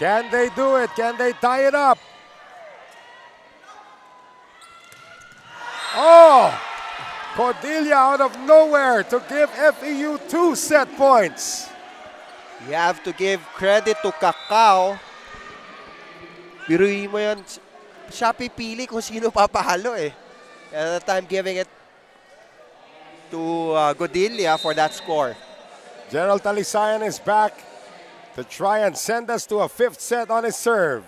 Can they do it? Can they tie it up? Oh! Cordilla out of nowhere to give FEU 2 set points. You have to give credit to Kakao. Biruin mo yan, siya pipili kung sino papahalo eh. At the time giving it to Godilla for that score. Gerald Talisayan is back to try and send us to a 5th set on his serve.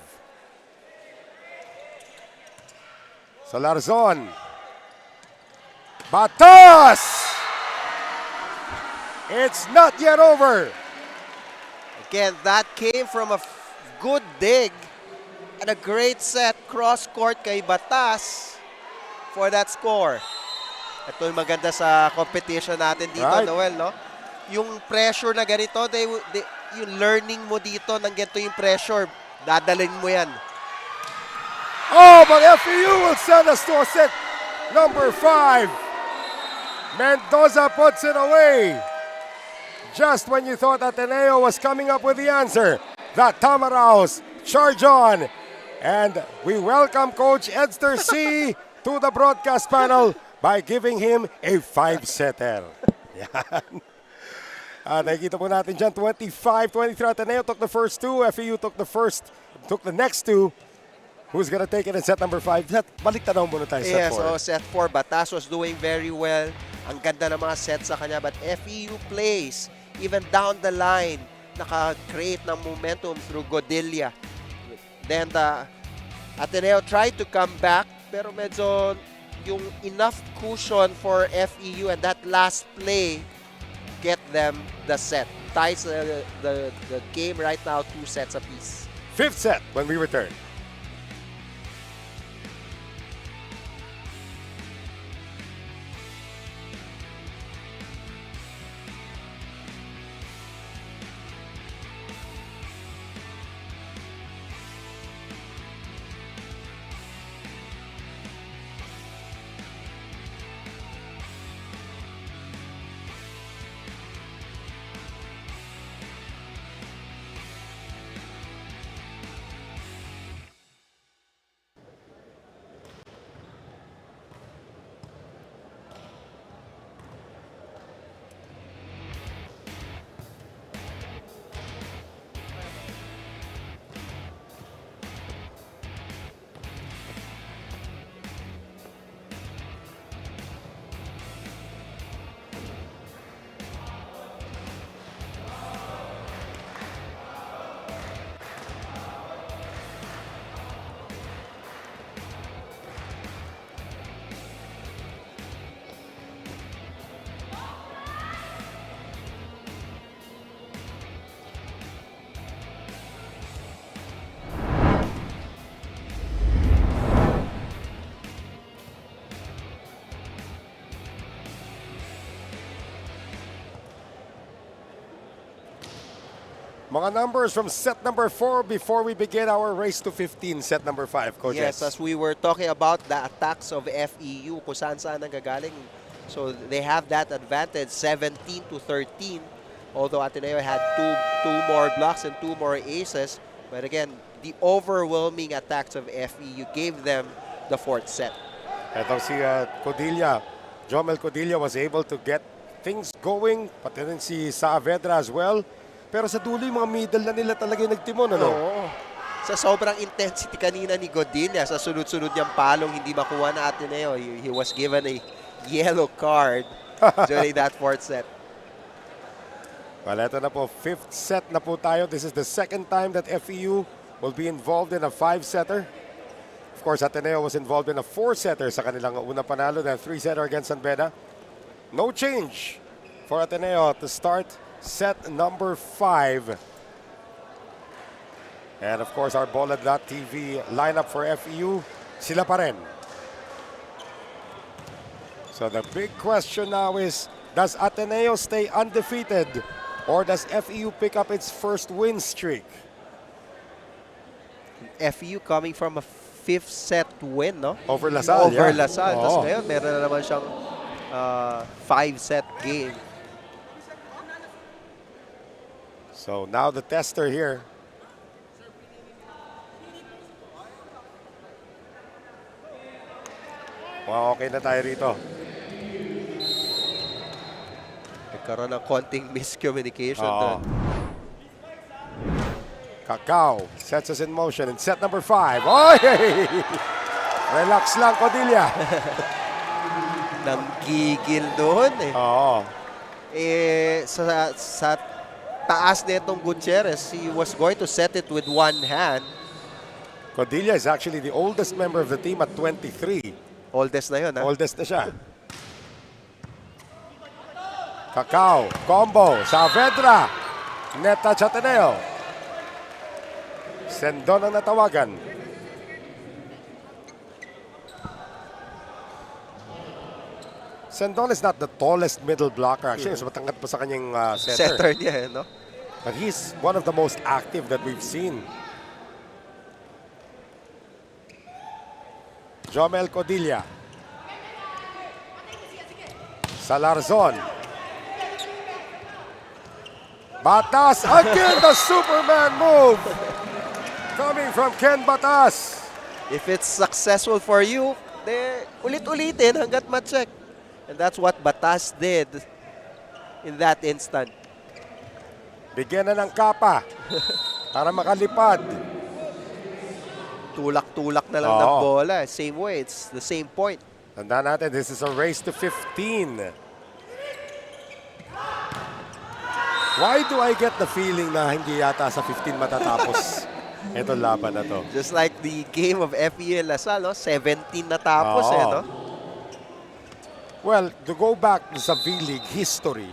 Salarzon. Batas! It's not yet over. Again, that came from a good dig and a great set cross-court kay Batas for that score. Ito yung maganda sa competition natin dito, Right. Noel, no? Yung pressure na ganito, yung learning mo dito ng ganito yung pressure, dadalhin mo yan. Oh, but FEU will send us to a set number 5. Mendoza puts it away. Just when you thought Ateneo was coming up with the answer, the Tamaraws charge on. And we welcome Coach Edster C to the broadcast panel by giving him a 5-setter. Yan. Nakikita po natin dyan, 25-23 Ateneo took the first 2. FEU took the next 2. Who's gonna take it in set number 5? Balik tanaw muna tayo set 4. Yes, so set 4, Batas was doing very well. Ang ganda ng mga sets sa kanya. But FEU plays, even down the line, naka-create ng momentum through Godilla. Then the Ateneo tried to come back, pero medyo yung enough cushion for FEU and that last play get them the set. Ties the game right now, 2 sets apiece. 5th set when we return. Mga numbers from set number 4 before we begin our race to 15, set number 5, Coach. Yes, as we were talking about the attacks of FEU, kung saan nanggagaling. So they have that advantage, 17-13. Although Ateneo had two more blocks and 2 more aces. But again, the overwhelming attacks of FEU gave them the 4th set. Ito si Codilla. Jomel Codilla was able to get things going. Pati rin si Saavedra as well. Pero sa dulo yung mga middle na nila talaga yung nagtimon, ano? Oo. Sa sobrang intensity kanina ni Godilla, sa sunod-sunod niyang palong hindi makuha na Ateneo, he was given a yellow card during that 4th set. Well, ito na po, 5th set na po tayo. This is the 2nd time that FEU will be involved in a 5-setter. Of course, Ateneo was involved in a 4-setter sa kanilang una panalo, then 3-setter against San Beda. No change for Ateneo to start set number 5. And of course, our Bola.TV lineup for FEU, sila pa rin. So the big question now is, does Ateneo stay undefeated or does FEU pick up its first win streak? FEU coming from a 5th set win, no? Over LaSalle, Over yeah. LaSalle. Tapos ngayon, meron na naman siyang 5-set game. So now the tester here. Well, okay na tayo rito. Nagkaroon ng konting miscommunication doon. Cacao sets us in motion in set number 5. Oy! Relax lang, Codilla. Nanggigil doon eh. Oo. Sa taas nitong Gutierrez, he was going to set it with one hand. Codilla is actually the oldest member of the team at 23. Oldest na yun, ha? Oldest na siya. Cacao, combo, Saavedra. Net touch Ateneo. Sendon ang natawagan. Sendon is not the tallest middle blocker. Actually, mas matangkad pa sa kanyang setter. Setter niya, no? But he's one of the most active that we've seen. Jomel Codilla. Salarzon. Batas again, the Superman move. Coming from Ken Batas. If it's successful for you, ulit-ulitin hanggat ma-check. And that's what Batas did in that instant. Bigyan na ng kapa para makalipad. Tulak-tulak na lang ng bola. Same way, it's the same point. Tandaan natin, this is a race to 15. Why do I get the feeling na hindi yata sa 15 matatapos itong laban na to? Just like the game of FEU LaSalle, no? 17 na tapos, no? Well, to go back sa V-League history,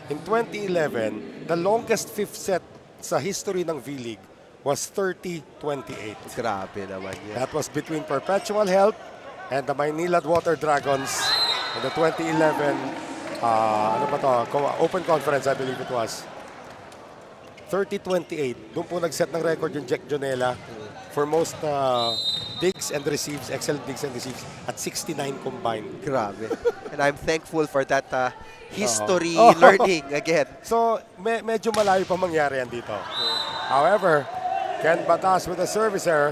in 2011, the longest 5th set sa history ng V-League was 30-28. Grabe naman yan. That was between Perpetual Health and the Maynilad Water Dragons in the 2011 Open Conference, I believe it was. 30-28. Doon po nag-set ng record yung Jack Jonella for most digs and receives, excellent digs and receives at 69 combined. Grabe. And I'm thankful for that history learning again. So, medyo malayo pa mangyari yan dito. However, Ken Batas with a service error.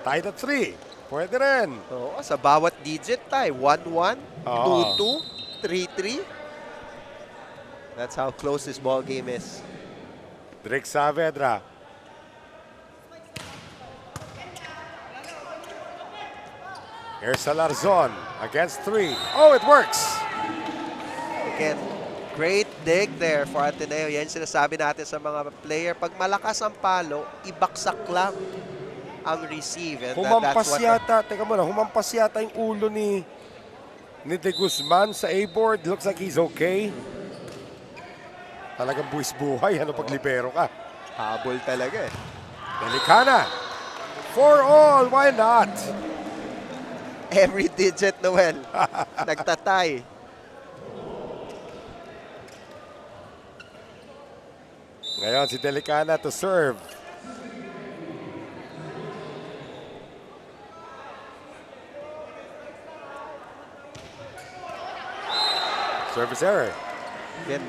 Tied at 3. Pwede rin. Oo, sa bawat digit tayo. 1-1, 2-2, 3-3. That's how close this ball game is. Drix Saavedra. Here's Salarzon against 3. Oh, it works! Again, great dig there for Ateneo. Yan sinasabi natin sa mga player. Pag malakas ang palo, ibaksak lang ang receive. And Humampas yata, teka muna, humampas yata yung ulo ni De Guzman sa A-board. Looks like he's okay. Talagang buwis buhay, ano pag libero ka. Habol talaga eh. Delicana. For all, why not? Every digit, Noel. Nagtatay. Ngayon si Delicana to serve. Service error. Again,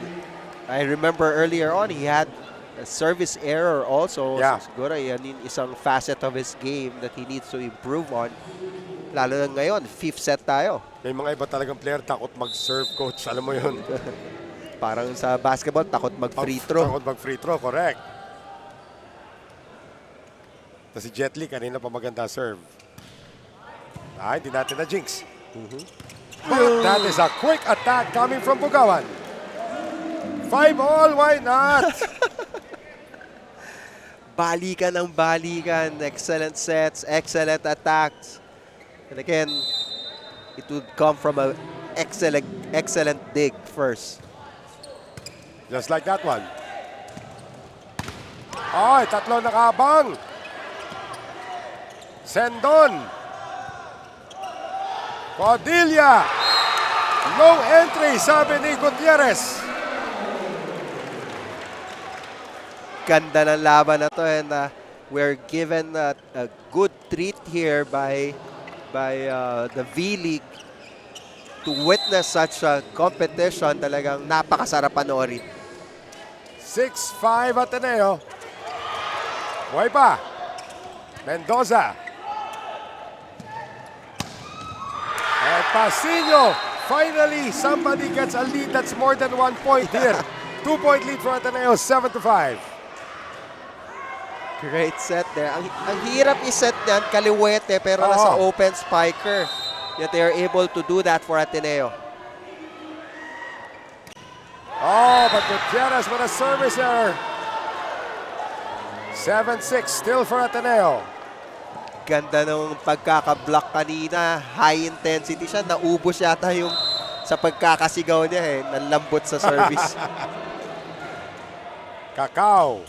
I remember earlier on, he had a service error also. Yeah. So, siguro yan yung isang facet of his game that he needs to improve on. Lalo na ngayon, 5th set tayo. May mga iba talagang player takot mag-serve, coach. Alam mo yun. Parang sa basketball, takot mag-free throw. Takot mag-free throw, correct. Tapos si Jet Li, kanina pa maganda serve. Ay, hindi natin na-jinx. But that is a quick attack coming from Bugawan. 5-all, why not? Balikan ng balikan. Excellent sets, excellent attacks. And again, it would come from an excellent dig first. Just like that one. Ay, tatlo nakabang. Sendon. Padilla. No entry, sabi ni Gutierrez. Ganda ng laban na to, and we're given a good treat here by the V-League to witness such a competition. Talagang napakasarap panoorin. 6-5 Ateneo. Buhay pa. Mendoza. And Pasino. Finally, somebody gets a lead that's more than 1 point here. 2-point lead for Ateneo, 7-5. Great set there. Ang hirap iset yan, kaliwete, pero nasa open spiker. Yet they are able to do that for Ateneo. Oh, but Gutierrez with a service error. 7-6 still for Ateneo. Ganda ng pagkaka-block kanina. High intensity siya. Naubos yata yung sa pagkakasigaw niya eh. Nalambot sa service. Cacao.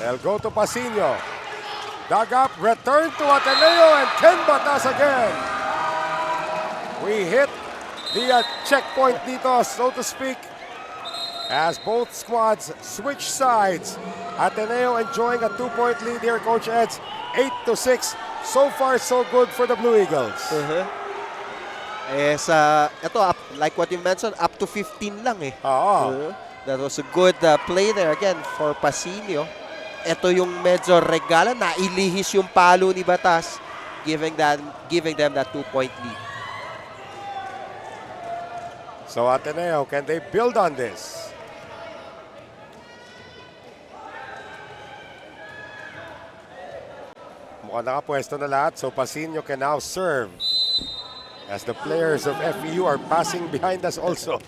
They'll go to Pasino. Dug up, return to Ateneo, and Ken Batas again. We hit the checkpoint dito, so to speak, as both squads switch sides. Ateneo enjoying a 2-point lead here, Coach Eds, 8-6. So far, so good for the Blue Eagles. Ito, like what you mentioned, up to 15 lang eh. That was a good play there again for Pasino. Ito yung medyo regala, nailihis yung palo ni Batas, giving them that 2-point lead. So Ateneo, can they build on this? Mukhang nakapwesto na lahat, so Pasino can now serve. As the players of FEU are passing behind us also.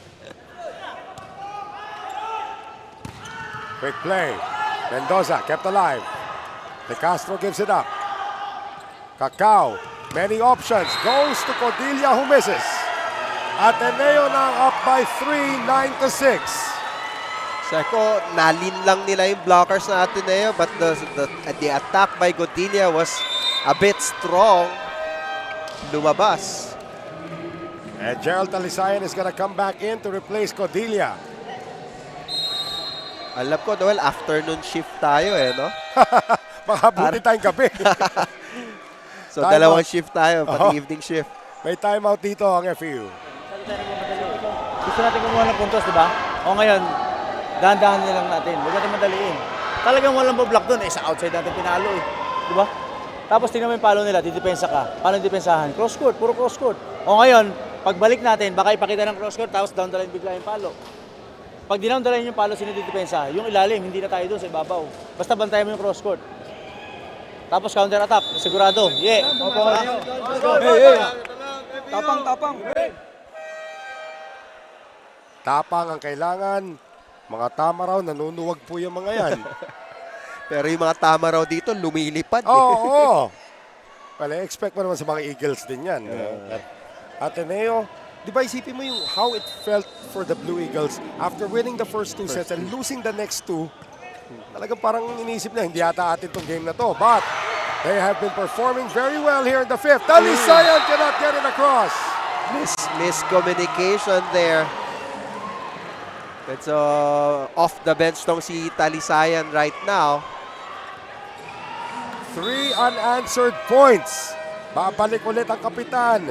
Quick play. Mendoza kept alive. De Castro gives it up. Cacao, many options. Goes to Codilla who misses. Ateneo now up by 3, 9-6. Seko, nalin lang nila yung blockers na Ateneo, but the attack by Codilla was a bit strong. Lumabas. And Gerald Talisayan is gonna come back in to replace Codilla. Alam ko, Noel, afternoon shift tayo eh, no? Makabuti tayong gabi. So, dalawang shift tayo, pati evening shift. May timeout dito ang FEU. Gusto natin kumuha ng puntos, di ba? O ngayon, dahan-dahan nilang natin. Huwag natin madaliin. Talagang walang block doon. Sa outside natin pinalo eh. Di ba? Tapos tingnan mo yung palo nila, didepensa ka. Paano didepensahan? Cross court, puro cross court. O ngayon, pagbalik natin, baka ipakita ng cross court, tapos down the line bigla yung palo. Pag dinown the line yung palo, sino didepensa? Yung ilalim, hindi na tayo doon sa ibabaw. Basta bantayan mo yung cross court. Tapos counter attack, sigurado. Yeah. Let's go. Hey. Tapang. Tapang ang kailangan. Mga tama raw, nanunuwag po yung mga yan. Pero yung mga tama raw dito, lumilipad. Oo. Well, expect mo naman sa mga Eagles din yan. Ateneo, di ba isipin mo yung how it felt for the Blue Eagles after winning the first two sets and losing the next two? Talagang parang iniisip na, hindi yata atin tong game na to. But they have been performing very well here in the fifth. Talisayan cannot get it across. Miscommunication there. It's off the bench tong si Talisayan right now. 3 unanswered points. Babalik ulit ang kapitan.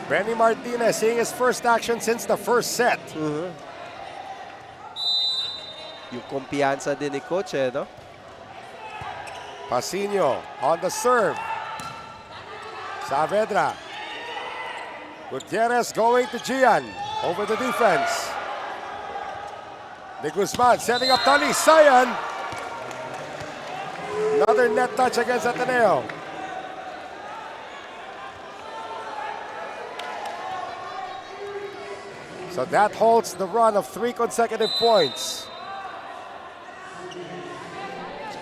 Benny Martinez seeing his first action since the first set. Yung kumpiyansa din ni Coach, no? Pasino on the serve. Saavedra. Gutierrez going to Gian over the defense. De Guzman setting up Talisayan. Another net touch against Ateneo. So that holds the run of 3 consecutive points.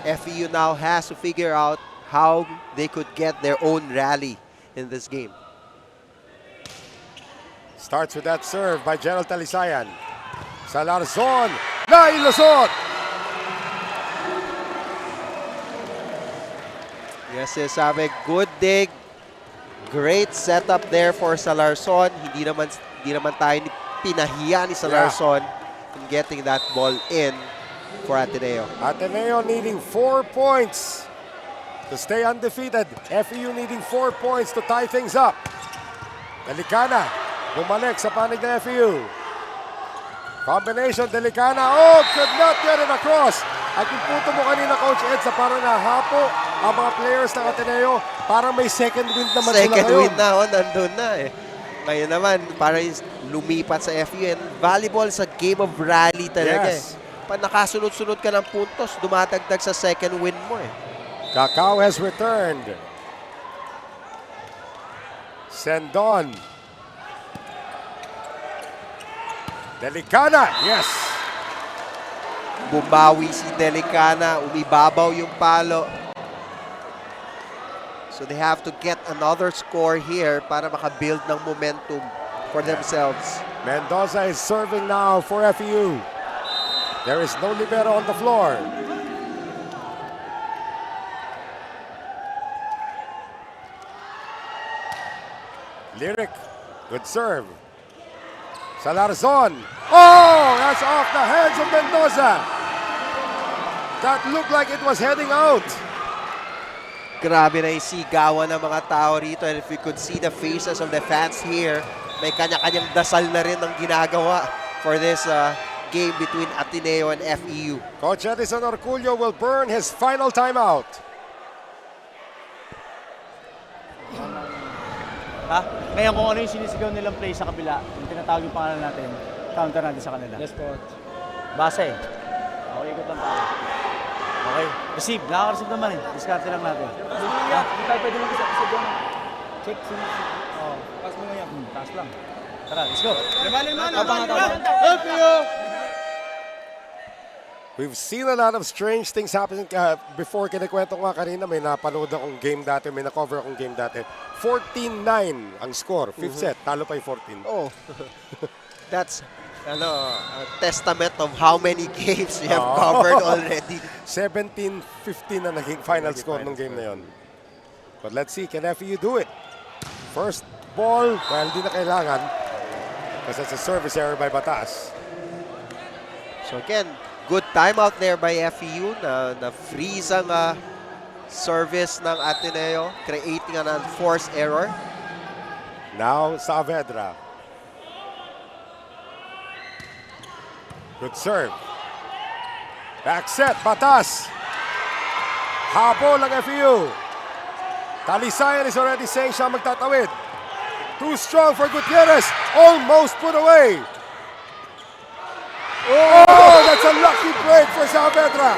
FEU now has to figure out how they could get their own rally in this game. Starts with that serve by Gerald Talisayan. Salarzon, nailusot! Yes, sabi, good dig. Great setup there for Salarzon. Hindi naman tayo pinahiya ni Salarzon in getting that ball in for Ateneo. Ateneo needing 4 points to stay undefeated. FEU needing 4 points to tie things up. Delicana, bumalik sa panig ng FEU. Combination, Delicana. Oh, could not get it across. At yung punto mo kanina, Coach Ed, sa parang nahapo ang mga players ng Ateneo, parang may second wind naman sila ngayon. Second wind na, nandun na eh. Ngayon naman, parang lumipat sa FEU. And volleyball sa game of rally talaga Yes. Pag nakasunod-sunod ka ng puntos, dumatagdag sa second win mo eh. Cacao has returned. Sendon. Delicana, yes. Bumawi si Delicana, umibabaw yung palo. So they have to get another score here para makabuild ng momentum for themselves. Mendoza is serving now for FEU. There is no libero on the floor. Lyric, good serve. Salarzon. Oh, that's off the hands of Mendoza. That looked like it was heading out. Grabe na yung sigawan ng mga tao rito. And if you could see the faces of the fans here, may kanya-kanyang dasal na rin ang ginagawa for this game between Ateneo and FEU. Coach Edison Orculio will burn his final timeout. Ngayon kung ano yung sinisigaw nilang play sa kabila, yung tinatawag yung pangalan natin, counter natin sa kanila. Yes, Coach. Base. Okay, ikot lang tayo. Okay. Receive. Nakaka-receive naman eh. Discarte lang natin. Hindi tayo pwede mag-isa doon. Check. Oh, pass mo nga yan. Taas lang. Tara, let's go. We've seen a lot of strange things happening before. Kinikwento ko nga kanina, may napanood akong game dati, may na-cover akong game dati. 14-9 ang score. Fifth set, talo pa yung 14. Oh, that's a testament of how many games we have covered already. 17-15 na naging final score ng game na yun. But let's see, can FEU do it? First ball, well, hindi na kailangan because it's a service error by Batas. So again, good timeout there by FEU na freeze ang service ng Ateneo, creating an unforced error. Now, Saavedra. Good serve. Back set, Batas. Habol ang FEU. Talisayan is already saying siya magtatawid. Too strong for Gutierrez. Almost put away. Oh, that's a lucky break for Saavedra.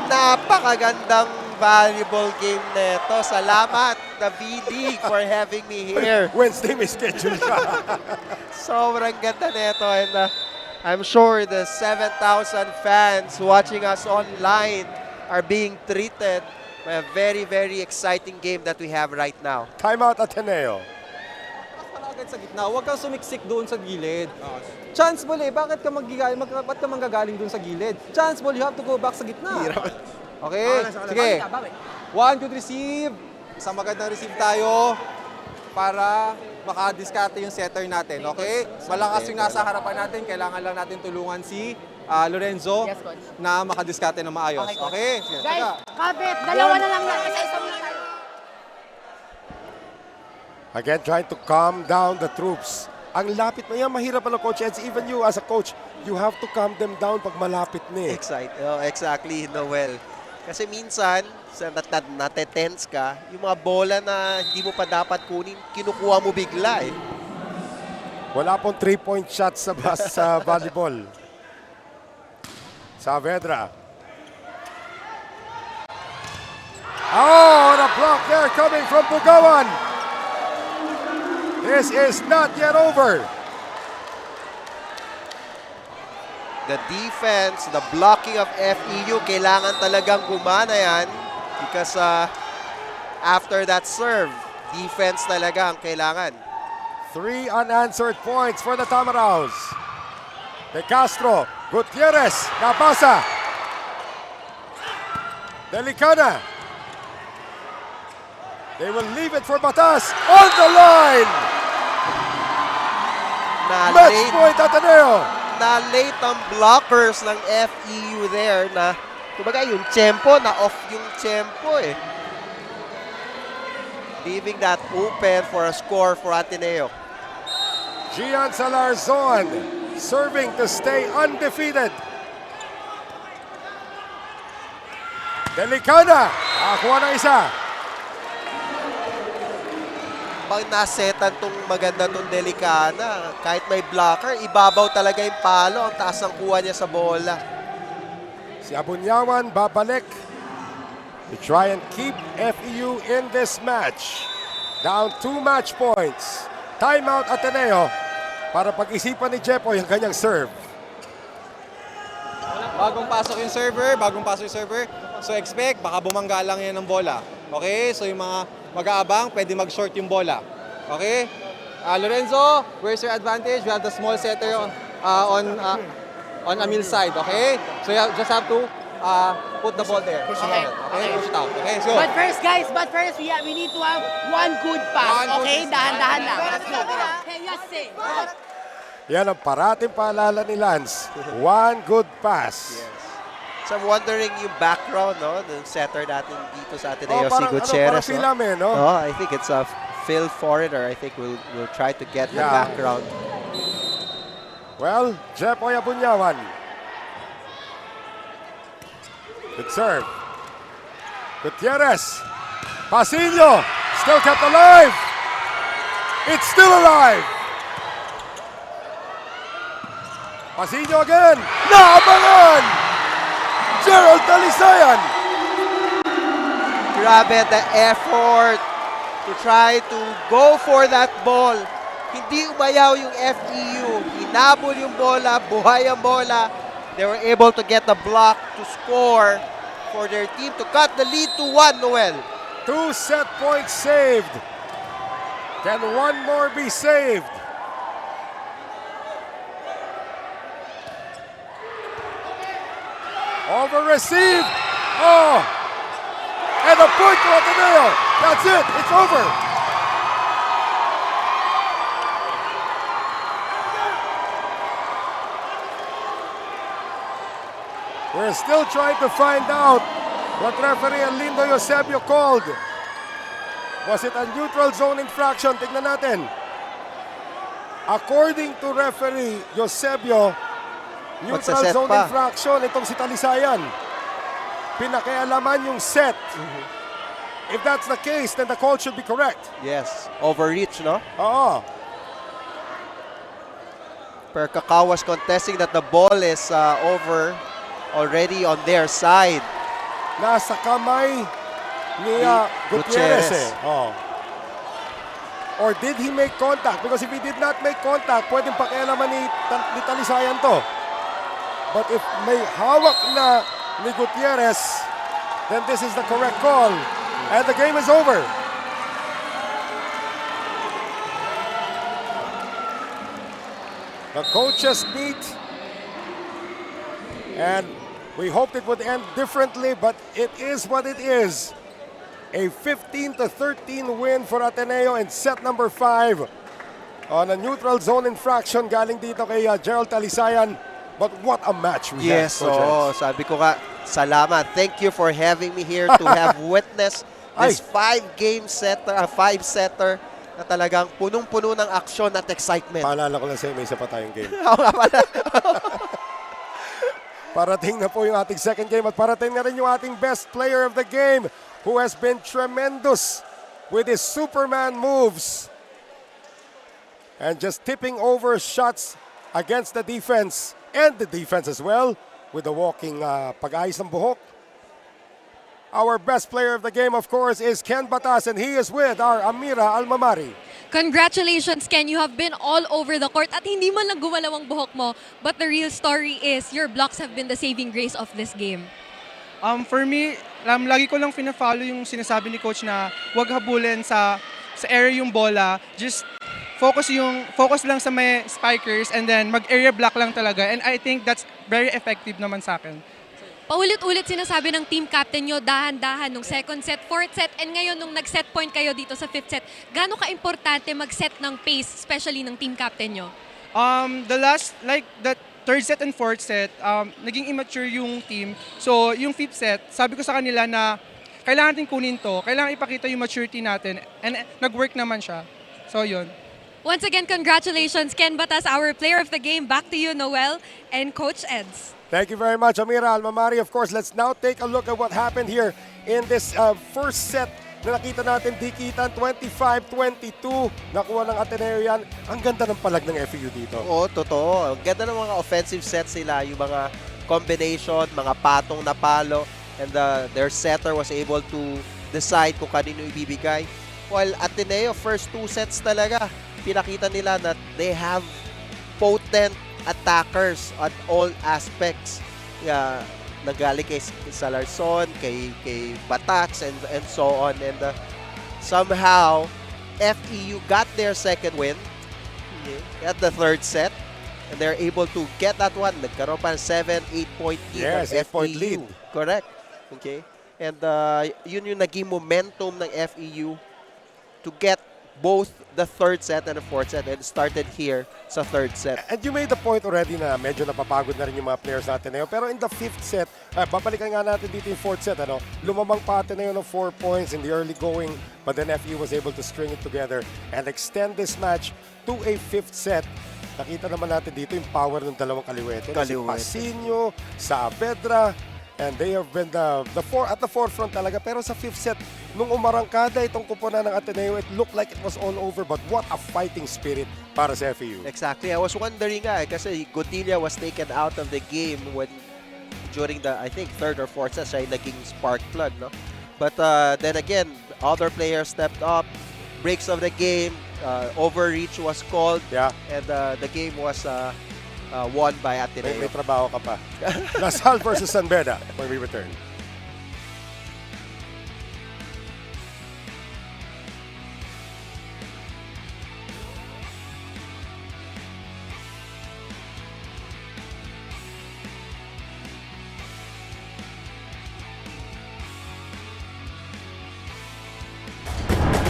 Napakagandang volleyball game neto. Salamat, the V-League, for having me here. Wednesday may schedule siya. Sobrang ganda neto. And I'm sure the 7,000 fans watching us online are being treated by a very, very exciting game that we have right now. Timeout Ateneo. Agad sa gitna, huwag kang sumiksik doon sa gilid. Chance ball eh, bakit ka ba't ka manggagaling doon sa gilid? Chance ball, you have to go back sa gitna. Okay, sige. 1, good receive. Isang magandang receive tayo para makadiskarte yung setter natin, okay? Malakas yung nasa harapan natin, kailangan lang natin tulungan si Lorenzo Yes, coach. na makadiskarte na maayos, Okay, coach. okay? Guys, kapit, dalawa na lang yan. Isa-isa muna tayo. Again, trying to calm down the troops. Ang lapit mo yan, mahirap pala, Coach Eds. Even you as a coach, you have to calm them down pag malapit na eh. Exactly, Noel. Kasi minsan, sa natetense ka, yung mga bola na hindi mo pa dapat kunin, kinukuha mo bigla eh. Wala pong 3-point shots sa volleyball. Saavedra. Oh, and a block there coming from Bugawan. This is not yet over. The defense, the blocking of FEU, kailangan talagang gumana yan because after that serve, defense talaga ang kailangan. 3 unanswered points for the Tamaraws. De Castro, Gutierrez, napasa. Delicana. They will leave it for Batas on the line. Match point Ateneo. Na-late ang blockers ng FEU there na kumbaga yung tempo, na-off yung tempo eh. Leaving that open for a score for Ateneo. Gian Salarzon serving to stay undefeated. Delicana, nakakuha ng isa. Pag nasetan tong maganda tong Delicana, kahit may blocker, ibabaw talaga yung palo. Ang taas ng kuha niya sa bola. Si Abunyawan babalik to try and keep FEU in this match. Down 2 match points. Timeout Ateneo para pag-isipan ni Jepo yung kanyang serve. Bagong pasok yung server. So expect, baka bumangga lang yan ng bola. Okay? So yung mga mag-aabang, pwede mag-short yung bola. Okay? Lorenzo, where's your advantage? We have the small setter on Amil's side. Okay? So you just have to put the ball there. Okay. Okay? Push it out. Okay? So, But first, guys, we need to have one good pass. Okay? Dahan-dahan lang. Let's go. Okay, yes, say. Yan ang parating paalala ni Lance. One good pass. So I'm wondering yung background, no? The setter natin dito sa Ateneo, si parang Gutierrez. film eh, no? Oh, I think it's a Phil Foreigner. I think we'll try to get the background. Well, Jepoy Abunyawan. Good serve. Gutierrez. Pasillo. Still kept alive. It's still alive. Pasillo again. Naabangan! Gerald Talisayan. Grabe the effort to try to go for that ball. Hindi umayaw yung FEU. Hinabol yung bola, buhay ang bola. They were able to get the block to score for their team to cut the lead to 1, Noel. 2 set points saved. Can one more be saved? Over received. Oh! And a point to Ateneo. That's it. It's over. We're still trying to find out what referee Lindo Eusebio called. Was it a neutral zone infraction? Tignan natin. According to referee Eusebio, neutral zone infraction itong si Talisayan. Pinakialaman yung set. If that's the case, then the call should be correct. Yes, overreach, no? Oo. Per Kakao was contesting that the ball is over already on their side. Nasa kamay ni Gutierrez eh. Oh. Or did he make contact? Because if he did not make contact, pwedeng pakialaman ni Talisayan to. But if may hawak na ni Gutierrez, then this is the correct call. And the game is over. The coaches meet. And we hoped it would end differently, but it is what it is. A 15-13 win for Ateneo in set number 5 On a neutral zone infraction galing dito kay Gerald Talisayan. But what a match we had. Yes, sabi ko nga, salamat. Thank you for having me here to have witnessed this 5-setter na talagang punong-puno ng aksyon at excitement. Paalala ko lang sa'yo, may isa pa tayong game. Oo nga pala. Parating na po yung ating second game at parating na rin yung ating best player of the game who has been tremendous with his Superman moves and just tipping over shots against the defense and the defense as well with the walking pag-ayos ng buhok. Our best player of the game, of course, is Ken Batas, and he is with our Amira Almamari. Congratulations, Ken. You have been all over the court at hindi man lang gumalaw ang buhok mo. But the real story is your blocks have been the saving grace of this game. For me, lagi ko lang fina-follow yung sinasabi ni coach na huwag habulin sa area yung bola. Just focus lang sa may spikers and then mag-area block lang talaga. And I think that's very effective naman sa akin. Paulit-ulit sinasabi ng team captain nyo, dahan-dahan nung second set, fourth set, and ngayon nung nag-set point kayo dito sa fifth set, gaano ka-importante mag-set ng pace, especially ng team captain nyo? The third set and fourth set, naging immature yung team. So yung fifth set, sabi ko sa kanila na kailangan natin kunin to, kailangan ipakita yung maturity natin, and nag-work naman siya. So yun. Once again, congratulations, Ken Batas, our player of the game. Back to you, Noel and Coach Eds. Thank you very much, Amira Almamari. Of course, let's now take a look at what happened here in this first set na nakita natin, dikitan, 25-22. Nakuha ng Ateneo yan. Ang ganda ng palag ng FEU dito. Oo, totoo. Ang ganda ng mga offensive sets sila, yung mga combination, mga patong na palo, and their setter was able to decide kung kanino ibibigay. While Ateneo, first two sets talaga, pinakita nila na they have potent attackers at all aspects. Nagaling kay Salarson, kay Batax, and so on. And somehow, FEU got their second win at the third set. And they're able to get that one. Nagkaroon pa ng 7-8 point lead. Yes, 8-point lead. Correct. Okay. And yun yung naging momentum ng FEU to get both the third set and the fourth set, and started here sa third set. And you made the point already na medyo napapagod na rin yung mga players natin Ateneo. Pero in the fifth set, babalikan nga natin dito yung fourth set. Lumamang pa Ateneo ng 4 points in the early going, but then FEU was able to string it together and extend this match to a fifth set. Nakita naman natin dito yung power ng dalawang kaliwete. Si Pasinio, Saavedra, and they have been at the forefront talaga. Pero sa fifth set, nung umarangkada itong kuponan ng Ateneo, it looked like it was all over. But what a fighting spirit para sa FEU. Exactly. I was wondering kasi Godilla was taken out of the game during the, I think, third or fourth set, siya yung naging spark plug, no? But then again, other players stepped up, breaks of the game, overreach was called, and the game was won by Ateneo. May trabaho ka pa. Lasal versus San Beda when we return.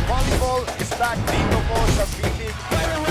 Volleyball is back dito po sa V-League.